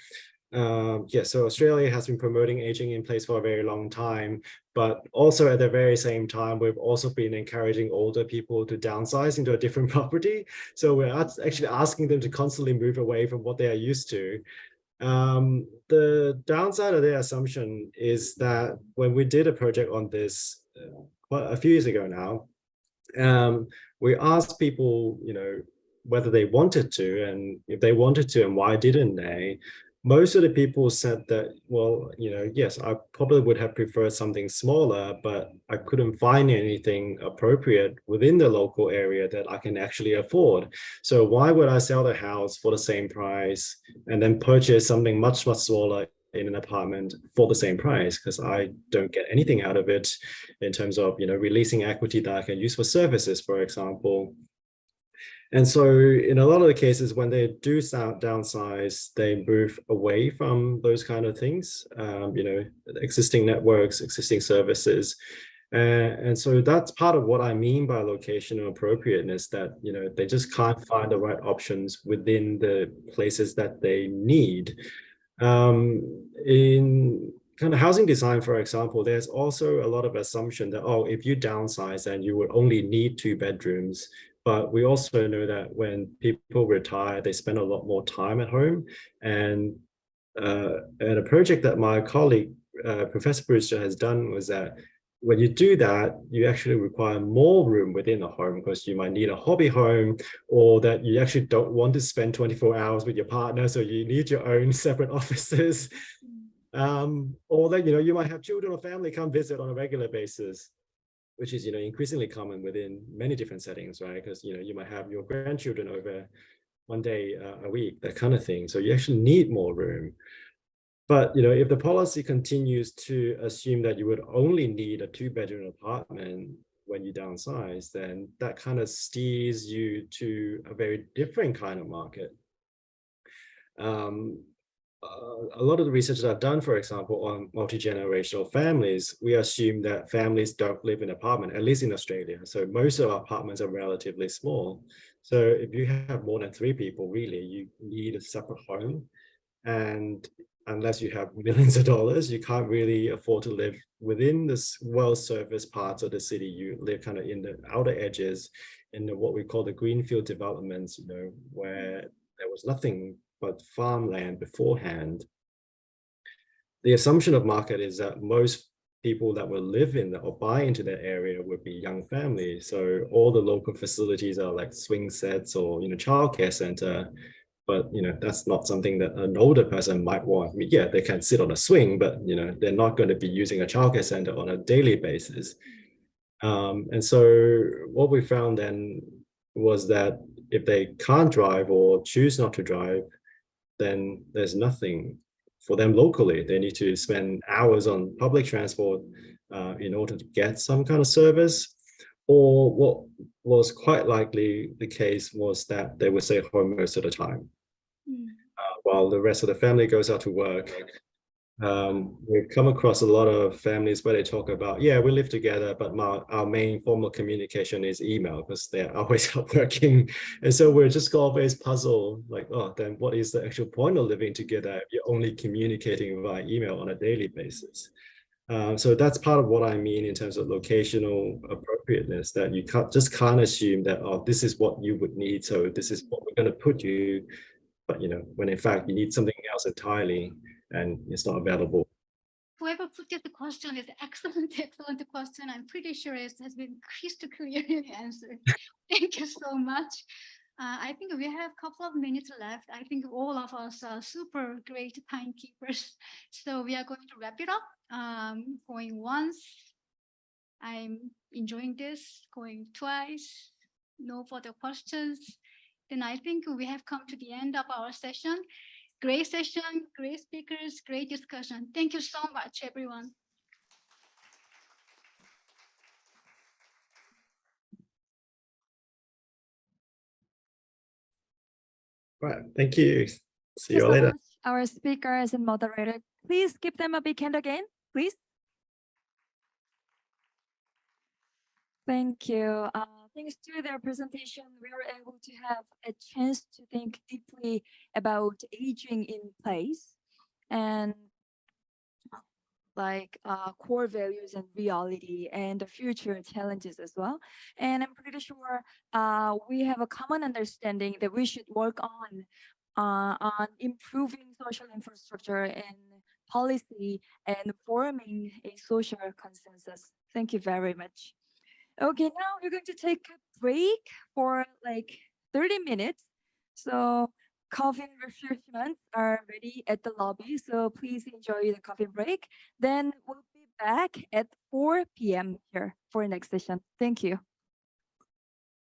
S6: Yeah, so Australia has been promoting aging in place for a very long time, but also at the very same time, we've also been encouraging older people to downsize into a different property. So we're actually asking them to constantly move away from what they are used to. The downside of their assumption is that when we did a project on this quite a few years ago now, we asked people, you know, whether they wanted to, and if they wanted to, and why didn't they? Most of the people said that, well, you know, yes, I probably would have preferred something smaller, but I couldn't find anything appropriate within the local area that I can actually afford. So why would I sell the house for the same price and then purchase something much, much smaller in an apartment for the same price? Because I don't get anything out of it in terms of, you know, releasing equity that I can use for services, for example. And so in a lot of the cases, when they do downsize, they move away from those kind of things, you know, existing networks, existing services. And so that's part of what I mean by locational appropriateness, that, you know, they just can't find the right options within the places that they need. In kind of housing design, for example, there's also a lot of assumption that, oh, if you downsize, then you would only need 2 bedrooms. But we also know that when people retire, they spend a lot more time at home. And a project that my colleague, Professor Brewster, has done was that when you do that, you actually require more room within a home because you might need a hobby home, or that you actually don't want to spend 24 hours with your partner, so you need your own separate offices. Or that, you know, you might have children or family come visit on a regular basis, which is, you know, increasingly common within many different settings, right? Because, you know, you might have your grandchildren over one day a week, that kind of thing. So you actually need more room. But, you know, if the policy continues to assume that you would only need a 2-bedroom apartment when you downsize, then that kind of steers you to a very different kind of market. A lot of the research that I've done, for example, on multi-generational families, we assume that families don't live in an apartment, at least in Australia. So most of our apartments are relatively small. So if you have more than 3 people, really, you need a separate home. And unless you have millions of dollars, you can't really afford to live within this well-serviced parts of the city. You live kind of in the outer edges, in what we call the greenfield developments, you know, where there was nothing but farmland beforehand. The assumption of market is that most people that will live in or buy into that area would be young families. So all the local facilities are like swing sets or, you know, childcare center. But, you know, that's not something that an older person might want. I mean, yeah, they can sit on a swing, but, you know, they're not going to be using a childcare center on a daily basis. And so what we found then was that if they can't drive or choose not to drive, then there's nothing for them locally. They need to spend hours on public transport in order to get some kind of service. Or what was quite likely the case was that they would stay home most of the time while the rest of the family goes out to work. We've come across a lot of families where they talk about, yeah, we live together, but our main form of communication is email because they're always out working. And so we're just always puzzled, like, oh, then what is the actual point of living together if you're only communicating via email on a daily basis? So that's part of what I mean in terms of locational appropriateness, that you can't assume that, oh, this is what you would need, so this is what we're going to put you. But, you know, when in fact you need something else entirely and it's not available.
S3: Whoever put this question is excellent, excellent question. I'm pretty sure it has been crystal clearly answered. Thank you so much. I think we have a couple of minutes left. I think all of us are super great timekeepers. So we are going to wrap it up. Going once, I'm enjoying this. Going twice, no further questions. Then I think we have come to the end of our session. Great session, great speakers, great discussion. Thank you so much, everyone.
S6: Right, thank you. See you
S1: Thank
S6: all later.
S1: so much, our speakers and moderator. Please give them a big hand again, please. Thank you. Thanks to their presentation, we were able to have a chance to think deeply about aging in place and like core values and reality and the future challenges as well. And I'm pretty sure we have a common understanding that we should work on improving social infrastructure and policy and forming a social consensus. Thank you very much. Okay, now we're going to take a break for like 30 minutes. So coffee and refreshments are ready at the lobby. So please enjoy the coffee break. Then we'll be back at 4 p.m. here for next session. Thank you.